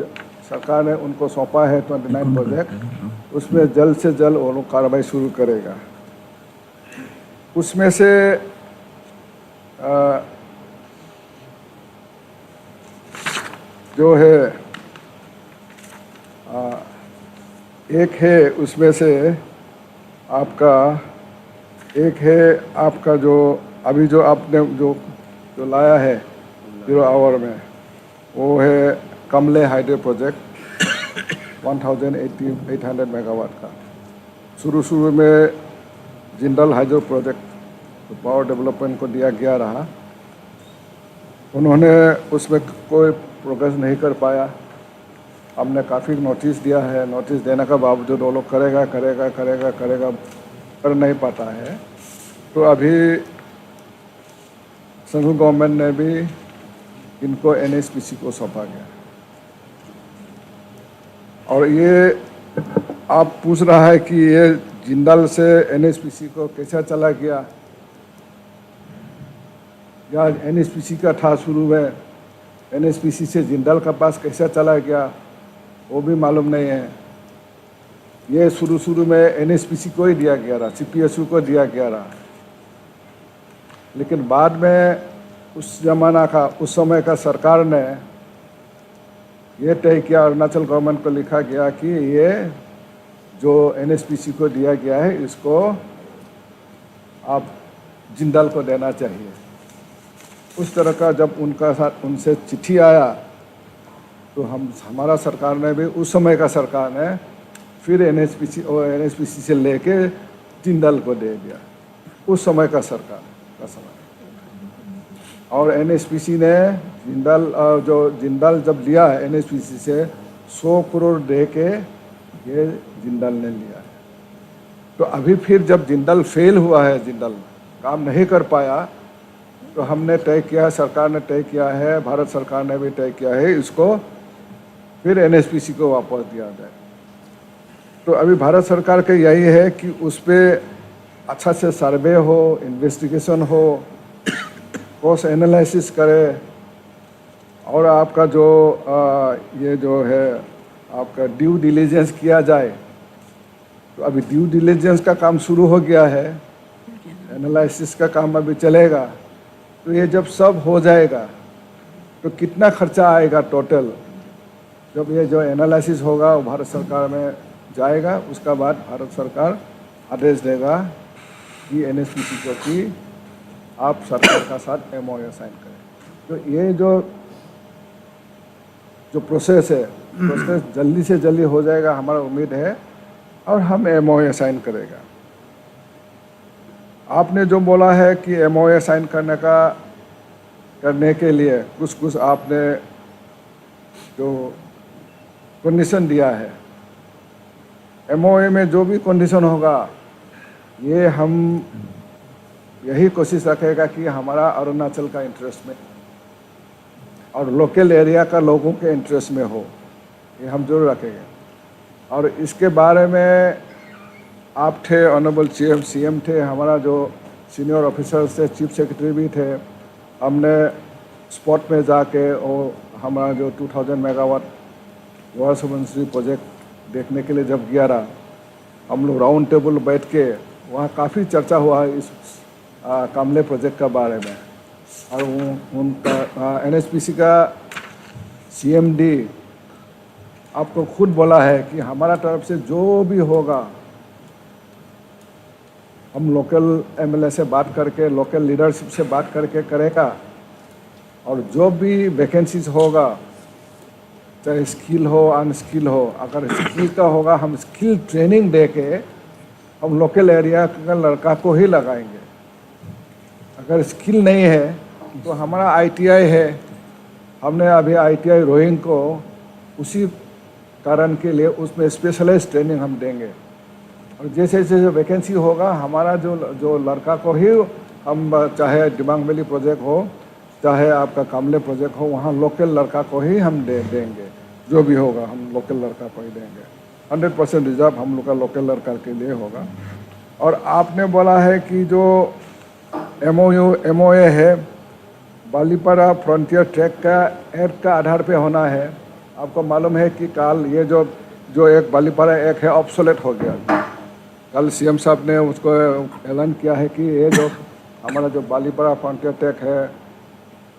सरकार ने उनको सौंपा है 29 प्रोजेक्ट उसमें जल्द से जल्द वो लोग कार्रवाई शुरू करेगा। उसमें से जो है एक है उसमें से आपका जो अभी जो आपने जो लाया है 0 आवर में वो है कमले हाइड्रो प्रोजेक्ट 1800 मेगावाट का। शुरू में जिंदल हाइड्रो प्रोजेक्ट तो पावर डेवलपमेंट को दिया गया रहा। उन्होंने उसमें कोई प्रोग्रेस नहीं कर पाया। हमने काफ़ी नोटिस दिया है। नोटिस देने के बावजूद वो लोग करेगा कर नहीं पाता है। तो अभी सेंट्रल गवर्नमेंट ने भी इनको NSPC को सौंपा गया। और ये आप पूछ रहा है कि ये जिंदल से NSPC को कैसा चला गया या NSPC का था शुरू में NSPC से जिंदल का पास कैसा चला गया वो भी मालूम नहीं है। ये शुरू में NSPC को ही दिया गया रहा, CPSU को दिया गया रहा। लेकिन बाद में उस समय का सरकार ने ये तय किया, अरुणाचल गवर्नमेंट को लिखा गया कि ये जो NSPC को दिया गया है इसको आप जिंदल को देना चाहिए। उस तरह का जब उनसे चिट्ठी आया तो हमारा सरकार ने भी उस समय का सरकार ने फिर NSPC से लेके जिंदल को दे दिया उस समय का सरकार का समय। और NSPC ने जिंदल जब लिया है NSPC से 100 करोड़ दे के ये जिंदल ने लिया है। तो अभी फिर जब जिंदल फेल हुआ है, जिंदल काम नहीं कर पाया, तो हमने तय किया, सरकार ने तय किया है, भारत सरकार ने भी तय किया है इसको फिर NSPC को वापस दिया जाए। तो अभी भारत सरकार का यही है कि उस पर अच्छा से सर्वे हो, इन्वेस्टिगेशन हो, कॉस्ट एनालिसिस करे और आपका जो ये जो है आपका ड्यू डिलिजेंस किया जाए। तो अभी ड्यू डिलिजेंस का काम शुरू हो गया है, एनालिसिस का काम अभी चलेगा। तो ये जब सब हो जाएगा तो कितना खर्चा आएगा टोटल, जब ये जो एनालिसिस होगा वो भारत सरकार में जाएगा, उसका बाद भारत सरकार आदेश देगा कि NSPC को कि आप सरकार का साथ MOU साइन करें। तो ये जो प्रोसेस है, प्रोसेस जल्दी से जल्दी हो जाएगा, हमारा उम्मीद है, और हम MOU साइन करेगा। आपने जो बोला है कि MOU साइन करने के लिए कुछ आपने जो कंडीशन दिया है, MOU में जो भी कंडीशन होगा, ये हम यही कोशिश रखेगा कि हमारा अरुणाचल का इंटरेस्ट में और लोकल एरिया का लोगों के इंटरेस्ट में हो, ये हम जरूर रखेंगे। और इसके बारे में आप थे, ऑनरेबल CM थे, हमारा जो सीनियर ऑफिसर्स थे, चीफ सेक्रेटरी भी थे, हमने स्पॉट में जाके और हमारा जो 2000 मेगावाट लोअर सुबनसिरी प्रोजेक्ट देखने के लिए जब गया रहा, हम लोग राउंड टेबल बैठ के वहाँ काफ़ी चर्चा हुआ है इस कामले प्रोजेक्ट का बारे में। और उनका NSPC का CMD आपको खुद बोला है कि हमारा तरफ से जो भी होगा हम लोकल MLA से बात करके, लोकल लीडरशिप से बात करके करेगा, और जो भी वैकेंसीज होगा, चाहे स्किल हो अनस्किल हो, अगर स्किल का होगा हम स्किल ट्रेनिंग दे के हम लोकल एरिया का लड़का को ही लगाएंगे। अगर स्किल नहीं है तो हमारा ITI है, हमने अभी ITI रोइंग को उसी कारण के लिए उसमें स्पेशलाइज ट्रेनिंग हम देंगे। और जैसे जैसे वैकेंसी होगा, हमारा जो लड़का को ही हम, चाहे दिबांग वैली प्रोजेक्ट हो, चाहे आपका कामले प्रोजेक्ट हो, वहाँ लोकल लड़का को ही हम देंगे। जो भी होगा हम लोकल लड़का को ही देंगे। 100% रिजर्व हम लोग का लोकल लड़का के लिए होगा। और आपने बोला है कि जो MOA है, बालीपारा फ्रंटियर ट्रैक का एक्ट का आधार पे होना है। आपको मालूम है कि कल ये जो एक बालीपारा एक्ट है ऑब्सोलेट हो गया। कल CM साहब ने उसको ऐलान किया है कि ये जो हमारा जो बालीपारा फ्रंटियर ट्रैक है,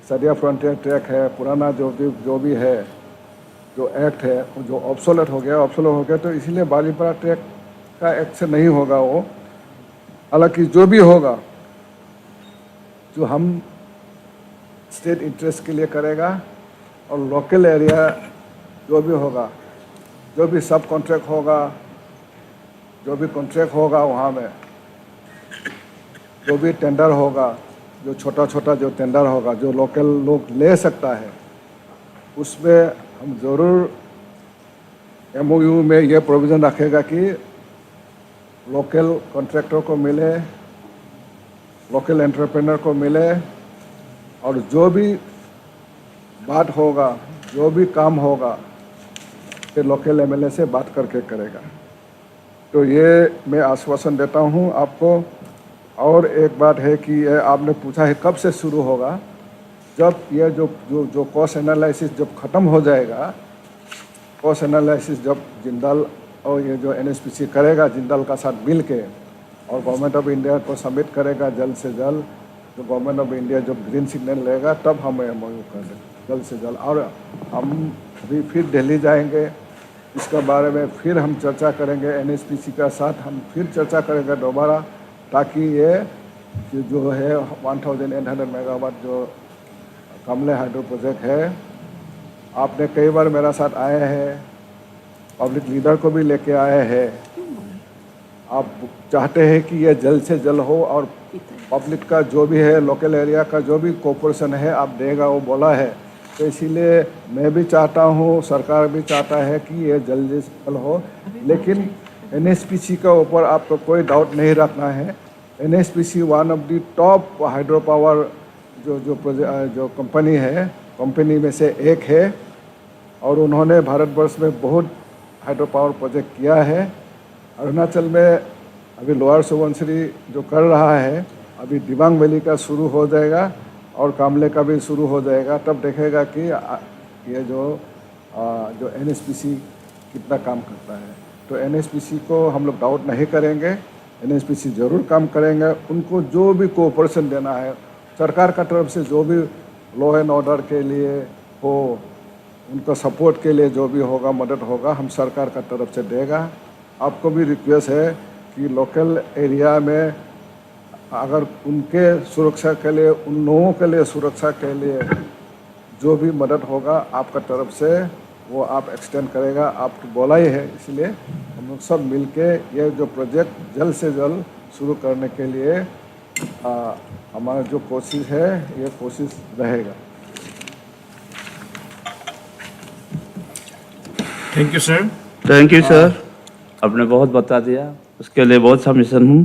सरिया फ्रंटियर ट्रैक है, पुराना जो भी है, जो एक्ट है, जो ऑब्सोलेट हो गया, तो इसीलिए बालीपारा ट्रैक का एक्ट से नहीं होगा वो। हालांकि जो भी होगा, जो हम स्टेट इंटरेस्ट के लिए करेगा, और लोकल एरिया जो भी होगा, जो भी सब कॉन्ट्रैक्ट होगा, जो भी कॉन्ट्रैक्ट होगा वहाँ में, जो भी टेंडर होगा, जो छोटा जो टेंडर होगा, जो लोकल लोग ले सकता है, उसमें हम ज़रूर MOU में ये प्रोविज़न रखेगा कि लोकल कॉन्ट्रैक्टर को मिले, लोकल एंटरप्रेन्योर को मिले, और जो भी बात होगा, जो भी काम होगा, फिर लोकल MLA से बात करके करेगा। तो ये मैं आश्वासन देता हूँ आपको। और एक बात है कि ये आपने पूछा है कब से शुरू होगा। जब ये जो कॉस्ट एनालिसिस जब ख़त्म हो जाएगा, कॉस्ट एनालिसिस जब जिंदाल और ये जो NSPC करेगा जिंदाल का साथ मिल के, और गवर्नमेंट ऑफ इंडिया को सबमिट करेगा जल्द से जल्द, तो गवर्नमेंट ऑफ इंडिया जब ग्रीन सिग्नल लेगा तब हम MOU कर देंगे जल्द से जल्द। और हम अभी फिर दिल्ली जाएंगे, इसके बारे में फिर हम चर्चा करेंगे NSPC का साथ, हम फिर चर्चा करेंगे दोबारा, ताकि ये जो है 1800 मेगावाट जो कामले हाइड्रो प्रोजेक्ट है, आपने कई बार मेरा साथ आए हैं, पब्लिक लीडर को भी लेके आए हैं। आप चाहते हैं कि ये जल्द से जल्द हो, और पब्लिक का जो भी है, लोकल एरिया का जो भी कोऑपरेशन है आप देगा, वो बोला है। तो इसीलिए मैं भी चाहता हूँ, सरकार भी चाहता है कि ये जल्दी से जल्द हो। लेकिन NSPC का ऊपर आपको कोई डाउट नहीं रखना है। NSPC one of the top hydro power जो कंपनी है, कंपनी में से एक है, और उन्होंने भारतवर्ष में बहुत हाइड्रो पावर प्रोजेक्ट किया है। अरुणाचल में अभी लोअर सुबनसिरी जो कर रहा है, अभी दिबांग वैली का शुरू हो जाएगा, और कामले का भी शुरू हो जाएगा। तब देखेगा कि ये जो NSPC कितना काम करता है। तो NSPC को हम लोग डाउट नहीं करेंगे, NSPC ज़रूर काम करेंगे। उनको जो भी कोऑपरेशन देना है सरकार का तरफ से, जो भी लॉ एंड ऑर्डर के लिए हो, उनका सपोर्ट के लिए जो भी होगा मदद होगा हम सरकार का तरफ से देगा। आपको भी रिक्वेस्ट है कि लोकल एरिया में अगर उनके सुरक्षा के लिए, उन लोगों के लिए सुरक्षा के लिए जो भी मदद होगा आपका तरफ से वो आप एक्सटेंड करेगा। आप तो बोला ही है, इसलिए हम लोग सब मिलके ये जो प्रोजेक्ट जल्द से जल्द शुरू करने के लिए हमारा जो कोशिश है ये कोशिश रहेगा। Thank you sir. Thank you sir, आपने बहुत बता दिया, उसके लिए बहुत सबमिशन हूँ।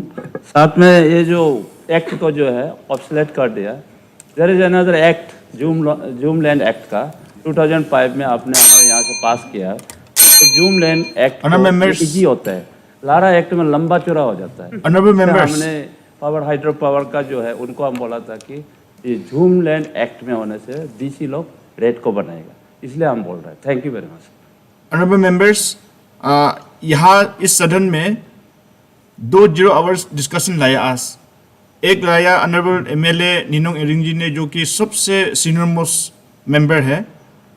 साथ में ये जो एक्ट को जो है ऑब्सोलेट कर दिया। There is another act, Jhum land act का 2005 में आपने हमारे यहाँ से पास किया। तो जूम लैंड एक्ट इजी होता है, लारा एक्ट में लंबा चौड़ा हो जाता है। हमने पावर हाइड्रो पावर का जो है उनको हम बोला था कि ये जूम लैंड एक्ट में होने से डीसी लोग रेट को बनाएगा, इसलिए हम बोल रहे हैं। Thank you very much. Honourable members, यहाँ इस सदन में 2 0 आवर्स डिस्कशन लाया आज। एक लाया ऑनरेबल एमएलए निनोंग इरिंग जी ने, जो कि सबसे सीनियर मोस्ट मेंबर है।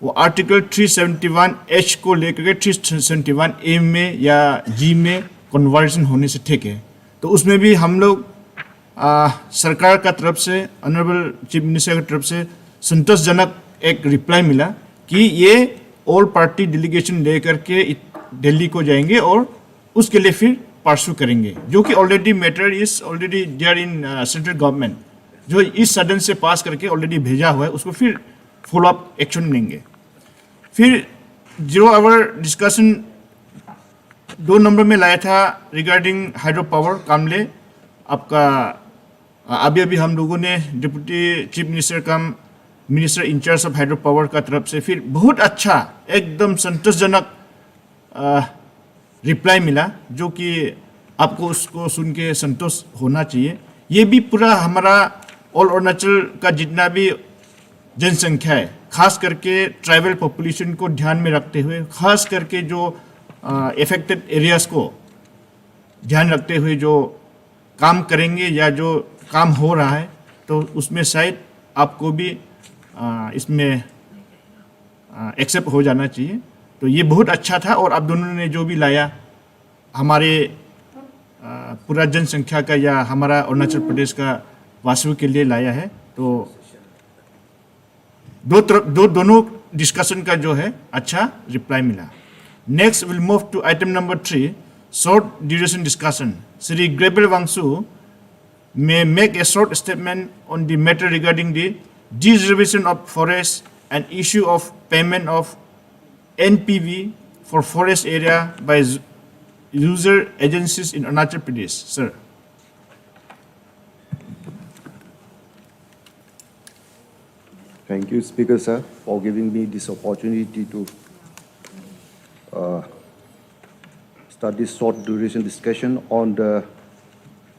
वो आर्टिकल 371H को लेकर 371A में या G में कन्वर्जन होने से ठीक है। तो उसमें भी हम लोग सरकार का तरफ से, ऑनरेबल चीफ मिनिस्टर की तरफ से संतोषजनक एक रिप्लाई मिला कि ये ऑल पार्टी डेलीगेशन लेकर के दिल्ली को जाएंगे और उसके लिए फिर परसू करेंगे, जो कि already matter is already there in central government, जो इस सदन से पास करके ऑलरेडी भेजा हुआ है, उसको फिर फॉलो अप एक्शन लेंगे। फिर 0 आवर डिस्कशन 2 नंबर में लाया था रिगार्डिंग हाइड्रो पावर कामले। आपका अभी हम लोगों ने deputy chief minister cum minister in charge of hydro power का तरफ से फिर बहुत अच्छा एकदम संतोषजनक रिप्लाई मिला, जो कि आपको उसको सुन के संतोष होना चाहिए। ये भी पूरा हमारा ऑल अरुणाचल का जितना भी जनसंख्या है, खास करके ट्राइबल पॉपुलेशन को ध्यान में रखते हुए, खास करके जो इफेक्टेड एरियाज को ध्यान रखते हुए जो काम करेंगे या जो काम हो रहा है, तो उसमें शायद आपको भी इसमें एक्सेप्ट हो जाना चाहिए। तो ये बहुत अच्छा था। और आप दोनों ने जो भी लाया हमारे पूरा जनसंख्या का या हमारा अरुणाचल प्रदेश का वासियों के लिए लाया है, तो दोनों डिस्कशन का जो है अच्छा रिप्लाई मिला। Next will move to item number 3, short duration discussion. Shri Gabriel Wangsu may make a short statement on the matter regarding the dereservation of forest and issue of payment of NPV for forest area by user agencies in Arunachal Pradesh. Sir. Thank you, Speaker sir, for giving me this opportunity to start this short duration discussion on the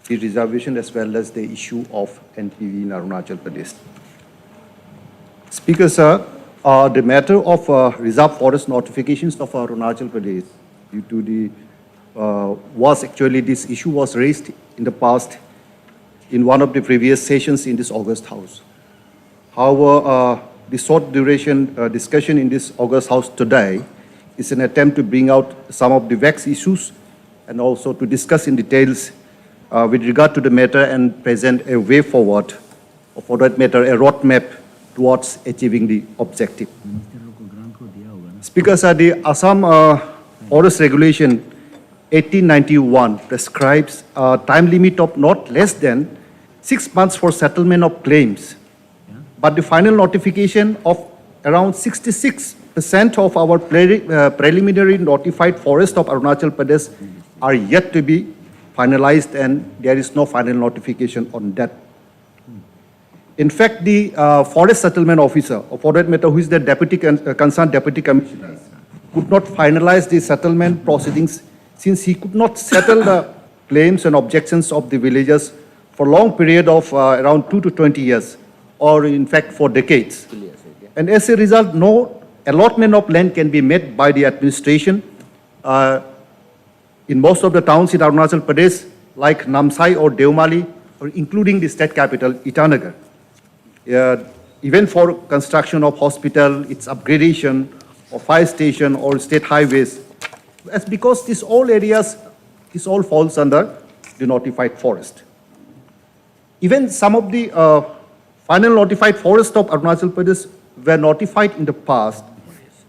reservation as well as the issue of NPV in Arunachal Pradesh. Speaker sir, the matter of reserve forest notifications of Arunachal Pradesh due to the this issue was raised in the past in one of the previous sessions in this August House. However, the short duration discussion in this August House today is an attempt to bring out some of the vexed issues and also to discuss in details with regard to the matter and present a way forward, or for that matter, a roadmap towards achieving the objective. Speaker sir, the Assam Forest Regulation 1891 prescribes a time limit of not less than 6 months for settlement of claims. But the final notification of around 66% of our preliminary notified forest of Arunachal Pradesh are yet to be finalized, and there is no final notification on that. In fact, the forest settlement officer, or for that matter, who is the concerned deputy commissioner, could not finalize the settlement proceedings since he could not settle the claims and objections of the villagers for a long period of around 2 to 20 years, or in fact for decades. And as a result, no allotment of land can be made by the administration in most of the towns in Arunachal Pradesh, like Namsai or Deomali, or including the state capital, Itanagar. Even for construction of hospital, its upgradation, or fire station or state highways. That's because this all areas, this all falls under the notified forest. Even some of the final notified forests of Arunachal Pradesh were notified in the past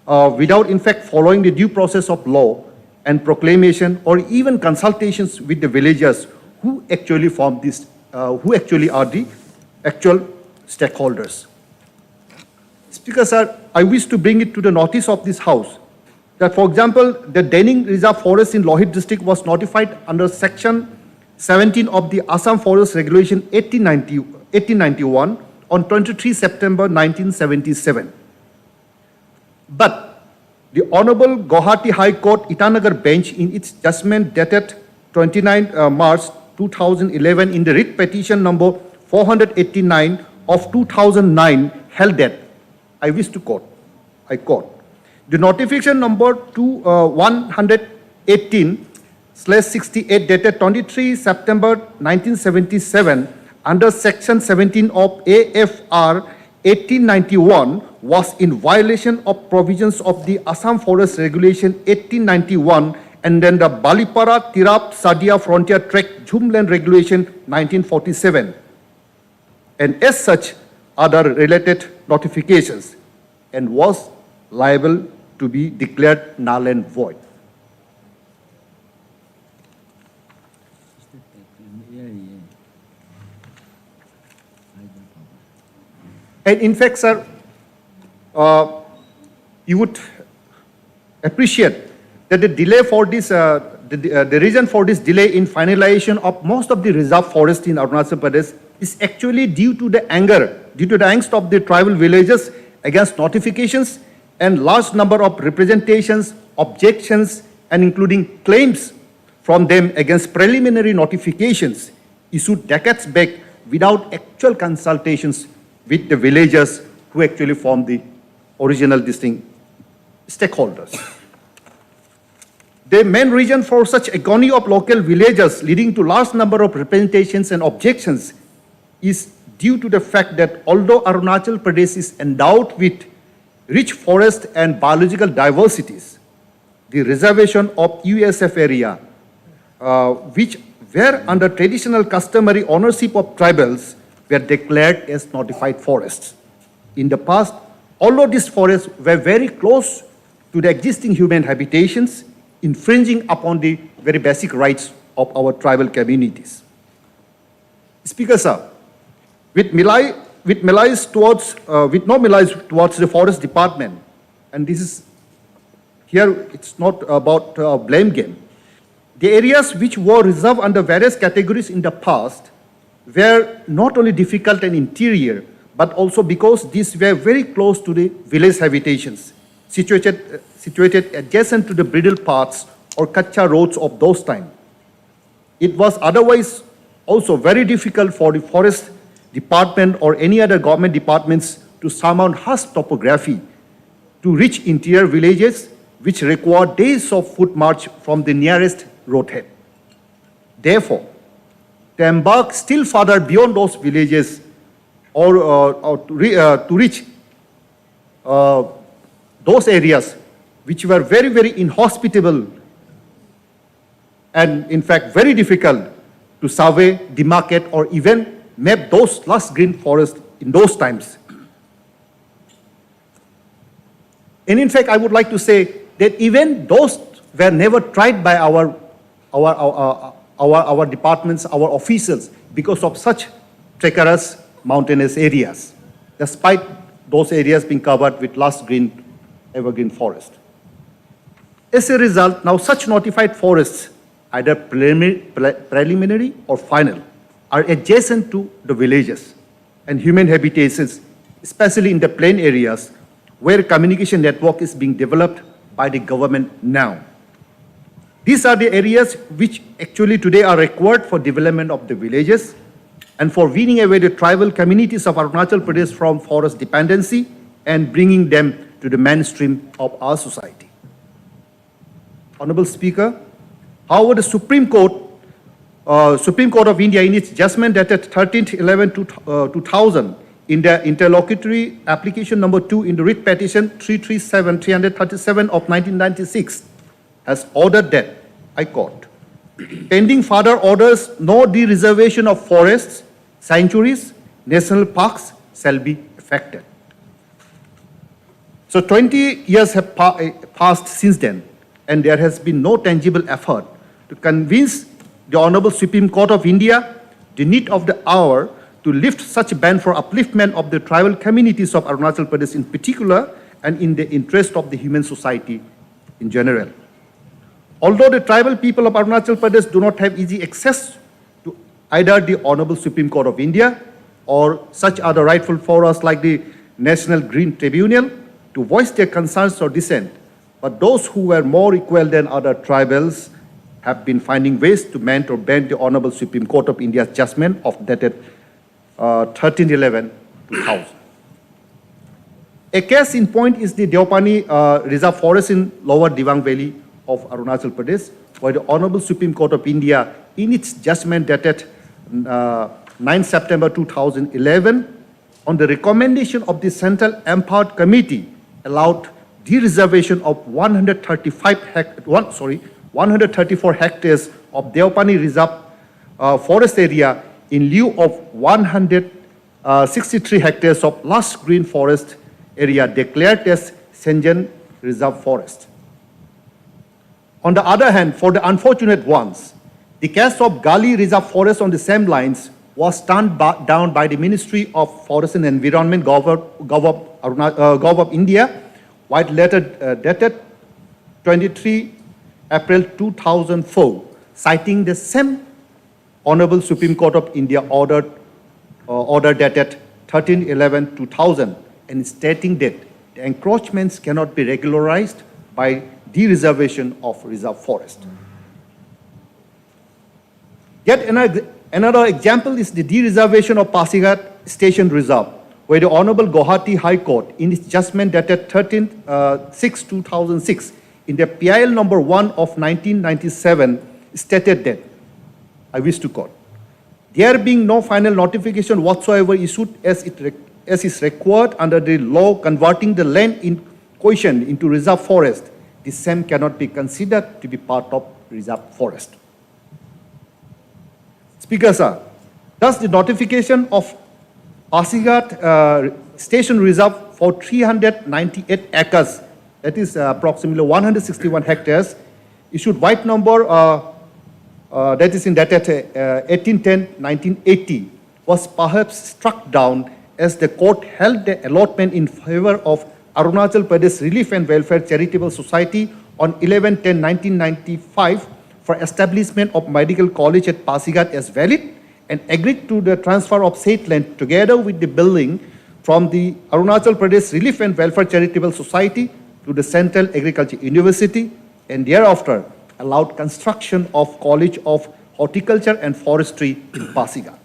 without in fact following the due process of law and proclamation or even consultations with the villagers who actually form this, who actually are the actual stakeholders. Speaker sir, I wish to bring it to the notice of this house that, for example, the Dening Reserve Forest in Lohit district was notified under section 17 of the Assam Forest Regulation 1891 on 23 September 1977. But the Honorable Guwahati High Court Itanagar bench in its judgment dated 29 March 2011 in the writ petition number 489 of 2009 held that, I wish to quote, I quote, the notification number 118/68 dated 23 September 1977 under section 17 of AFR 1891 was in violation of provisions of the Assam Forest Regulation 1891 and then the Balipara Tirap Sadia Frontier Trek Jhumland Regulation 1947, and as such other related notifications, and was liable to be declared null and void. And in fact, sir, you would appreciate that the delay for this, the reason for this delay in finalization of most of the reserve forest in Arunachal Pradesh is actually due to the anger, due to the angst of the tribal villages against notifications and large number of representations, objections, and including claims from them against preliminary notifications issued decades back without actual consultations with the villagers who actually formed the original distinct stakeholders. The main reason for such agony of local villagers leading to large number of representations and objections is due to the fact that although Arunachal Pradesh is endowed with rich forest and biological diversities, the reservation of USF area, which were under traditional customary ownership of tribals, were declared as notified forests. In the past, although these forests were very close to the existing human habitations, infringing upon the very basic rights of our tribal communities. Speaker sir, with no malice towards the forest department, and this is here, it's not about blame game. The areas which were reserved under various categories in the past were not only difficult and interior, but also because these were very close to the village habitations, situated adjacent to the bridle paths or kacha roads of those times. It was otherwise also very difficult for the forest department or any other government departments to surmount harsh topography to reach interior villages which require days of foot march from the nearest roadhead. Therefore, to embark still further beyond those villages or to reach those areas which were very, very inhospitable and in fact very difficult to survey, demarcate, or even map those lush green forests in those times. And in fact, I would like to say that even those were never tried by our departments, our officials, because of such treacherous mountainous areas, despite those areas being covered with lush green evergreen forest. As a result, now such notified forests, either preliminary or final, are adjacent to the villages and human habitations, especially in the plain areas where communication network is being developed by the government now. These are the areas which actually today are required for development of the villages and for weaning away the tribal communities of Arunachal Pradesh from forest dependency and bringing them to the mainstream of our society. Honorable Speaker, however, the Supreme Court of India in its judgment dated 13/11/2000 in the interlocutory application number 2 in the writ petition 337 of 1996, has ordered that, I quote, pending further orders, no de-reservation of forests, sanctuaries, national parks shall be affected. So 20 years have passed since then, and there has been no tangible effort to convince the Honorable Supreme Court of India the need of the hour to lift such a ban for upliftment of the tribal communities of Arunachal Pradesh in particular, and in the interest of the human society in general. Although the tribal people of Arunachal Pradesh do not have easy access to either the Honorable Supreme Court of India or such other rightful forums like the National Green Tribunal to voice their concerns or dissent, but those who were more equal than other tribals have been finding ways to mend or bend the Honorable Supreme Court of India's judgment of dated 13/11/2000. A case in point is the Deopani Reserve Forest in Lower Dibang Valley of Arunachal Pradesh, where the Honorable Supreme Court of India, in its judgment dated 9 September 2011, on the recommendation of the Central Empowered Committee, allowed de-reservation of 134 hectares of Deopani Reserve forest area in lieu of 163 hectares of lush green forest area declared as Senjan Reserve Forest. On the other hand, for the unfortunate ones, the case of Gali Reserve Forest on the same lines was turned down by the Ministry of Forest and Environment, Gov of India, while later dated 23 April 2004, citing the same Honorable Supreme Court of India order dated 13/11/2000, and stating that the encroachments cannot be regularized by de-reservation of reserve forest. Yet another example is the de-reservation of Pasigat Station Reserve, where the Honorable Guwahati High Court, in its judgment dated 13/6/2006, in the PIL number 1 of 1997, stated that, I wish to quote, there being no final notification whatsoever issued as is required under the law converting the land in question into reserve forest, the same cannot be considered to be part of reserve forest. Speaker sir, thus the notification of Pasigat Station Reserve for 398 acres, that is approximately 161 hectares, issued white number that is in dated 18/10/1980, was perhaps struck down as the court held the allotment in favor of Arunachal Pradesh Relief and Welfare Charitable Society on 11/10/1995 for establishment of medical college at Pasigat as valid, and agreed to the transfer of said land together with the building from the Arunachal Pradesh Relief and Welfare Charitable Society to the Central Agriculture University, and thereafter allowed construction of College of Horticulture and Forestry in Pasigat.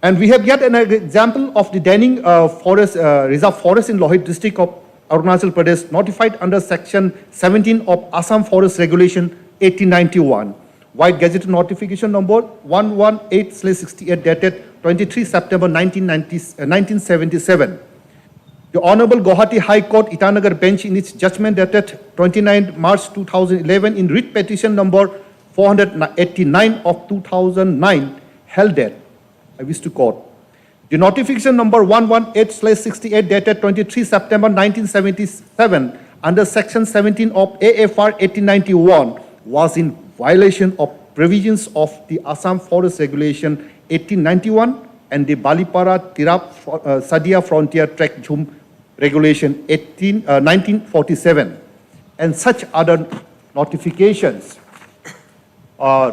And we have yet an example of the Denning Reserve Forest in Lohit district of Arunachal Pradesh, notified under Section 17 of Assam Forest Regulation 1891, White Gazette Notification number 118/68 dated 23 September 1977. The Honorable Guwahati High Court Itanagar Bench, in its judgment dated 29 March 2011, in writ petition number 489 of 2009, held that, I wish to quote, the notification number 118/68 dated 23 September 1977 under Section 17 of AFR 1891 was in violation of provisions of the Assam Forest Regulation 1891 and the Balipara Tirap Sadia Frontier Trek Jhum Regulation 1947, and such other notifications,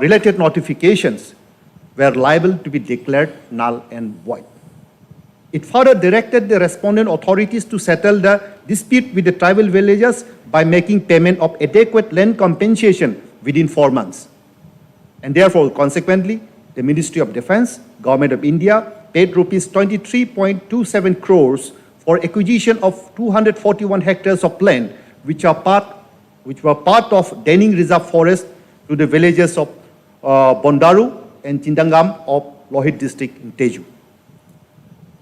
related notifications, were liable to be declared null and void. It further directed the respondent authorities to settle the dispute with the tribal villagers by making payment of adequate land compensation within 4 months. And therefore, consequently, the Ministry of Defence, Government of India, paid rupees 23.27 crores for acquisition of 241 hectares of land, which were part of Denning Reserve Forest, to the villages of Bondaru and Chindangam of Lohit district in Teju.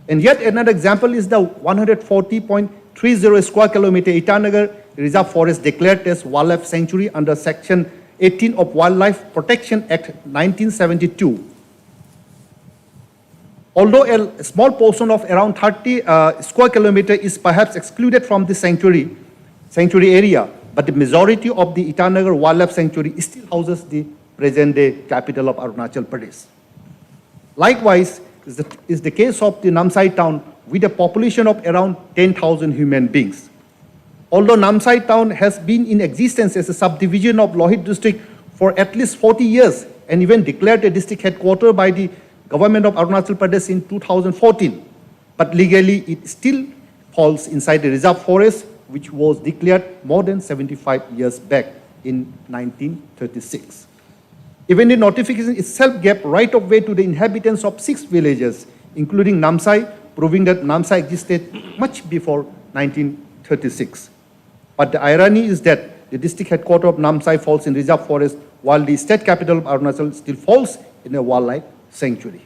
And yet another example is the 140.30 square kilometer Itanagar Reserve Forest declared as Wildlife Sanctuary under Section 18 of Wildlife Protection Act 1972. Although a small portion of around 30 square kilometer is perhaps excluded from the sanctuary area, but the majority of the Itanagar Wildlife Sanctuary still houses the present-day capital of Arunachal Pradesh. Likewise, is the case of the Namsai town with a population of around 10,000 human beings. Although Namsai town has been in existence as a subdivision of Lohit district for at least 40 years and even declared a district headquarters by the government of Arunachal Pradesh in 2014, but legally it still falls inside the reserve forest, which was declared more than 75 years back in 1936. Even the notification itself gave right of way to the inhabitants of 6 villages, including Namsai, proving that Namsai existed much before 1936. But the irony is that the district headquarters of Namsai falls in reserve forest, while the state capital of Arunachal still falls in a wildlife sanctuary.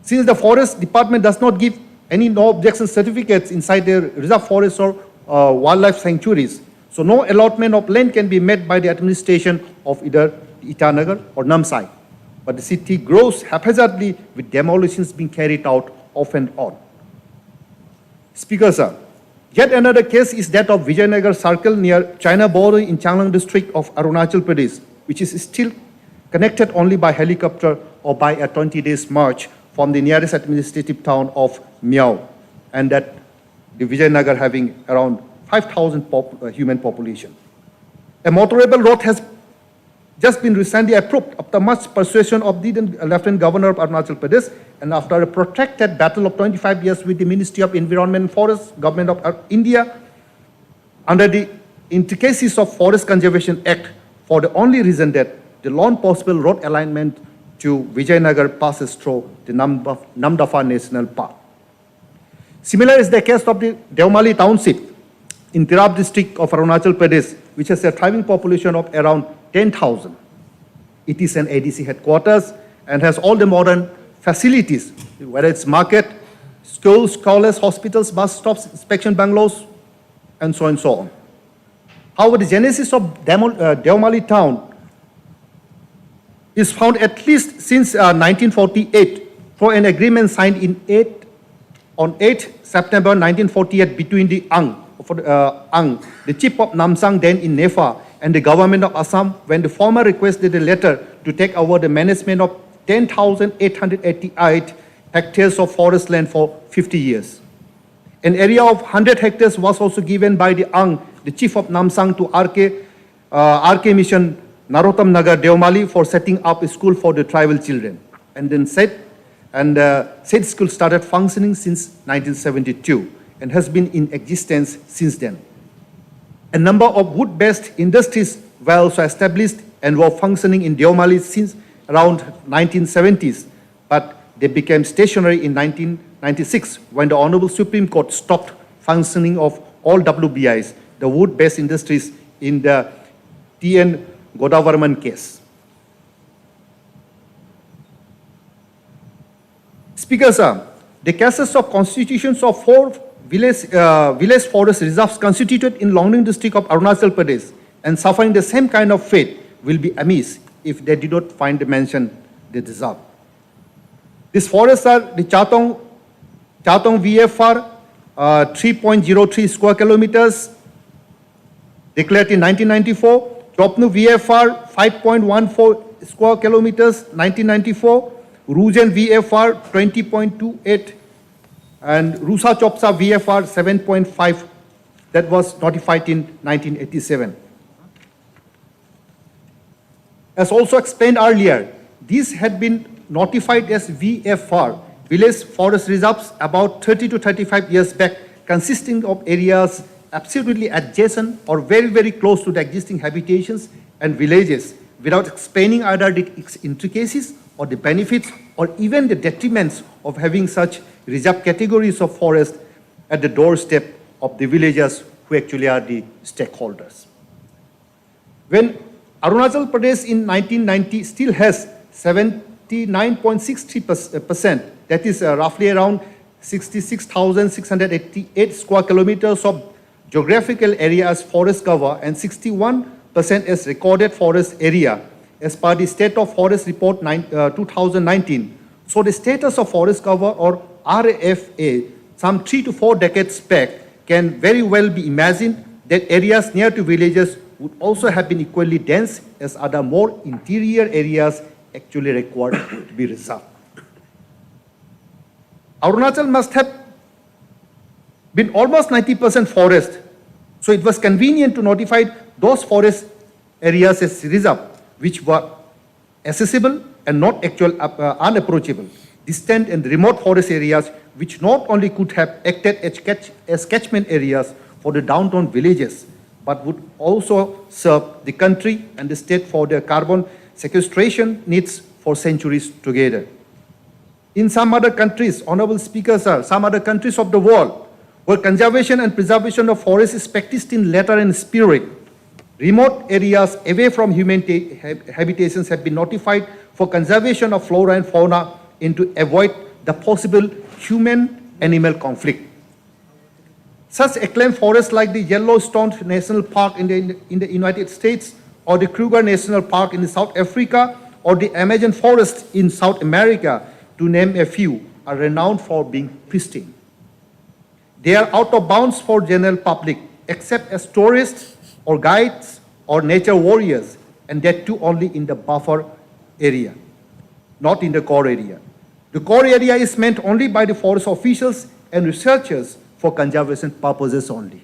Since the forest department does not give any no objection certificates inside the reserve forests or wildlife sanctuaries, so no allotment of land can be made by the administration of either Itanagar or Namsai. But the city grows haphazardly with demolitions being carried out off and on. Speaker sir, yet another case is that of Vijayanagar Circle near China border in Changlang district of Arunachal Pradesh, which is still connected only by helicopter or by a 20-day march from the nearest administrative town of Miao, and that the Vijayanagar having around 5,000 human population. A motorable road has just been recently approved after much persuasion of the Lieutenant Governor of Arunachal Pradesh and after a protracted battle of 25 years with the Ministry of Environment and Forests, Government of India, under the intricacies of Forest Conservation Act, for the only reason that the lone possible road alignment to Vijayanagar passes through the Namdapha National Park. Similar is the case of the Deomali Township in Tirap district of Arunachal Pradesh, which has a thriving population of around 10,000. It is an ADC headquarters and has all the modern facilities, whether it's market, schools, colleges, hospitals, bus stops, inspection bungalows, and so on and so on. However, the genesis of Deomali town is found at least since 1948 for an agreement signed on 8 September 1948 between the the chief of Namsang then in Nepal, and the government of Assam, when the former requested a letter to take over the management of 10,888 hectares of forest land for 50 years. An area of 100 hectares was also given by the chief of Namsang to RK Mission Narottam Nagar Deomali for setting up a school for the tribal children. And then said school started functioning since 1972 and has been in existence since then. A number of wood-based industries were also established and were functioning in Deomali since around 1970s, but they became stationary in 1996 when the Honorable Supreme Court stopped functioning of all WBIs, the wood-based industries, in the T.N. Godavarman case. Speaker sir, the cases of constitutions of 4 village forest reserves constituted in Longling district of Arunachal Pradesh and suffering the same kind of fate will be amiss if they did not find the mention they deserve. These forests are the Chatong VFR 3.03 square kilometers declared in 1994, Chopnu VFR 5.14 square kilometers 1994, Rujen VFR 20.28 and Rusa Chopsa VFR 7.5 that was notified in 1987. As also explained earlier, these had been notified as VFR, Village Forest Reserves, about 30 to 35 years back, consisting of areas absolutely adjacent or very, very close to the existing habitations and villages, without explaining either the intricacies or the benefits or even the detriments of having such reserve categories of forest at the doorstep of the villagers who actually are the stakeholders. When Arunachal Pradesh in 1990 still has 79.63%, that is roughly around 66,688 square kilometers of geographical area as forest cover and 61% as recorded forest area as per the State of Forest Report 2019. So the status of forest cover or RFA some 3 to 4 decades back can very well be imagined that areas near to villages would also have been equally dense as other more interior areas actually required to be reserved. Arunachal must have been almost 90% forest, so it was convenient to notify those forest areas as reserve, which were accessible and not unapproachable, distant and remote forest areas, which not only could have acted as catchment areas for the downtown villages, but would also serve the country and the state for their carbon sequestration needs for centuries together. In some other countries, Honorable Speaker, sir, some other countries of the world, where conservation and preservation of forests is practiced in letter and spirit, remote areas away from human habitations have been notified for conservation of flora and fauna and to avoid the possible human-animal conflict. Such acclaimed forests like the Yellowstone National Park in the United States, or the Kruger National Park in South Africa, or the Amazon forest in South America, to name a few, are renowned for being pristine. They are out of bounds for general public, except as tourists or guides or nature warriors, and that too only in the buffer area, not in the core area. The core area is meant only by the forest officials and researchers for conservation purposes only.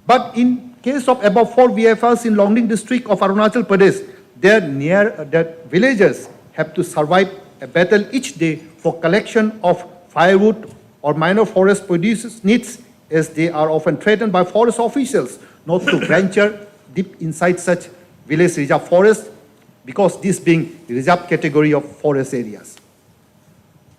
But in case of above 4 VFRs in Longding district of Arunachal Pradesh, their villagers have to survive a battle each day for collection of firewood or minor forest producers' needs, as they are often threatened by forest officials not to venture deep inside such village reserve forest, because this being reserve category of forest areas.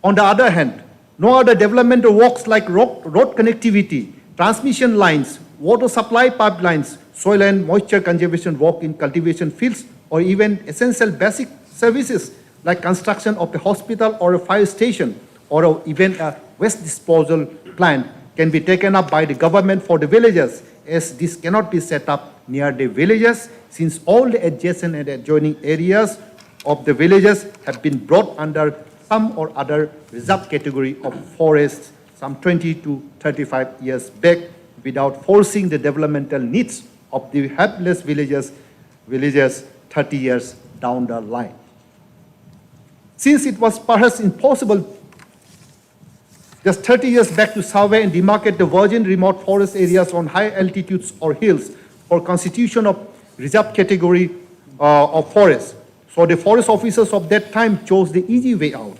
On the other hand, no other developmental works like road connectivity, transmission lines, water supply pipelines, soil and moisture conservation work in cultivation fields, or even essential basic services like construction of a hospital or a fire station, or even a waste disposal plant can be taken up by the government for the villagers, as this cannot be set up near the villages, since all the adjacent and adjoining areas of the villages have been brought under some or other reserve category of forests some 20 to 35 years back, without forcing the developmental needs of the helpless villagers 30 years down the line. Since it was perhaps impossible just 30 years back to survey and demarcate the virgin remote forest areas on high altitudes or hills for constitution of reserve category of forests, so the forest officers of that time chose the easy way out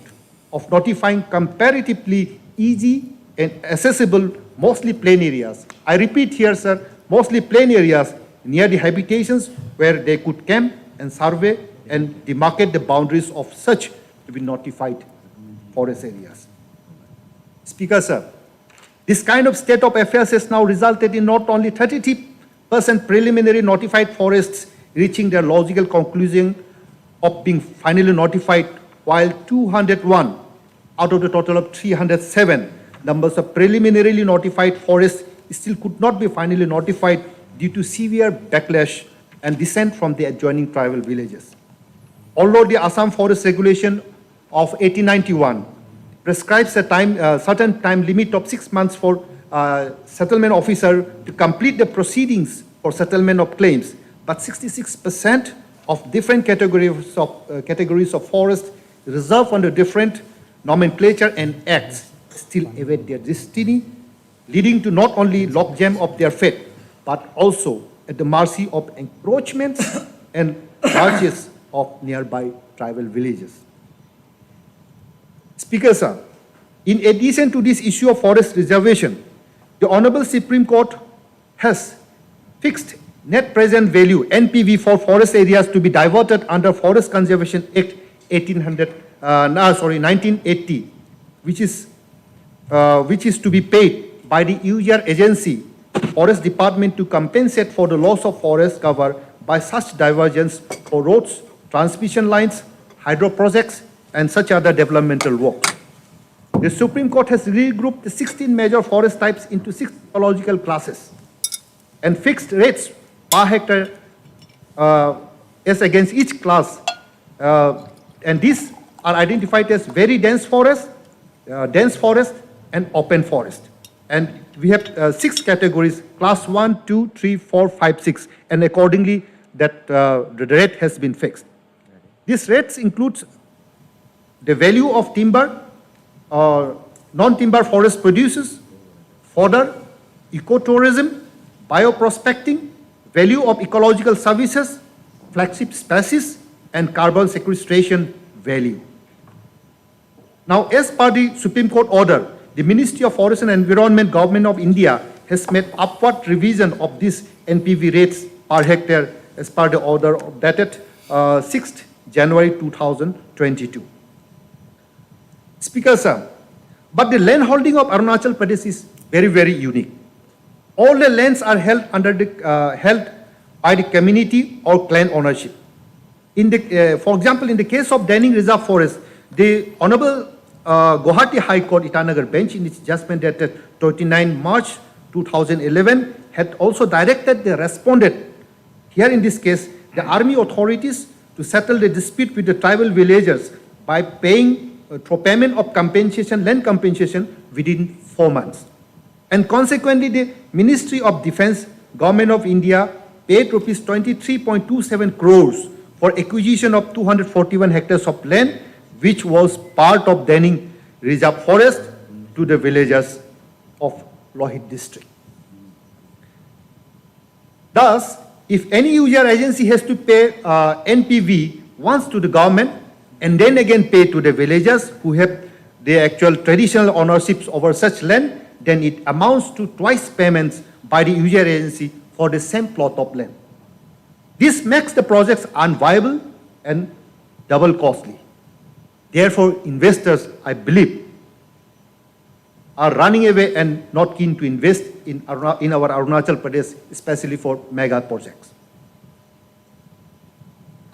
of notifying comparatively easy and accessible, mostly plain areas. I repeat here, sir, mostly plain areas near the habitations where they could camp and survey and demarcate the boundaries of such to be notified forest areas. Speaker, sir, this kind of state of affairs has now resulted in not only 33% preliminary notified forests reaching their logical conclusion of being finally notified, while 201 out of the total of 307 numbers of preliminarily notified forests still could not be finally notified due to severe backlash and dissent from the adjoining tribal villages. Although the Assam Forest Regulation of 1891 prescribes a certain time limit of 6 months for settlement officer to complete the proceedings for settlement of claims, but 66% of different categories of forest reserved under different nomenclature and acts still await their destiny, leading to not only logjam of their fate, but also at the mercy of encroachments and marches of nearby tribal villages. Speaker, sir, in addition to this issue of forest reservation, the Honorable Supreme Court has fixed net present value NPV for forest areas to be diverted under Forest Conservation Act 1980, which is to be paid by the user agency, Forest Department, to compensate for the loss of forest cover by such divergence for roads, transmission lines, hydro projects, and such other developmental works. The Supreme Court has regrouped the 16 major forest types into 6 ecological classes and fixed rates per hectare as against each class. And these are identified as very dense forest, and open forest. And we have 6 categories, class 1, 2, 3, 4, 5, 6, and accordingly that the rate has been fixed. These rates include the value of timber, non-timber forest producers, fodder, ecotourism, bioprospecting, value of ecological services, flagship species, and carbon sequestration value. Now, as per the Supreme Court order, the Ministry of Forest and Environment, Government of India has made upward revision of these NPV rates per hectare as per the order dated 6th January 2022. Speaker sir, but the land holding of Arunachal Pradesh is very, very unique. All the lands are held held by the community or clan ownership. For example, in the case of Danning Reserve Forest, the Honorable Guwahati High Court Itanagar bench in its judgment dated 29 March 2011 had also directed the respondent, here in this case, the army authorities, to settle the dispute with the tribal villagers by paying through payment of compensation, land compensation within 4 months. And consequently, the Ministry of Defense, Government of India paid rupees 23.27 crores for acquisition of 241 hectares of land, which was part of Danning Reserve Forest, to the villagers of Lohit district. Thus, if any user agency has to pay NPV once to the government and then again pay to the villagers who have the actual traditional ownerships over such land, then it amounts to twice payments by the user agency for the same plot of land. This makes the projects unviable and double costly. Therefore, investors, I believe, are running away and not keen to invest in our Arunachal Pradesh, especially for mega projects.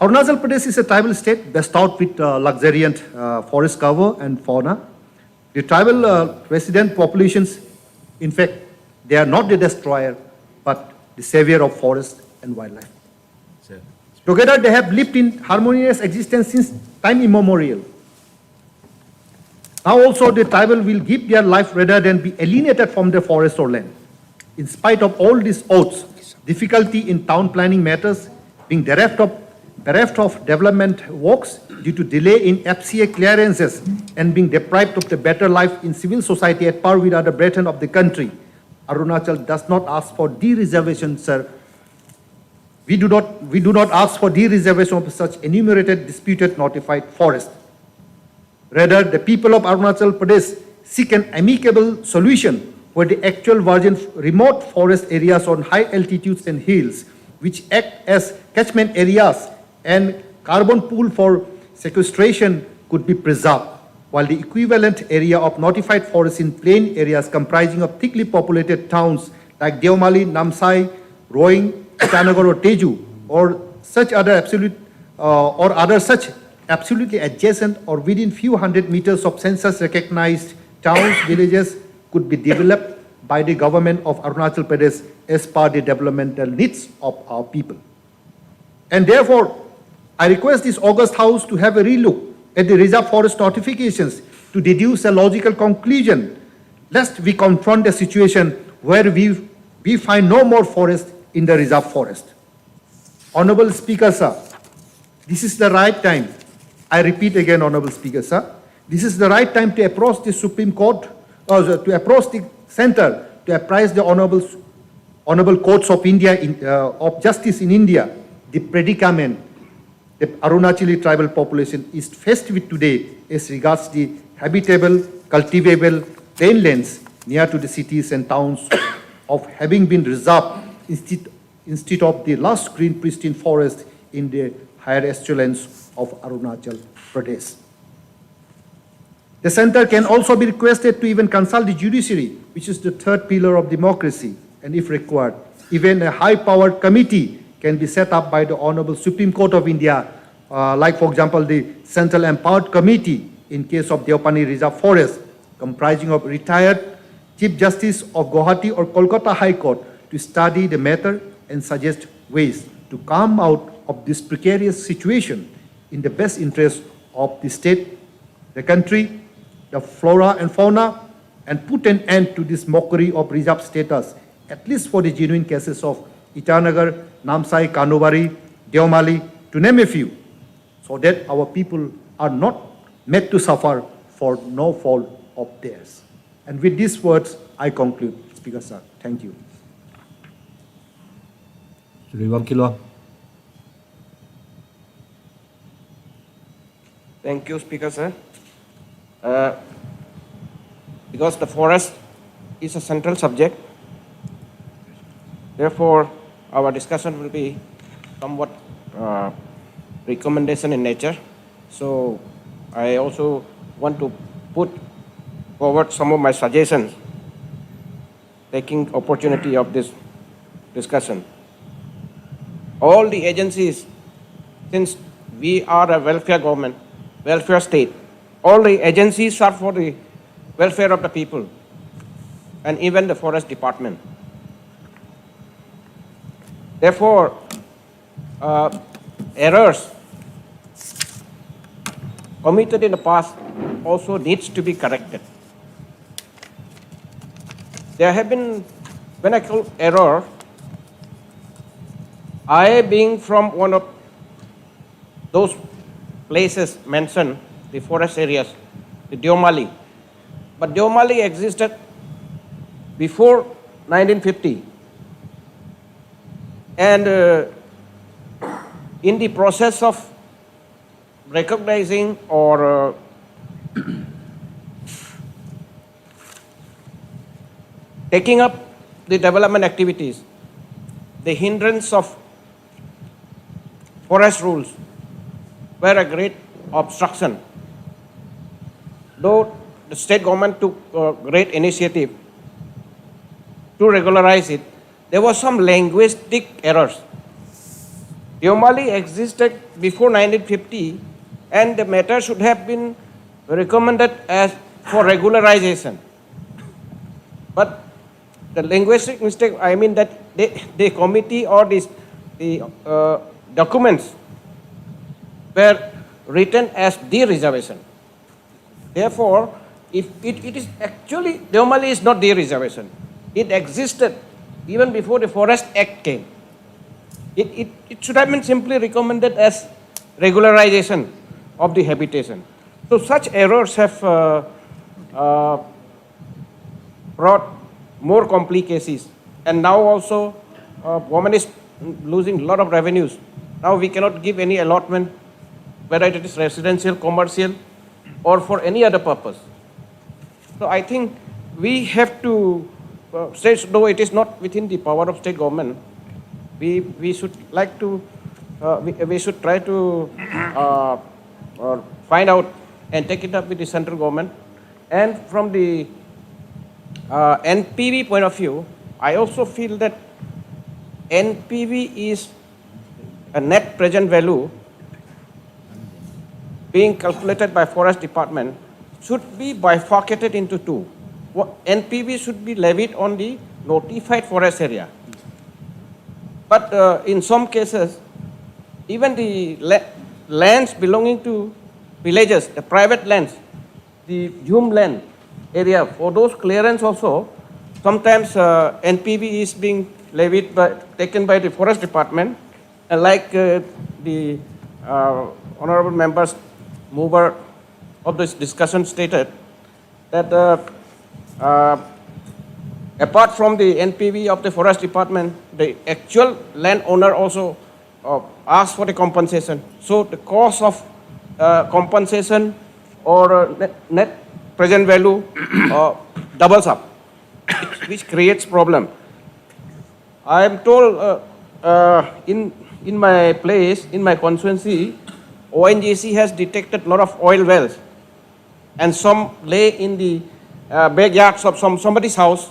Arunachal Pradesh is a tribal state bestowed with luxuriant forest cover and fauna. The tribal resident populations, in fact, they are not the destroyer, but the savior of forest and wildlife. Together, they have lived in harmonious existence since time immemorial. Now also, the tribal will give their life rather than be alienated from the forest or land. In spite of all these odds, difficulty in town planning matters, being bereft of development works due to delay in FCA clearances, and being deprived of the better life in civil society at par with other brethren of the country, Arunachal does not ask for dereservation, sir. We do not ask for dereservation of such enumerated, disputed, notified forest. Rather, the people of Arunachal Pradesh seek an amicable solution where the actual virgin remote forest areas on high altitudes and hills, which act as catchment areas and carbon pool for sequestration, could be preserved, while the equivalent area of notified forests in plain areas comprising of thickly populated towns like Deomali, Namsai, Roing, Itanagar or Teju, or such other such absolutely adjacent or within few hundred meters of census recognized towns, villages could be developed by the government of Arunachal Pradesh as per the developmental needs of our people. And therefore, I request this august House to have a relook at the reserve forest notifications to deduce a logical conclusion, lest we confront a situation where we find no more forest in the reserve forest. Honorable Speaker, sir, this is the right time. I repeat again, Honorable Speaker, sir, this is the right time to approach the Supreme Court, or to approach the Center to apprise the Honorable Courts of India, of Justice in India, the predicament the Arunachali tribal population is faced with today as regards the habitable, cultivable plainlands near to the cities and towns of having been reserved instead of the lush green pristine forest in the higher echelons of Arunachal Pradesh. The center can also be requested to even consult the judiciary, which is the third pillar of democracy, and if required, even a high-powered committee can be set up by the Honorable Supreme Court of India, like for example the Central Empowered Committee in case of Deopani Reserve Forest, comprising of retired Chief Justice of Guwahati or Kolkata High Court to study the matter and suggest ways to come out of this precarious situation in the best interest of the state, the country, the flora and fauna, and put an end to this mockery of reserve status, at least for the genuine cases of Itanagar, Namsai, Kanubari, Deomali, to name a few, so that our people are not made to suffer for no fault of theirs. And with these words, I conclude. Speaker sir, thank you. Thank you, Speaker sir. Because the forest is a central subject, therefore our discussion will be somewhat recommendation in nature. So I also want to put forward some of my suggestions, taking opportunity of this discussion. All the agencies, since we are a welfare government, welfare state, all the agencies are for the welfare of the people, and even the forest department. Therefore, errors committed in the past also needs to be corrected. There have been, when I call error, I being from one of those places mentioned, the forest areas, the Deomali. But Deomali existed before 1950. And in the process of recognizing or taking up the development activities, the hindrance of forest rules were a great obstruction. Though the state government took great initiative to regularize it, there were some linguistic errors. Deomali existed before 1950, and the matter should have been recommended as for regularization. But the linguistic mistake, I mean that the committee or the documents were written as de-reservation. Therefore, if it is actually, Deomali is not de-reservation. It existed even before the Forest Act came. It should have been simply recommended as regularization of the habitation. So such errors have brought more complications. And now also, government is losing a lot of revenues. Now we cannot give any allotment, whether it is residential, commercial, or for any other purpose. So I think we have to, though it is not within the power of state government, we should like to, we should try to find out and take it up with the central government. And from the NPV point of view, I also feel that NPV is a net present value being calculated by Forest Department should be bifurcated into two. NPV should be levied on the notified forest area. But in some cases, even the lands belonging to villages, the private lands, the Hume land area, for those clearance also, sometimes NPV is being levied taken by the Forest Department, and like the honorable members mover of this discussion stated, that apart from the NPV of the Forest Department, the actual landowner also asks for the compensation. So the cost of compensation or net present value doubles up, which creates problem. I am told in my place, in my constituency, ONGC has detected a lot of oil wells, and some lay in the backyards of somebody's house,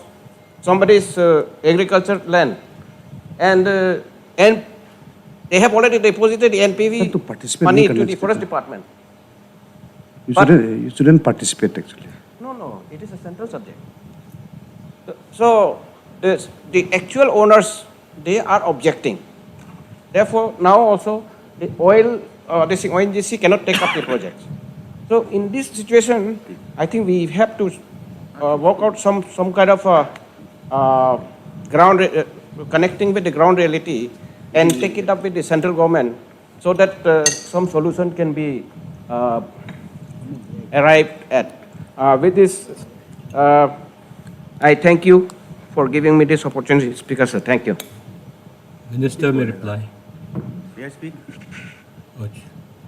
somebody's agriculture land, and they have already deposited the NPV money to the Forest Department. You shouldn't participate actually. No, It is a central subject. So the actual owners, they are objecting. Therefore, now also the this ONGC cannot take up the project. So in this situation, I think we have to work out some kind of connecting with the ground reality and take it up with the central government so that some solution can be arrived at. With this, I thank you for giving me this opportunity, Speaker, sir. Thank you. Minister may reply. May I speak?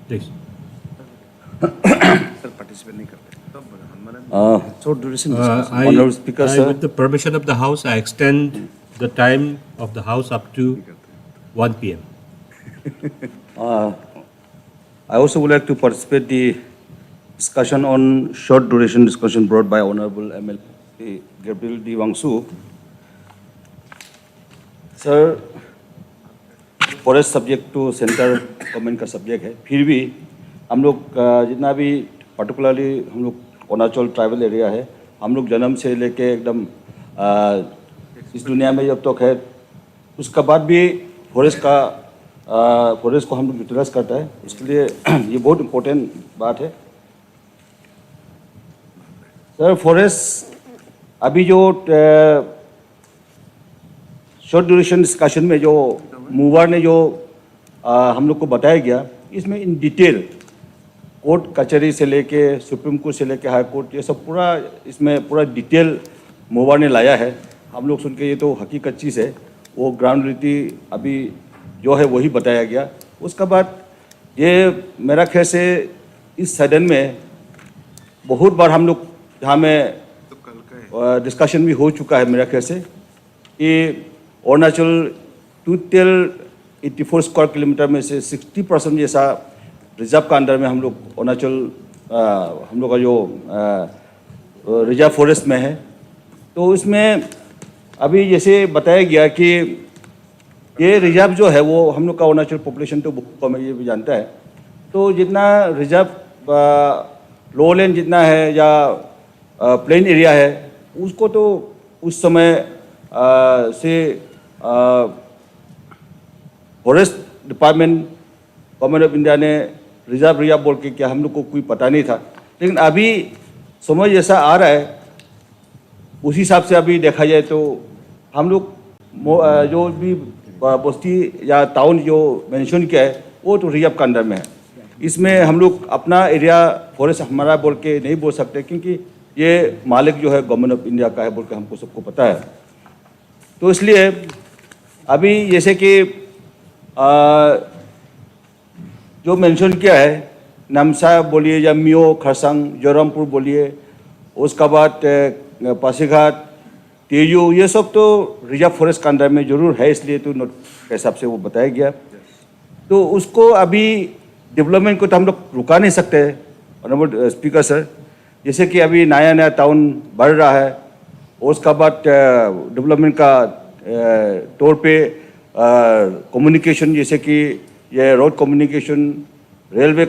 Please. Sir, participate नहीं करते. Short duration discussion. Honorable Speaker, sir. With the permission of the House, I extend the time of the House up to 1 p.m. I also would like to participate the discussion on short duration discussion brought by Honorable MLA Gabriel D. Wangsu. Sir, forest subject to centre government का subject है, फिर भी हम लोग जितना भी particularly हम लोग अरुणाचल ट्राइबल एरिया है, हम लोग जन्म से लेके एकदम इस दुनिया में जब तक है उसका बाद भी फॉरेस्ट को हम लोग यूटिलाइज करता है. उसके लिए ये बहुत इम्पोर्टेंट बात है. सर, फॉरेस्ट अभी जो शॉर्ट ड्यूरेशन डिस्कशन में जो मूवर ने जो हम लोग को बताया गया, इसमें इन डिटेल कोर्ट कचहरी से लेके सुप्रीम कोर्ट से लेके हाई कोर्ट, ये सब पूरा इसमें पूरा डिटेल मूवर ने लाया है. हम लोग सुन के ये तो हकीकत चीज़ है, वो ग्राउंड रियलिटी अभी जो है वही बताया गया. उसका बाद ये मेरा ख्याल से इस सदन में बहुत बार हम लोग जहाँ में डिस्कशन भी हो चुका है मेरा ख्याल से कि अरुणाचल टोटल 84 स्क्वायर किलोमीटर में से 60% जैसा रिजर्व का अंडर में हम लोग अरुणाचल हम लोग का जो रिजर्व फॉरेस्ट में है. तो इसमें अभी जैसे बताया गया कि ये रिजर्व जो है वो हम लोग का अरुणाचल पॉपुलेशन तो बहुत कम है, ये भी जानता है. तो जितना रिजर्व लोलैंड जितना है या प्लेन एरिया है उसको तो उस समय से forest department government of India ने रिजर्व एरिया बोल के क्या हम लोग को कोई पता नहीं था. लेकिन अभी समय जैसा आ रहा है उस हिसाब से अभी देखा जाए तो हम लोग जो भी बस्ती या टाउन जो मेंशन किया है वो तो रिजर्व के अंडर में है. इसमें हम लोग अपना एरिया फॉरेस्ट हमारा बोल के नहीं बोल सकते क्योंकि ये मालिक जो है गवर्नमेंट ऑफ इंडिया का है बोल के हमको सबको पता है. तो इसलिए अभी जैसे कि जो मेंशन किया है नामसा बोलिए या मियो खरसंग जोरामपुर बोलिए, उसका बाद पासीघाट तेजू, ये सब तो रिजर्व फॉरेस्ट के अंदर में जरूर है, इसलिए तो नोट के हिसाब से वो बताया गया. तो उसको अभी डेवलपमेंट को तो हम लोग रुका नहीं सकते ऑनरेबल स्पीकर सर. जैसे कि अभी नया नया टाउन बढ़ रहा है और उसका बाद डेवलपमेंट का तौर पे कम्युनिकेशन जैसे कि ये road communication, railway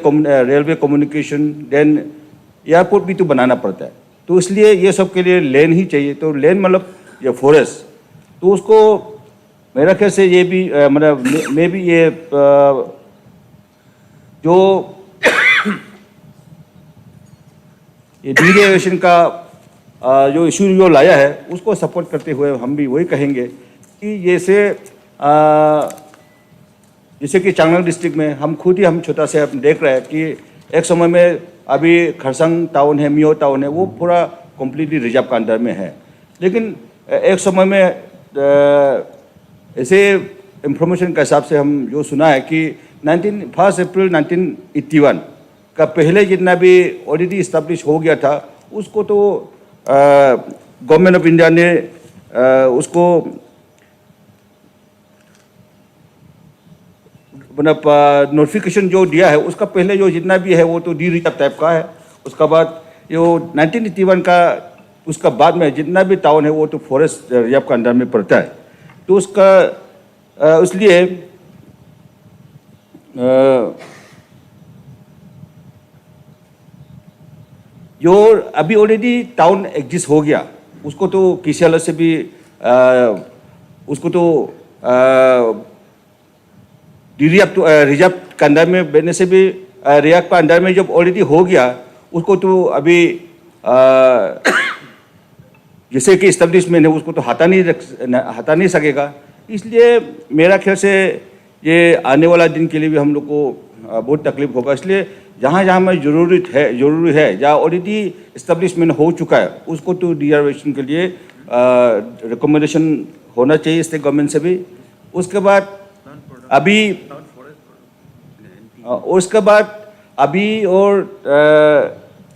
communication, then airport भी तो बनाना पड़ता है. तो इसलिए ये सब के लिए लेन ही चाहिए. तो लेन मतलब ये फॉरेस्ट, तो उसको मेरा ख्याल से ये भी मतलब मैं भी ये जो ये डीरेगुलेशन का जो इशू जो लाया है उसको सपोर्ट करते हुए हम भी वही कहेंगे कि जैसे कि चांगलांग डिस्ट्रिक्ट में हम खुद ही हम छोटा से देख रहे हैं कि एक समय में अभी खरसंग टाउन है, मियो टाउन है, वो पूरा कम्प्लीटली रिजर्व के अंडर में है. लेकिन एक समय में ऐसे इंफॉर्मेशन के हिसाब से हम जो सुना है कि 1 अप्रैल 1981 का पहले जितना भी ऑलरेडी इस्टेब्लिश हो गया था उसको तो गवर्नमेंट ऑफ इंडिया ने उसको मतलब नोटिफिकेशन जो दिया है उसका पहले जो जितना भी है वो तो डी रिजर्व टाइप का है. उसका बाद जो 1981 का उसका बाद में जितना भी टाउन है वो तो फॉरेस्ट रिजर्व के अंडर में पड़ता है. तो उसका इसलिए जो अभी ऑलरेडी टाउन एग्जिस्ट हो गया, उसको तो किसी हालत से भी उसको तो रिजर्व के अंदर में बनने से भी रियाक के अंदर में जब ऑलरेडी हो गया, उसको तो अभी जैसे कि इस्टेब्लिशमेंट है उसको तो हटा नहीं सकेगा। इसलिए मेरा ख्याल से ये आने वाला दिन के लिए भी हम लोग को बहुत तकलीफ होगा। इसलिए जहाँ जहाँ में जरूरी है जहाँ ऑलरेडी इस्टेब्लिशमेंट हो चुका है उसको तो डिआरवेशन के लिए रिकमेंडेशन होना चाहिए स्टेट गवर्नमेंट से भी। उसके बाद अभी और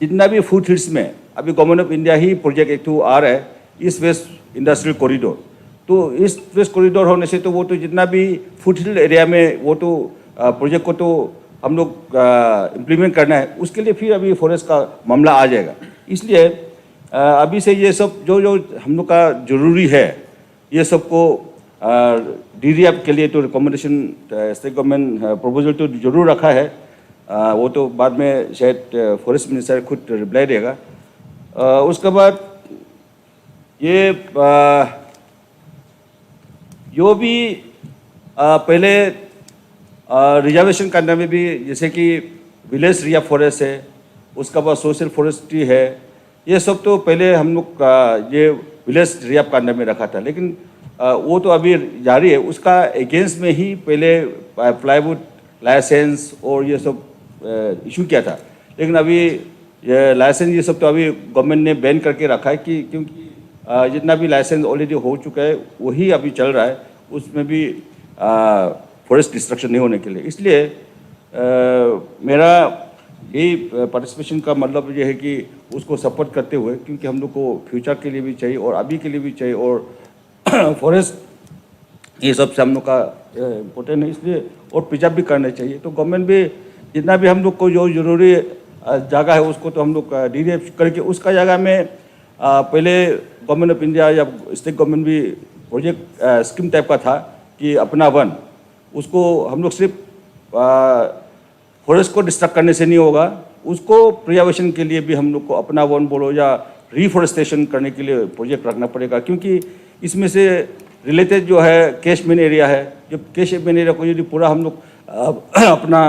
जितना भी फूड हिल्स में अभी government of India he project एक आ रहा है, ईस्ट वेस्ट इंडस्ट्रियल कॉरिडोर। तो ईस्ट वेस्ट कॉरिडोर होने से तो वो तो जितना भी फूड हिल एरिया में वो तो प्रोजेक्ट को तो हम लोग इम्प्लीमेंट करना है, उसके लिए फिर अभी फॉरेस्ट का मामला आ जाएगा। इसलिए अभी से ये सब जो हम लोग का जरूरी है ये सबको DRF के लिए तो रिकमेंडेशन स्टेट गवर्नमेंट प्रपोजल तो जरूर रखा है। वो तो बाद में शायद फॉरेस्ट मिनिस्टर खुद रिप्लाई देगा। उसके बाद ये जो भी पहले रिजर्वेशन करने में भी जैसे कि विलेज रिजर्व फॉरेस्ट है, उसके बाद सोशल फॉरेस्ट्री है, ये सब तो पहले हम लोग ये विलेज रिजर्व करने में रखा था, लेकिन वो तो अभी जारी है। उसका अगेंस्ट में ही पहले प्लाईवुड लाइसेंस और ये सब इशू किया था, लेकिन अभी ये लाइसेंस ये सब तो अभी गवर्नमेंट ने बैन करके रखा है कि क्योंकि जितना भी लाइसेंस ऑलरेडी हो चुका है वही अभी चल रहा है, उसमें भी फॉरेस्ट डिस्ट्रक्शन नहीं होने के लिए। इसलिए मेरा यही पार्टिसिपेशन का मतलब ये है कि उसको सपोर्ट करते हुए, क्योंकि हम लोग को फ्यूचर के लिए भी चाहिए और अभी के लिए भी चाहिए, और फॉरेस्ट ये सब से हम लोग का इम्पोर्टेंट है, इसलिए और प्रिजर्व भी करना चाहिए। तो गवर्नमेंट भी जितना भी हम लोग को जो जरूरी जगह है उसको तो हम लोग DRF करके उसका जगह में पहले गवर्नमेंट ऑफ इंडिया या स्टेट गवर्नमेंट भी प्रोजेक्ट स्कीम टाइप का था कि अपना वन, उसको हम लोग सिर्फ फॉरेस्ट को डिस्ट्रक्ट करने से नहीं होगा, उसको प्रिजर्वेशन के लिए भी हम लोग को अपना वन बोलो या रिफॉरेस्टेशन करने के लिए प्रोजेक्ट रखना पड़ेगा। क्योंकि इसमें से रिलेटेड जो है कैशमेंट एरिया है, जो कैशमेंट एरिया को यदि पूरा हम लोग अपना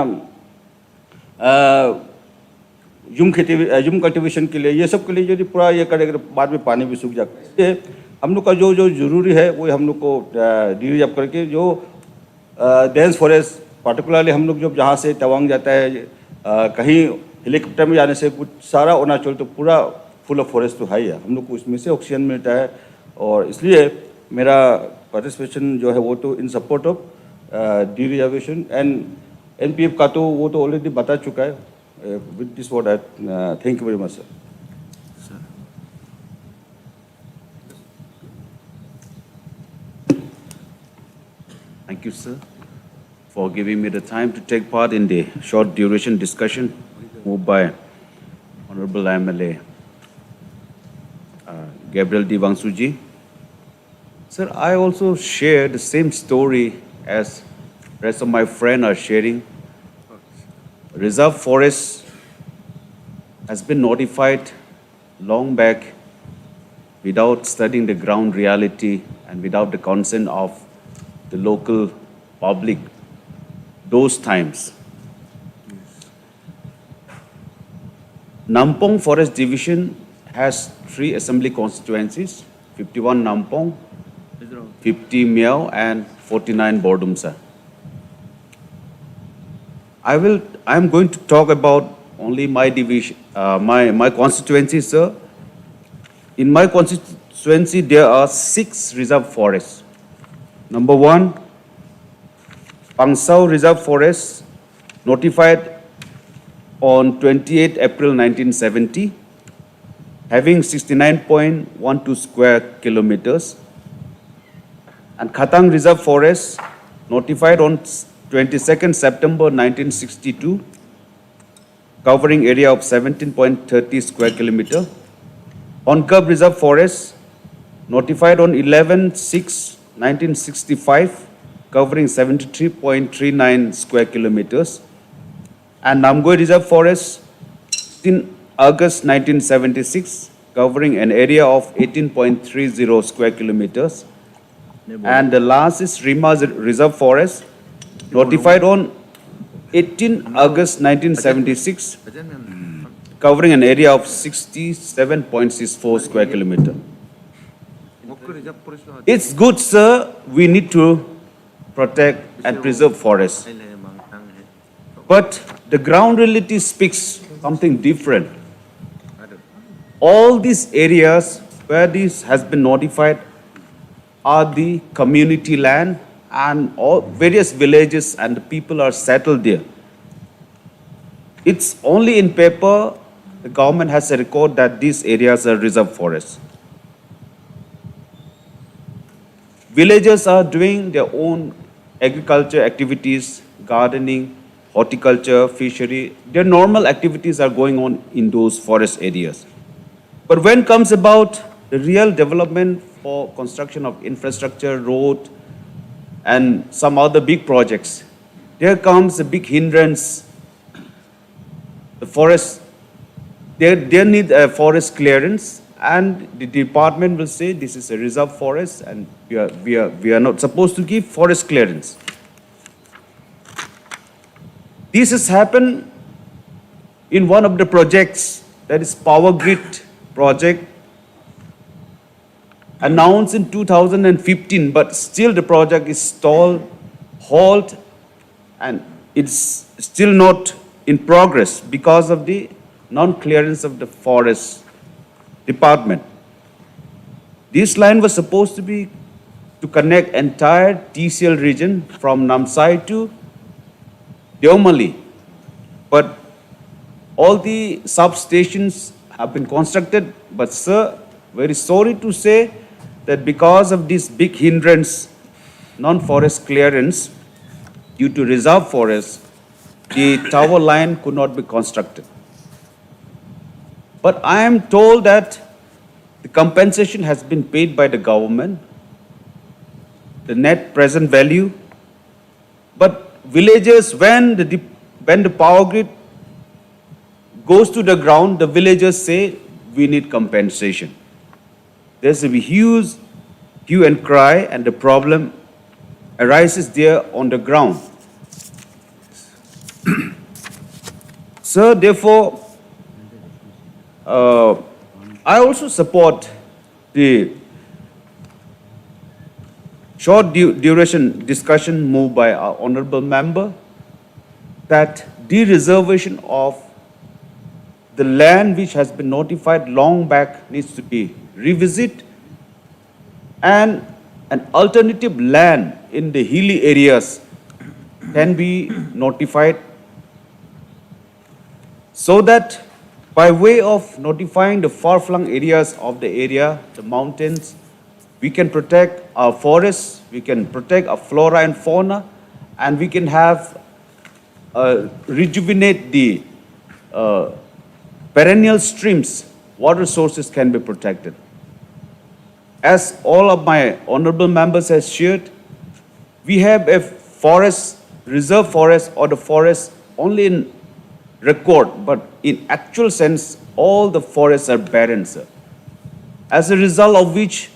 यूम कल्टिवेशन के लिए ये सब के लिए यदि पूरा ये करेंगे तो बाद में पानी भी सूख जाता है। इसलिए हम लोग का जो जरूरी है वो हम लोग को DRF करके जो डेंस फॉरेस्ट पर्टिकुलरली हम लोग जब जहाँ से तवांग जाता है कहीं हेलीकॉप्टर में जाने से कुछ सारा अरुणाचल तो पूरा फुल ऑफ फॉरेस्ट तो है ही है, हम लोग को इसमें से ऑक्सीजन मिलता है। और इसलिए मेरा पार्टिसिपेशन जो है वो तो in support of dereservation and NPF का तो वो तो ऑलरेडी बता चुका है। With this word thank you very much sir. Thank you, sir, for giving me the time to take part in the short duration discussion moved by Honorable MLA Gabriel D. Wangsuji. Sir, I also share the same story as rest of my friends are sharing. Reserve forest has been notified long back without studying the ground reality and without the consent of the local public those times. Nampong Forest Division has 3 assembly constituencies, 51 Nampong, 50 Miao and 49 Bordumsa. I am going to talk about only my division, my constituency, sir. In my constituency, there are 6 reserve forests. Number 1, Pangsao Reserve Forest, notified on 28 April 1970, having 69.12 square kilometers. And Khatang Reserve Forest, notified on 22nd September 1962, covering area of 17.30 square kilometer. Onkab Reserve Forest, notified on 11/6/1965, covering 73.39 square kilometers. And Namgoi Reserve Forest, August 1976, covering an area of 18.30 square kilometers. And the last is Rima Reserve Forest, notified on 18 August 1976, covering an area of 67.64 square kilometer. It's good, sir. We need to protect and preserve forests. But the ground reality speaks something different. All these areas where this has been notified are the community land, and all various villages and the people are settled there. It's only in paper the government has a record that these areas are reserve forests. Villagers are doing their own agriculture activities, gardening, horticulture, fishery. Their normal activities are going on in those forest areas. But when comes about the real development for construction of infrastructure, road, and some other big projects, there comes a big hindrance. The forest, they need a forest clearance, and the department will say this is a reserve forest and we are not supposed to give forest clearance. This has happened in one of the projects, that is Power Grid project, announced in 2015, but still the project is stalled, halt, and it's still not in progress because of the non-clearance of the forest department. This line was supposed to be to connect entire TCL region from Namsai to Deomali, but all the substations have been constructed. But sir, very sorry to say that because of this big hindrance, non-forest clearance due to reserve forest, the tower line could not be constructed. But I am told that the compensation has been paid by the government, the net present value. But villagers, when the power grid goes to the ground, the villagers say we need compensation. There's a huge hue and cry, and the problem arises there on the ground. So therefore, I also support the short duration discussion moved by our honorable member that de-reservation of the land which has been notified long back needs to be revisited, and an alternative land in the hilly areas can be notified, so that by way of notifying the far-flung areas of the area, the mountains, we can protect our forests, we can protect our flora and fauna, and we can have rejuvenate the perennial streams, water sources can be protected. As all of my honorable members has shared, we have a forest, reserve forest, or the forest only in record, but in actual sense, all the forests are barren, sir. As a result of which,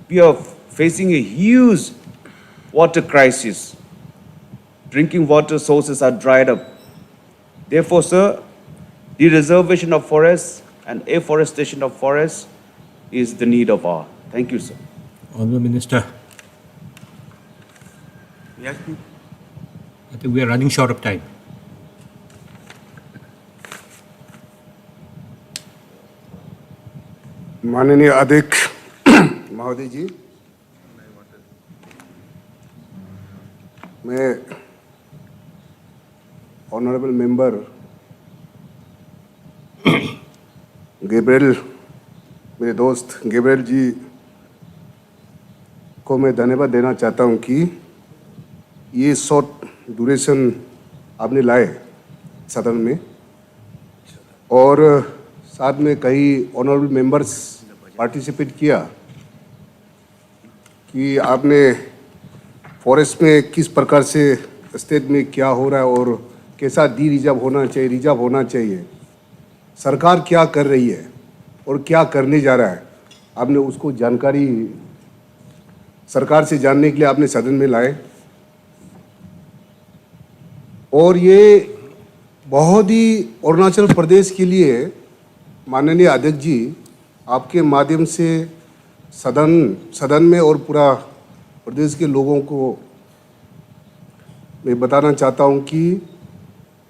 we are facing a huge water crisis. Drinking water sources are dried up. Therefore, sir, the reservation of forests and afforestation of forests is the need of our. Thank you, sir. Honourable Minister. Yes. I think we are running short of time. माननीय अध्यक्ष महोदय जी, मैं honourable member Gabriel, मेरे दोस्त Gabriel जी को मैं धन्यवाद देना चाहता हूं कि ये शॉर्ट ड्यूरेशन आपने लाए सदन में, और साथ में कई ऑनरेबल मेंबर्स पार्टिसिपेट किया कि आपने फॉरेस्ट में किस प्रकार से स्टेट में क्या हो रहा है और कैसा डी रिजर्व होना चाहिए, रिजर्व होना चाहिए। सरकार क्या कर रही है और क्या करने जा रहा है, आपने उसको जानकारी सरकार से जानने के लिए आपने सदन में लाए। और ये बहुत ही अरुणाचल प्रदेश के लिए माननीय अध्यक्ष जी, आपके माध्यम से सदन में और पूरा प्रदेश के लोगों को मैं बताना चाहता हूं कि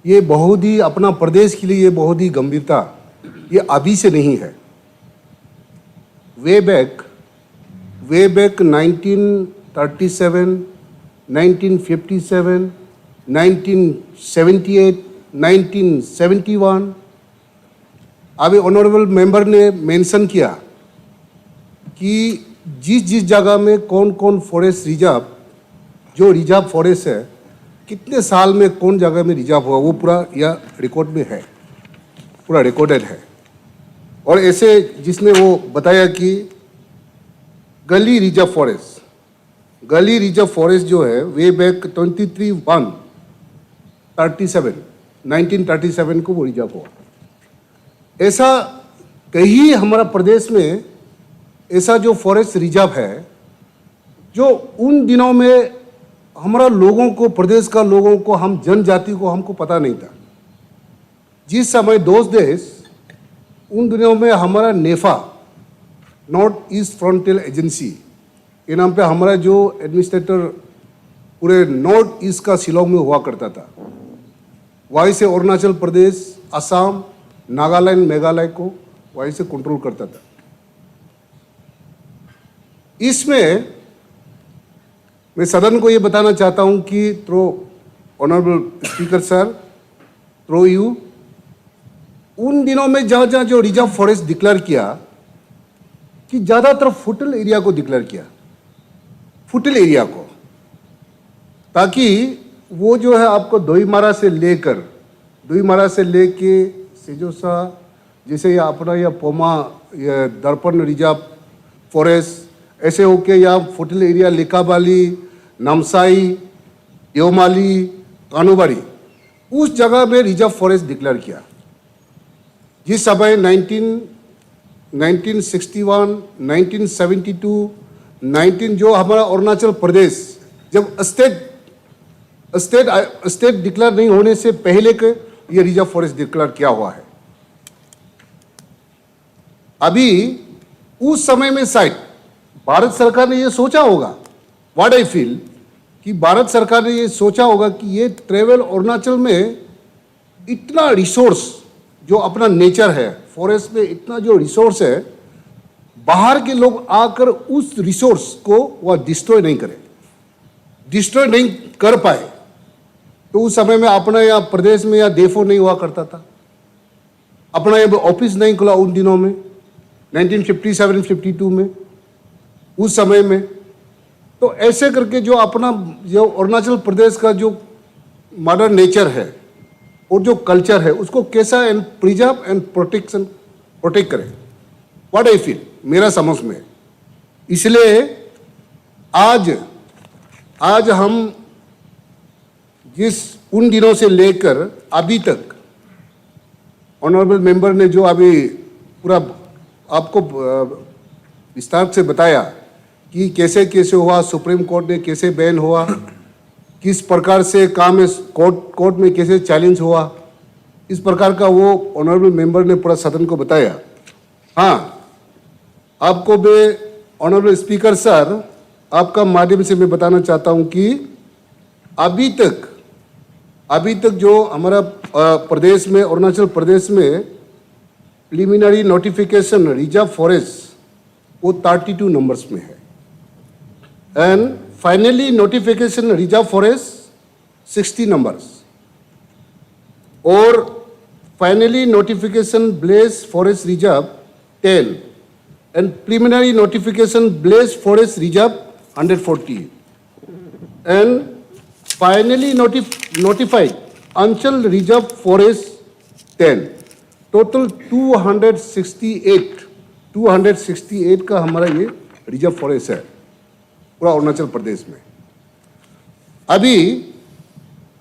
ये बहुत ही अपना प्रदेश के लिए ये बहुत ही गंभीरता, ये अभी से नहीं है। वे बैक 1937, 1957, 1978, 1971 अभी ऑनरेबल मेंबर ने मेंशन किया कि जिस जगह में कौन कौन फॉरेस्ट रिजर्व, जो रिजर्व फॉरेस्ट है, कितने साल में कौन जगह में रिजर्व हुआ, वो पूरा यह रिकॉर्ड में है, पूरा रिकॉर्डेड है। और ऐसे जिसने वो बताया कि गली रिजर्व फॉरेस्ट जो है वे बैक 1937 को वो रिजर्व हुआ। ऐसा कहीं हमारा प्रदेश में ऐसा जो फॉरेस्ट रिजर्व है, जो उन दिनों में हमारा लोगों को, प्रदेश का लोगों को, हम जनजाति को हमको पता नहीं था। जिस समय दोस्त देश उन दिनों में हमारा नेफा, नॉर्थ ईस्ट फ्रंटियर एजेंसी के नाम पे हमारा जो एडमिनिस्ट्रेटर पूरे नॉर्थ ईस्ट का शिलोंग में हुआ करता था, वहीं से अरुणाचल प्रदेश, असम, नागालैंड, मेघालय को वहीं से कंट्रोल करता था। इसमें मैं सदन को ये बताना चाहता हूं कि through honourable speaker sir, through you, उन दिनों में जहां जहां जो रिजर्व फॉरेस्ट डिक्लेयर किया कि ज्यादातर फुटल एरिया को डिक्लेयर किया, फुटल एरिया को, ताकि वो जो है आपको दोईमारा से लेके सेजोसा, जैसे ये अपना या पोमा या दर्पण रिजर्व फॉरेस्ट, ऐसे होके या फुटल एरिया लिकाबाली, नामसाई, देवमाली, कानूबारी, उस जगह में रिजर्व फॉरेस्ट डिक्लेयर किया। जिस समय 1961, 1972, 19 जो हमारा अरुणाचल प्रदेश जब स्टेट डिक्लेयर नहीं होने से पहले के ये रिजर्व फॉरेस्ट डिक्लेयर किया हुआ है। अभी उस समय में शायद भारत सरकार ने ये सोचा होगा, व्हाट आई फील, कि भारत सरकार ने ये सोचा होगा कि ये ट्रेवल अरुणाचल में इतना रिसोर्स जो अपना नेचर है, फॉरेस्ट में इतना जो रिसोर्स है, बाहर के लोग आकर उस रिसोर्स को वह डिस्ट्रॉय नहीं कर पाए। तो उस समय में अपना यहाँ प्रदेश में या डेफो नहीं हुआ करता था, अपना यहाँ ऑफिस नहीं खुला उन दिनों में 1957-52 में, उस समय में। तो ऐसे करके जो अपना जो अरुणाचल प्रदेश का जो मॉडर्न नेचर है और जो कल्चर है, उसको कैसा एंड प्रिजर्व एंड प्रोटेक्ट करें, व्हाट आई फील, मेरा समझ में। इसलिए आज हम जिस उन दिनों से लेकर अभी तक ऑनरेबल मेंबर ने जो अभी पूरा आपको विस्तार से बताया कि कैसे कैसे हुआ, सुप्रीम कोर्ट ने कैसे बैन हुआ, किस प्रकार से काम है, कोर्ट में कैसे चैलेंज हुआ, इस प्रकार का वो ऑनरेबल मेंबर ने पूरा सदन को बताया। हाँ, आपको मैं ऑनरेबल स्पीकर सर, आपका माध्यम से मैं बताना चाहता हूं कि अभी तक जो हमारा प्रदेश में, अरुणाचल प्रदेश में प्रिलिमिनरी नोटिफिकेशन रिजर्व फॉरेस्ट वो 32 नंबर्स में है, and finally notification reserve forest 60 numbers, और finally notification bless forest reserve 10, and preliminary notification bless forest reserve 140, and finally notified Anchal reserve forest 10। Total 268 का हमारा ये रिजर्व फॉरेस्ट है पूरा अरुणाचल प्रदेश में।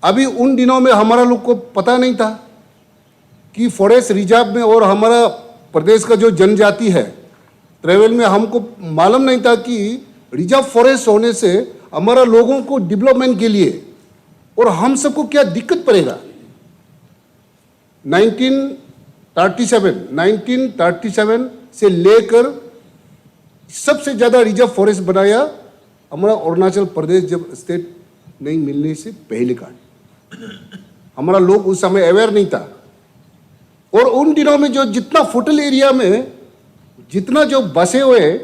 अभी उन दिनों में हमारा लोग को पता नहीं था कि फॉरेस्ट रिजर्व में और हमारा प्रदेश का जो जनजाति है ट्रेवल में हमको मालूम नहीं था कि रिजर्व फॉरेस्ट होने से हमारा लोगों को डेवलपमेंट के लिए और हम सबको क्या दिक्कत पड़ेगा। 1937 से लेकर सबसे ज़्यादा रिजर्व फॉरेस्ट बनाया हमारा अरुणाचल प्रदेश जब स्टेट नहीं मिलने से पहले का। हमारा लोग उस समय अवेयर नहीं था और उन दिनों में जो जितना फुटल एरिया में जितना जो बसे हुए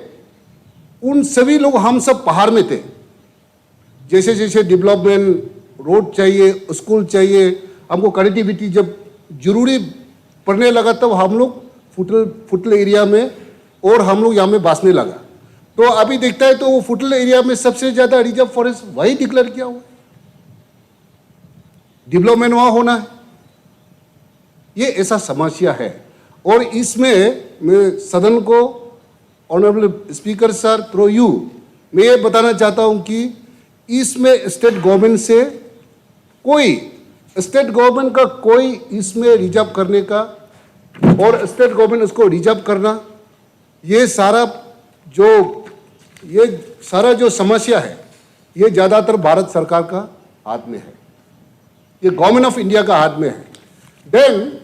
उन सभी लोग हम सब पहाड़ में थे। जैसे जैसे डेवलपमेंट रोड चाहिए स्कूल चाहिए हमको कनेक्टिविटी जब जरूरी पड़ने लगा तब हम लोग फुटल एरिया में और हम लोग यहाँ में बसने लगा। तो अभी देखता है तो वो फुटल एरिया में सबसे ज़्यादा रिजर्व फॉरेस्ट वही डिक्लेयर किया हुआ। डेवलपमेंट वहाँ होना है, ये ऐसा समस्या है। और इसमें मैं सदन को honourable speaker sir through you मैं ये बताना चाहता हूँ कि इसमें स्टेट गवर्नमेंट से स्टेट गवर्नमेंट का कोई इसमें रिजर्व करने का और स्टेट गवर्नमेंट उसको रिजर्व करना ये सारा जो समस्या है ये ज़्यादातर भारत सरकार का हाथ में है, ये गवर्नमेंट ऑफ इंडिया का हाथ में है। देन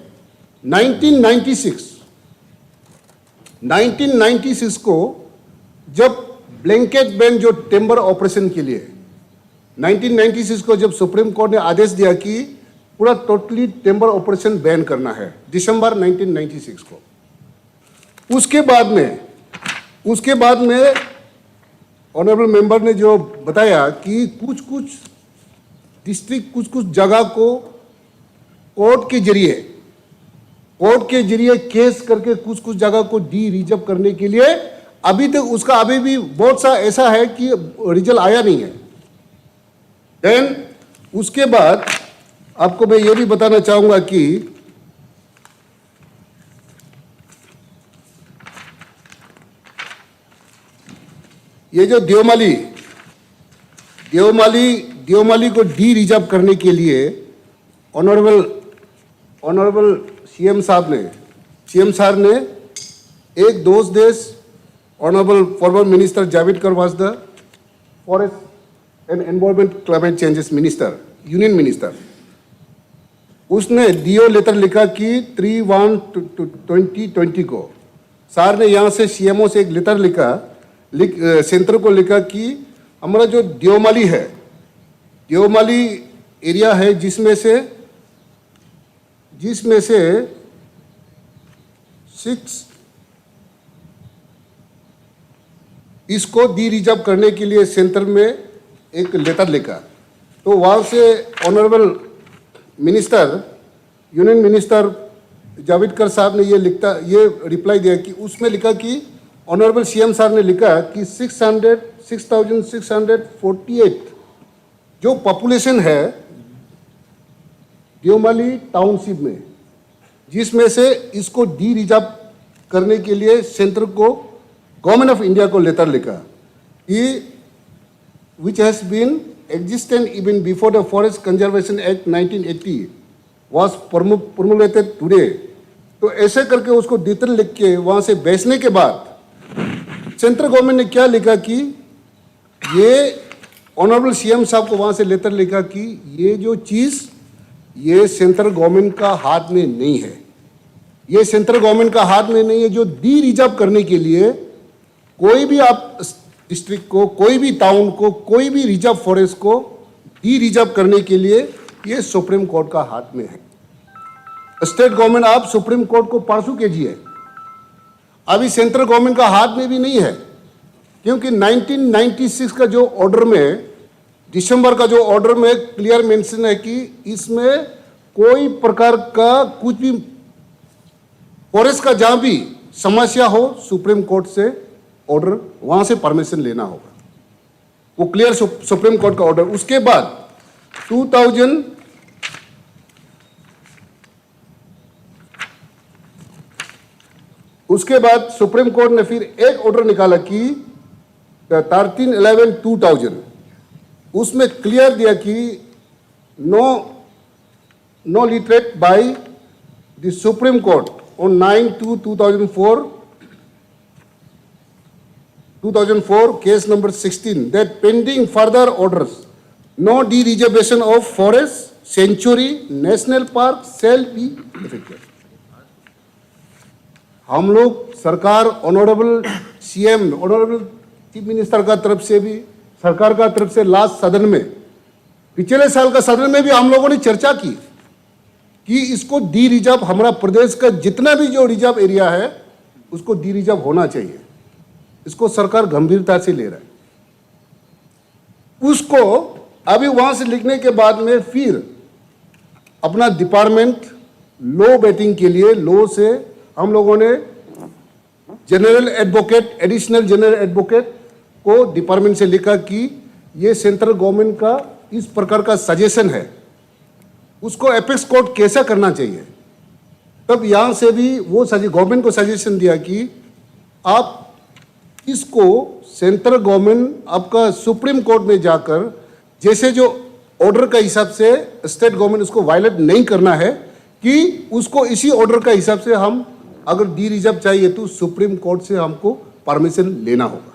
1996 को जब ब्लैंकेट बैन जो टेम्बर ऑपरेशन के लिए 1996 को जब सुप्रीम कोर्ट ने आदेश दिया कि पूरा टोटली टेम्बर ऑपरेशन बैन करना है दिसंबर 1996 को, उसके बाद में ऑनरेबल मेंबर ने जो बताया कि कुछ डिस्ट्रिक्ट कुछ जगह को कोर्ट के जरिए केस करके कुछ जगह को डी रिजर्व करने के लिए अभी तक उसका अभी भी बहुत सा ऐसा है कि रिजल्ट आया नहीं है। देन उसके बाद आपको मैं ये भी बताना चाहूंगा कि ये जो देवमाली को डी रिजर्व करने के लिए ऑनरेबल सीएम साहब ने एक दोस्त देश honourable former minister Javadekar was the forest and environment climate changes minister union minister, उसने डीओ लेटर लिखा कि 3/1/2020 को सर ने यहाँ से सीएमओ से एक लेटर सेंटर को लिखा कि हमारा जो देवमाली एरिया है जिसमें से 6 इसको डी रिजर्व करने के लिए सेंटर में एक लेटर लिखा। तो वहाँ से ऑनरेबल यूनियन मिनिस्टर जावेडकर साहब ने ये रिप्लाई दिया कि उसमें लिखा कि ऑनरेबल सीएम साहब ने लिखा कि 6,648 जो पॉपुलेशन है देवमाली टाउनशिप में, जिसमें से इसको डी रिजर्व करने के लिए सेंटर को गवर्नमेंट ऑफ इंडिया को लेटर लिखा कि which has been existent even before the forest conservation act 1980 was promulgated today. तो ऐसे करके उसको डिटेल लिख के वहाँ से भेजने के बाद सेंट्रल गवर्नमेंट ने क्या लिखा कि ये ऑनरेबल सीएम साहब को वहाँ से लेटर लिखा कि ये जो चीज़ ये सेंट्रल गवर्नमेंट का हाथ में नहीं है, ये सेंट्रल गवर्नमेंट का हाथ में नहीं है। जो डी रिजर्व करने के लिए कोई भी आप डिस्ट्रिक्ट को, कोई भी टाउन को, कोई भी रिजर्व फॉरेस्ट को डी रिजर्व करने के लिए ये सुप्रीम कोर्ट का हाथ में है। स्टेट गवर्नमेंट आप सुप्रीम कोर्ट को परसू कीजिए, अभी सेंट्रल गवर्नमेंट का हाथ में भी नहीं है, क्योंकि 1996 का जो ऑर्डर में दिसंबर का जो ऑर्डर में क्लियर मेंशन है कि इसमें कोई प्रकार का कुछ भी फॉरेस्ट का जहां भी समस्या हो सुप्रीम कोर्ट से ऑर्डर वहां से परमिशन लेना होगा, वो क्लियर सुप्रीम कोर्ट का ऑर्डर। उसके बाद 2000 उसके बाद सुप्रीम कोर्ट ने फिर एक ऑर्डर निकाला कि 13/11/2000 उसमें क्लियर दिया कि no literate by the Supreme Court on 9/2/2004, case number 16, that pending further orders, no de-reservation of forest, sanctuary, national park shall be effected. हम लोग सरकार, honourable CM, honourable chief minister का तरफ से भी, सरकार का तरफ से लास्ट सदन में, पिछले साल का सदन में भी हम लोगों ने चर्चा की कि इसको डी रिजर्व, हमारा प्रदेश का जितना भी जो रिजर्व एरिया है उसको डी रिजर्व होना चाहिए। इसको सरकार गंभीरता से ले रहा है। उसको अभी वहां से लिखने के बाद में फिर अपना डिपार्टमेंट लॉ बैटिंग के लिए लॉ से हम लोगों ने general advocate, additional general advocate को डिपार्टमेंट से लिखा कि ये सेंट्रल गवर्नमेंट का इस प्रकार का सजेशन है, उसको एपेक्स कोर्ट कैसा करना चाहिए। तब यहां से भी वो गवर्नमेंट को सजेशन दिया कि आप इसको सेंट्रल गवर्नमेंट आपका सुप्रीम कोर्ट में जाकर जैसे जो ऑर्डर का हिसाब से स्टेट गवर्नमेंट उसको वायलेट नहीं करना है, कि उसको इसी ऑर्डर का हिसाब से हम अगर डी रिजर्व चाहिए तो सुप्रीम कोर्ट से हमको परमिशन लेना होगा।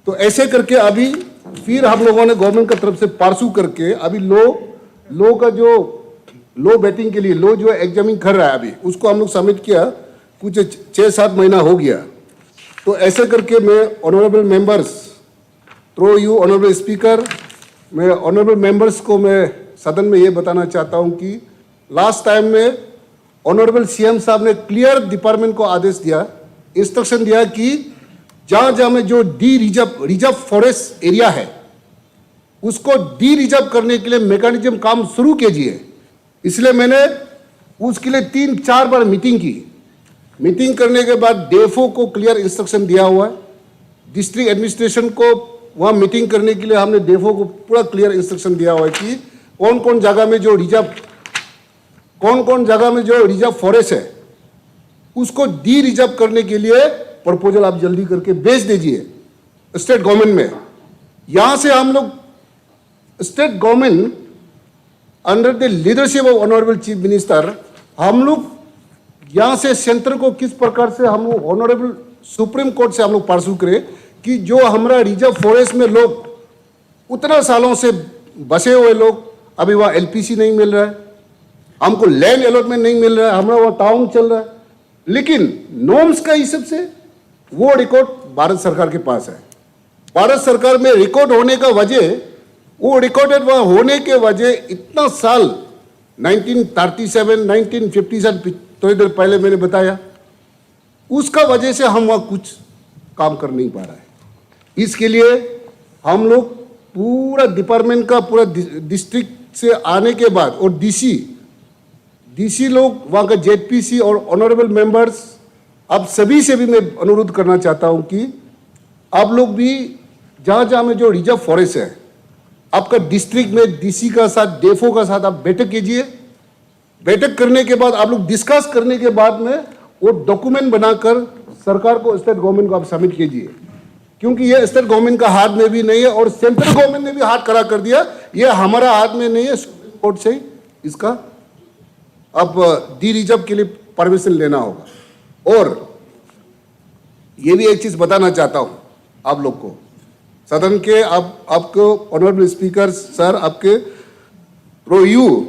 तो ऐसे करके अभी फिर हम लोगों ने गवर्नमेंट की तरफ से पार्सू करके अभी लो का जो लो बैटिंग के लिए लो जो एग्जामिन कर रहा है अभी उसको हम लोग सबमिट किया, कुछ 6-7 महीना हो गया। तो ऐसे करके मैं honourable members through you honourable speaker, मैं ऑनरेबल मेंबर्स को मैं सदन में ये बताना चाहता हूँ कि लास्ट टाइम में ऑनरेबल सीएम साहब ने क्लियर डिपार्टमेंट को आदेश दिया, इंस्ट्रक्शन दिया कि जहां जहां में जो डी रिजर्व फॉरेस्ट एरिया है उसको डी रिजर्व करने के लिए मैकेनिज्म काम शुरू कीजिए। इसलिए मैंने उसके लिए 3-4 बार मीटिंग की। मीटिंग करने के बाद डेफओ को क्लियर इंस्ट्रक्शन दिया हुआ है, डिस्ट्रिक्ट एडमिनिस्ट्रेशन को वहां मीटिंग करने के लिए हमने डेफओ को पूरा क्लियर इंस्ट्रक्शन दिया हुआ है कि कौन कौन जगह में जो रिजर्व फॉरेस्ट है उसको डी रिजर्व करने के लिए प्रपोजल आप जल्दी करके भेज दीजिए स्टेट गवर्नमेंट में। यहां से हम लोग state government under the leadership of honourable chief minister, हम लोग यहां से सेंटर को किस प्रकार से हम लोग ऑनरेबल सुप्रीम कोर्ट से हम लोग पार्सू करें कि जो हमारा रिजर्व फॉरेस्ट में लोग उतना सालों से बसे हुए लोग, अभी वहां एलपीसी नहीं मिल रहा है, हमको लैंड अलॉटमेंट नहीं मिल रहा है, हमारा वहां टाउन चल रहा है, लेकिन नॉर्म्स का हिसाब से वो रिकॉर्ड भारत सरकार के पास है। भारत सरकार में रिकॉर्ड होने का वजह, वो रिकॉर्डेड वहां होने के वजह इतना साल 1937, 1957 थोड़ी देर पहले मैंने बताया, उसका वजह से हम वहां कुछ काम कर नहीं पा रहा है। इसके लिए हम लोग पूरा डिपार्टमेंट का पूरा डिस्ट्रिक्ट से आने के बाद और डीसी लोग वहाँ का जेडपीसी और ऑनरेबल मेंबर्स, अब सभी से भी मैं अनुरोध करना चाहता हूँ कि आप लोग भी जहाँ जहाँ में जो रिजर्व फॉरेस्ट है आपका डिस्ट्रिक्ट में डीसी का साथ, डेफओ का साथ आप बैठक कीजिए। बैठक करने के बाद आप लोग डिस्कस करने के बाद में वो डॉक्यूमेंट बनाकर सरकार को, स्टेट गवर्नमेंट को आप सबमिट कीजिए, क्योंकि ये स्टेट गवर्नमेंट का हाथ में भी नहीं है और सेंट्रल गवर्नमेंट ने भी हाथ खड़ा कर दिया, ये हमारा हाथ में नहीं है, सुप्रीम कोर्ट से ही इसका अब डी रिजर्व के लिए परमिशन लेना होगा। और ये भी एक चीज बताना चाहता हूं आप लोग को, सदन के आपको ऑनरेबल स्पीकर सर, आपके थ्रू यू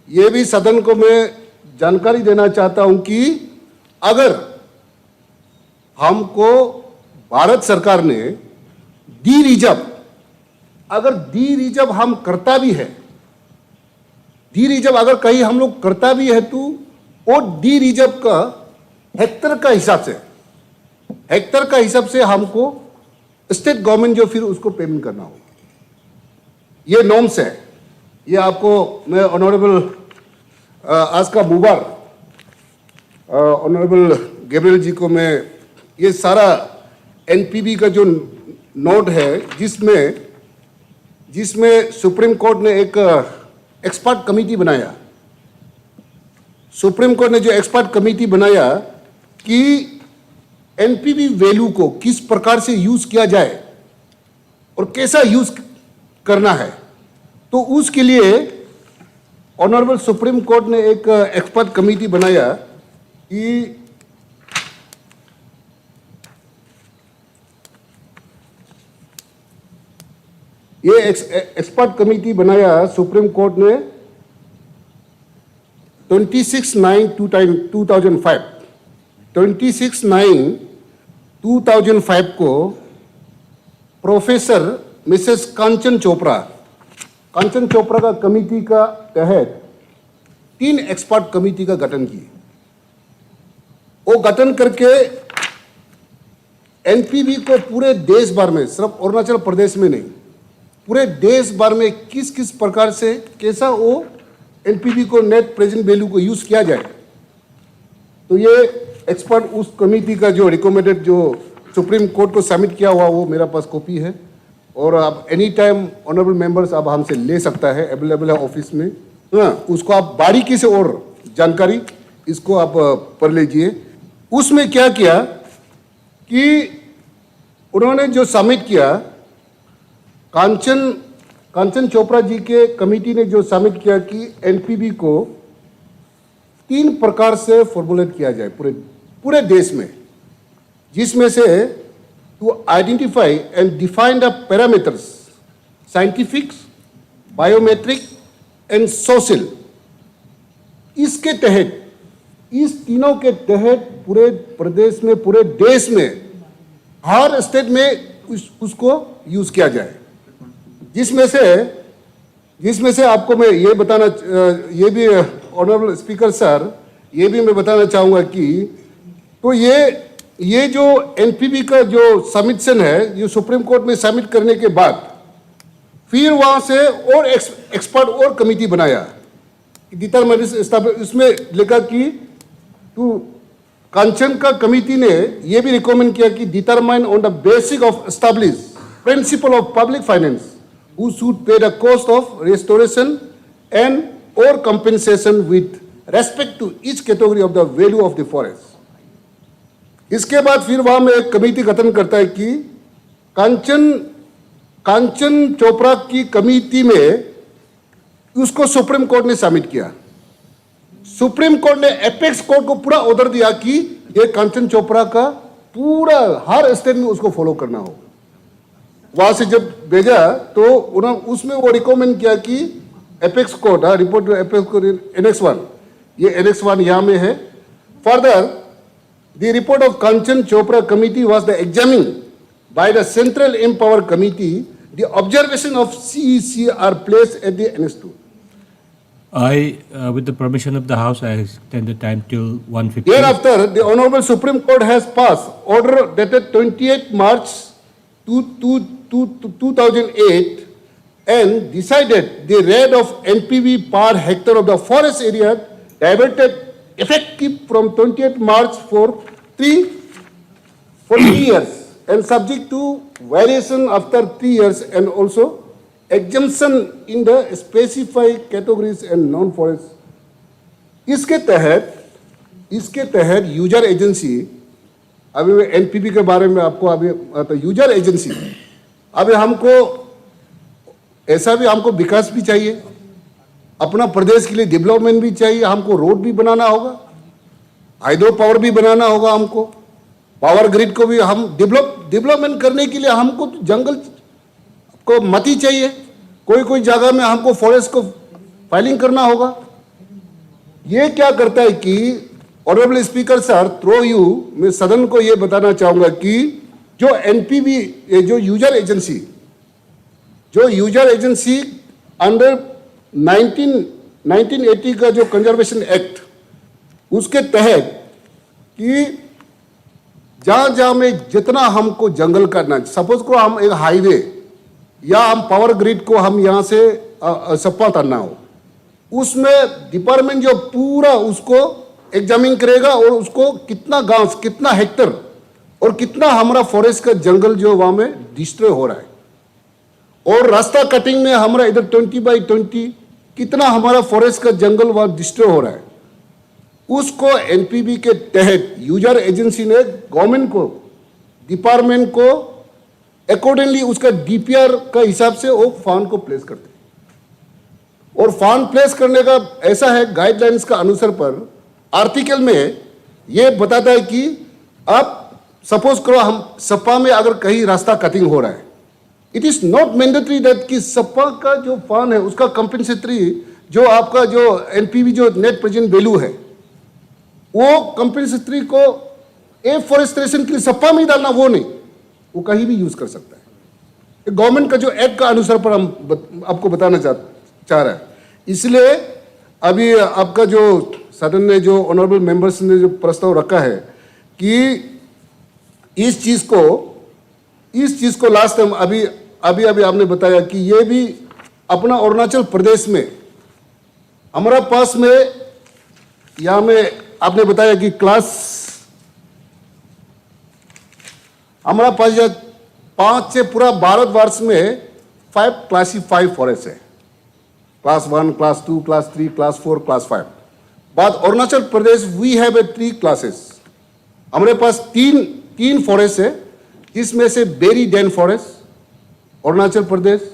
ये भी सदन को मैं जानकारी देना चाहता हूं कि अगर हमको भारत सरकार ने डी रिजर्व, अगर डी रिजर्व हम करता भी है, डी रिजर्व अगर कहीं हम लोग करता भी है तो वो डी रिजर्व का हेक्टर का हिसाब से हमको स्टेट गवर्नमेंट जो फिर उसको पेमेंट करना होगा। ये नॉर्म्स है। ये आपको मैं ऑनरेबल आज का बुधवार ऑनरेबल गैब्रियल जी को मैं ये सारा एनपीबी का जो नोट है जिसमें सुप्रीम कोर्ट ने एक एक्सपर्ट कमेटी बनाया, सुप्रीम कोर्ट ने जो एक्सपर्ट कमेटी बनाया कि एनपीवी वैल्यू को किस प्रकार से यूज किया जाए और कैसा यूज करना है, तो उसके लिए ऑनरेबल सुप्रीम कोर्ट ने एक एक्सपर्ट कमेटी बनाया कि ये एक्सपर्ट कमेटी बनाया सुप्रीम कोर्ट ने 26/9/2005 26/9/2005 को प्रोफेसर मिसेस कांचन चोपड़ा का कमेटी का तहत 3 एक्सपर्ट कमेटी का गठन किए। वो गठन करके एनपीवी को पूरे देश भर में, सिर्फ अरुणाचल प्रदेश में नहीं, पूरे देश भर में किस किस प्रकार से कैसा वो एनपीवी को नेट प्रेजेंट वैल्यू को यूज किया जाए। तो ये एक्सपर्ट उस कमेटी का जो रिकमेंडेड जो सुप्रीम कोर्ट को सबमिट किया हुआ वो मेरा पास कॉपी है और आप एनी टाइम ऑनरेबल मेंबर्स आप हमसे ले सकता है, अवेलेबल है ऑफिस में। हाँ, उसको आप बारीकी से और जानकारी इसको आप पढ़ लीजिए। उसमें क्या किया कि उन्होंने जो सबमिट किया, कांचन चोपड़ा जी के कमेटी ने जो सबमिट किया कि एनपीवी को 3 प्रकार से फॉर्मुलेट किया जाए पूरे देश में, जिसमें से to identify and define the parameters scientific, biometric and social. इसके तहत, इस तीनों के तहत पूरे प्रदेश में, पूरे देश में, हर स्टेट में उसको यूज किया जाए। जिसमें से आपको मैं ये बताना, ये भी ऑनरेबल स्पीकर सर, ये भी मैं बताना चाहूँगा कि तो ये जो एनपीवी का जो सबमिशन है, जो सुप्रीम कोर्ट में सबमिट करने के बाद फिर वहाँ से और एक्सपर्ट और कमेटी बनाया। इसमें लिखा कि तो कांचन का कमेटी ने ये भी रिकमेंड किया कि determine on the basic of establish principle of public finance who should pay the cost of restoration and or compensation with respect to each category of the value of the forest। इसके बाद फिर वहां में एक committee गठन करता है कि कांचन चोपड़ा की कमेटी में उसको सुप्रीम कोर्ट ने सबमिट किया। सुप्रीम कोर्ट ने एपेक्स कोर्ट को पूरा ऑर्डर दिया कि ये कांचन चोपड़ा का पूरा हर स्टेट में उसको फॉलो करना हो। वहां से जब भेजा तो उन्होंने उसमें वो रिकमेंड किया कि apex court, report apex court annex 1, ये एनेक्स 1 यहाँ में है। Further the report of Kanchan Chopra committee was the examine by the central empower committee. The observation of CEC are placed at the annex 2। With the permission of the House, I extend the time till 1:15. Thereafter, the Honorable Supreme Court has passed order dated 28 March 2008 and decided the rate of NPV per hectare of the forest area diverted effective from 28 March for 3 years and subject to variation after 3 years and also exemption in the specified categories and non-forest। इसके तहत user agency, अभी NPP के बारे में आपको अभी तो user agency, अभी हमको ऐसा भी हमको विकास भी चाहिए, अपना प्रदेश के लिए डेवलपमेंट भी चाहिए, हमको रोड भी बनाना होगा, हाइड्रो पावर भी बनाना होगा, हमको पावर ग्रिड को भी हम डेवलपमेंट करने के लिए हमको तो जंगल को मती चाहिए, कोई जगह में हमको फॉरेस्ट को फाइलिंग करना होगा। ये क्या करता है कि honourable speaker sir, through you मैं सदन को ये बताना चाहूंगा कि जो एनपीवी, जो यूजर एजेंसी अंडर 1980 का जो कंजर्वेशन एक्ट, उसके तहत कि जहां में जितना हमको जंगल करना, सपोज को हम एक हाईवे या हम पावर ग्रिड को हम यहां से सप्पा करना हो, उसमें डिपार्टमेंट जो पूरा उसको एग्जामिन करेगा और उसको कितना घास, कितना हेक्टर और कितना हमारा फॉरेस्ट का जंगल जो वहां में डिस्ट्रॉय हो रहा है, और रास्ता कटिंग में हमारा इधर 20/20 कितना हमारा फॉरेस्ट का जंगल वहां डिस्ट्रॉय हो रहा है, उसको एनपीबी के तहत यूजर एजेंसी ने गवर्नमेंट को, डिपार्टमेंट को अकॉर्डिंगली उसका डीपीआर का हिसाब से वो फंड को प्लेस करते हैं। और फान प्लेस करने का ऐसा है गाइडलाइंस का अनुसार पर आर्टिकल में ये बताता है कि आप सपोज करो हम सपा में अगर कहीं रास्ता कटिंग हो रहा है, it is not mandatory that कि सपा का जो फान है उसका कंपेंसेटरी जो आपका जो एनपीवी जो नेट प्रेजेंट वैल्यू है वो कंपेंसेटरी को एफॉरेस्टेशन के लिए सपा में ही डालना, वो नहीं, वो कहीं भी यूज कर सकता है। गवर्नमेंट का जो एक्ट का अनुसार पर हम आपको बताना चाह रहा है। इसलिए अभी आपका जो सदन ने जो ऑनरेबल मेंबर्स ने जो प्रस्ताव रखा है कि इस चीज को लास्ट टाइम अभी आपने बताया कि ये भी अपना अरुणाचल प्रदेश में हमारा पास में यहाँ में आपने बताया कि क्लास हमारा पास 5 से पूरा भारतवर्ष में 5 क्लासिफाइड फॉरेस्ट है, class 1, class 2, class 3, class 4, class 5। बाद Arunachal Pradesh we have 3 classes. हमारे पास तीन फॉरेस्ट है, जिसमें से very dense forest Arunachal Pradesh,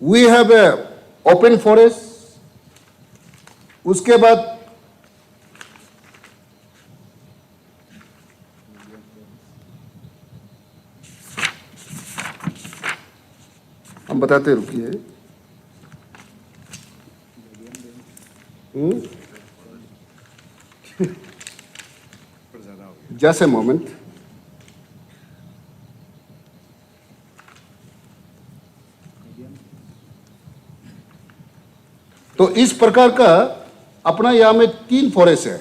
we have a open forest, उसके बाद हम बताते रुकिए, जस्ट ए मोमेंट। तो इस प्रकार का अपना यहाँ में 3 फॉरेस्ट है,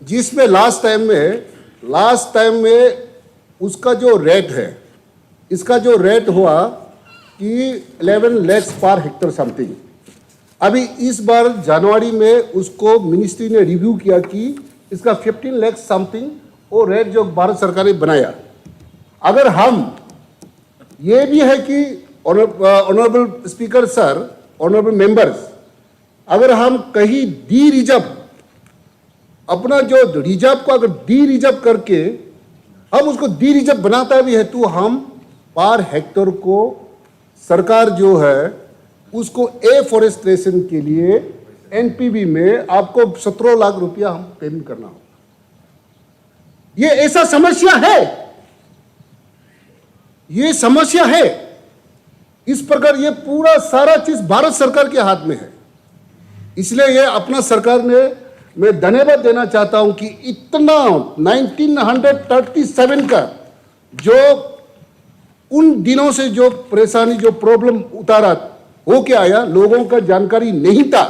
जिसमें लास्ट टाइम में उसका जो रेट है, इसका जो रेट हुआ कि 11 लाख पर हेक्टर समथिंग। अभी इस बार जनवरी में उसको मिनिस्ट्री ने रिव्यू किया कि इसका 15 लाख समथिंग वो रेट जो भारत सरकार ने बनाया। अगर हम ये भी है कि honourable speaker sir, honourable members, अगर हम कहीं डी रिजर्व अपना जो रिजर्व को अगर डी रिजर्व करके हम उसको डी रिजर्व बनाता भी है तो हम पर हेक्टर को सरकार जो है उसको एफॉरेस्टेशन के लिए एनपीवी में आपको 17 लाख रुपया हम पेमेंट करना होगा। ये ऐसा समस्या है, ये समस्या है। इस प्रकार ये पूरा सारा चीज भारत सरकार के हाथ में है। इसलिए ये अपना सरकार ने मैं धन्यवाद देना चाहता हूं कि इतना 1937 का जो उन दिनों से जो परेशानी जो प्रॉब्लम उतारा हो के आया, लोगों का जानकारी नहीं था।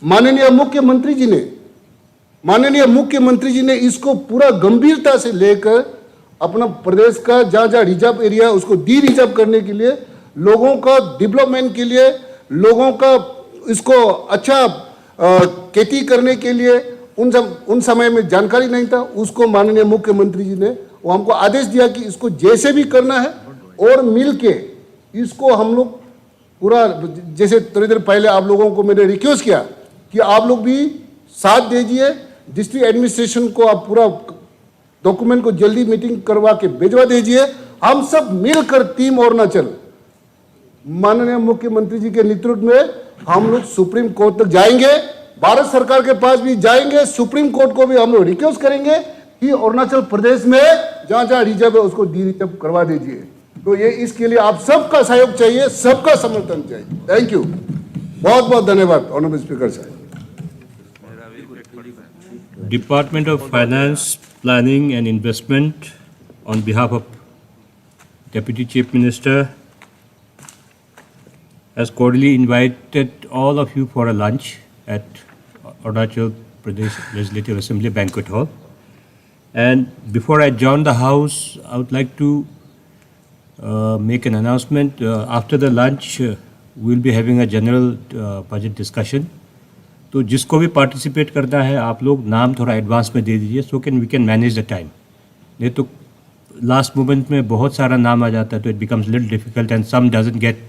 माननीय मुख्यमंत्री जी ने इसको पूरा गंभीरता से लेकर अपना प्रदेश का जहां जहां रिजर्व एरिया उसको डी रिजर्व करने के लिए, लोगों का डेवलपमेंट के लिए, लोगों का इसको अच्छा खेती करने के लिए उन समय में जानकारी नहीं था। उसको माननीय मुख्यमंत्री जी ने वो हमको आदेश दिया कि इसको जैसे भी करना है और मिलके इसको हम लोग पूरा, जैसे थोड़ी देर पहले आप लोगों को मैंने रिक्वेस्ट किया कि आप लोग भी साथ दीजिए, डिस्ट्रिक्ट एडमिनिस्ट्रेशन को आप पूरा डॉक्यूमेंट को जल्दी मीटिंग करवा के भिजवा दीजिए। हम सब मिलकर टीम अरुणाचल माननीय मुख्यमंत्री जी के नेतृत्व में हम लोग सुप्रीम कोर्ट तक जाएंगे, भारत सरकार के पास भी जाएंगे, सुप्रीम कोर्ट को भी हम लोग रिक्वेस्ट करेंगे कि अरुणाचल प्रदेश में जहां जहां रिजर्व है उसको डी रिजर्व करवा दीजिए। तो ये इसके लिए आप सबका सहयोग चाहिए, सबका समर्थन चाहिए। थैंक यू, बहुत बहुत धन्यवाद ऑनरेबल स्पीकर साहब। Department of Finance, Planning and Investment, on behalf of Deputy Chief Minister, has cordially invited all of you for a lunch at Arunachal Pradesh Legislative Assembly Banquet Hall. And before I join the House, I would like to make an announcement. After the lunch, we'll be having a general budget discussion. तो जिसको भी participate करना है आप लोग नाम थोड़ा advance में दे दीजिए, so can we can manage the time. नहीं तो लास्ट मोमेंट में बहुत सारा नाम आ जाता है तो it becomes little difficult and some doesn't get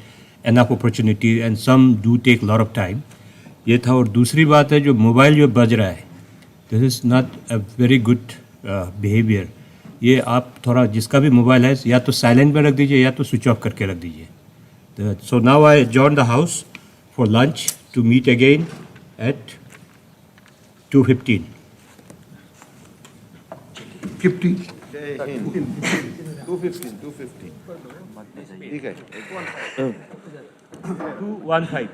enough opportunity and some do take lot of time. ये था। और दूसरी बात है जो मोबाइल जो बज रहा है, this is not a very good behaviour. ये आप थोड़ा जिसका भी मोबाइल है या तो साइलेंट में रख दीजिए या तो स्विच ऑफ करके रख दीजिए। So now I join the house for lunch. to meet again at 2:15. 50. 215. ठीक है 215.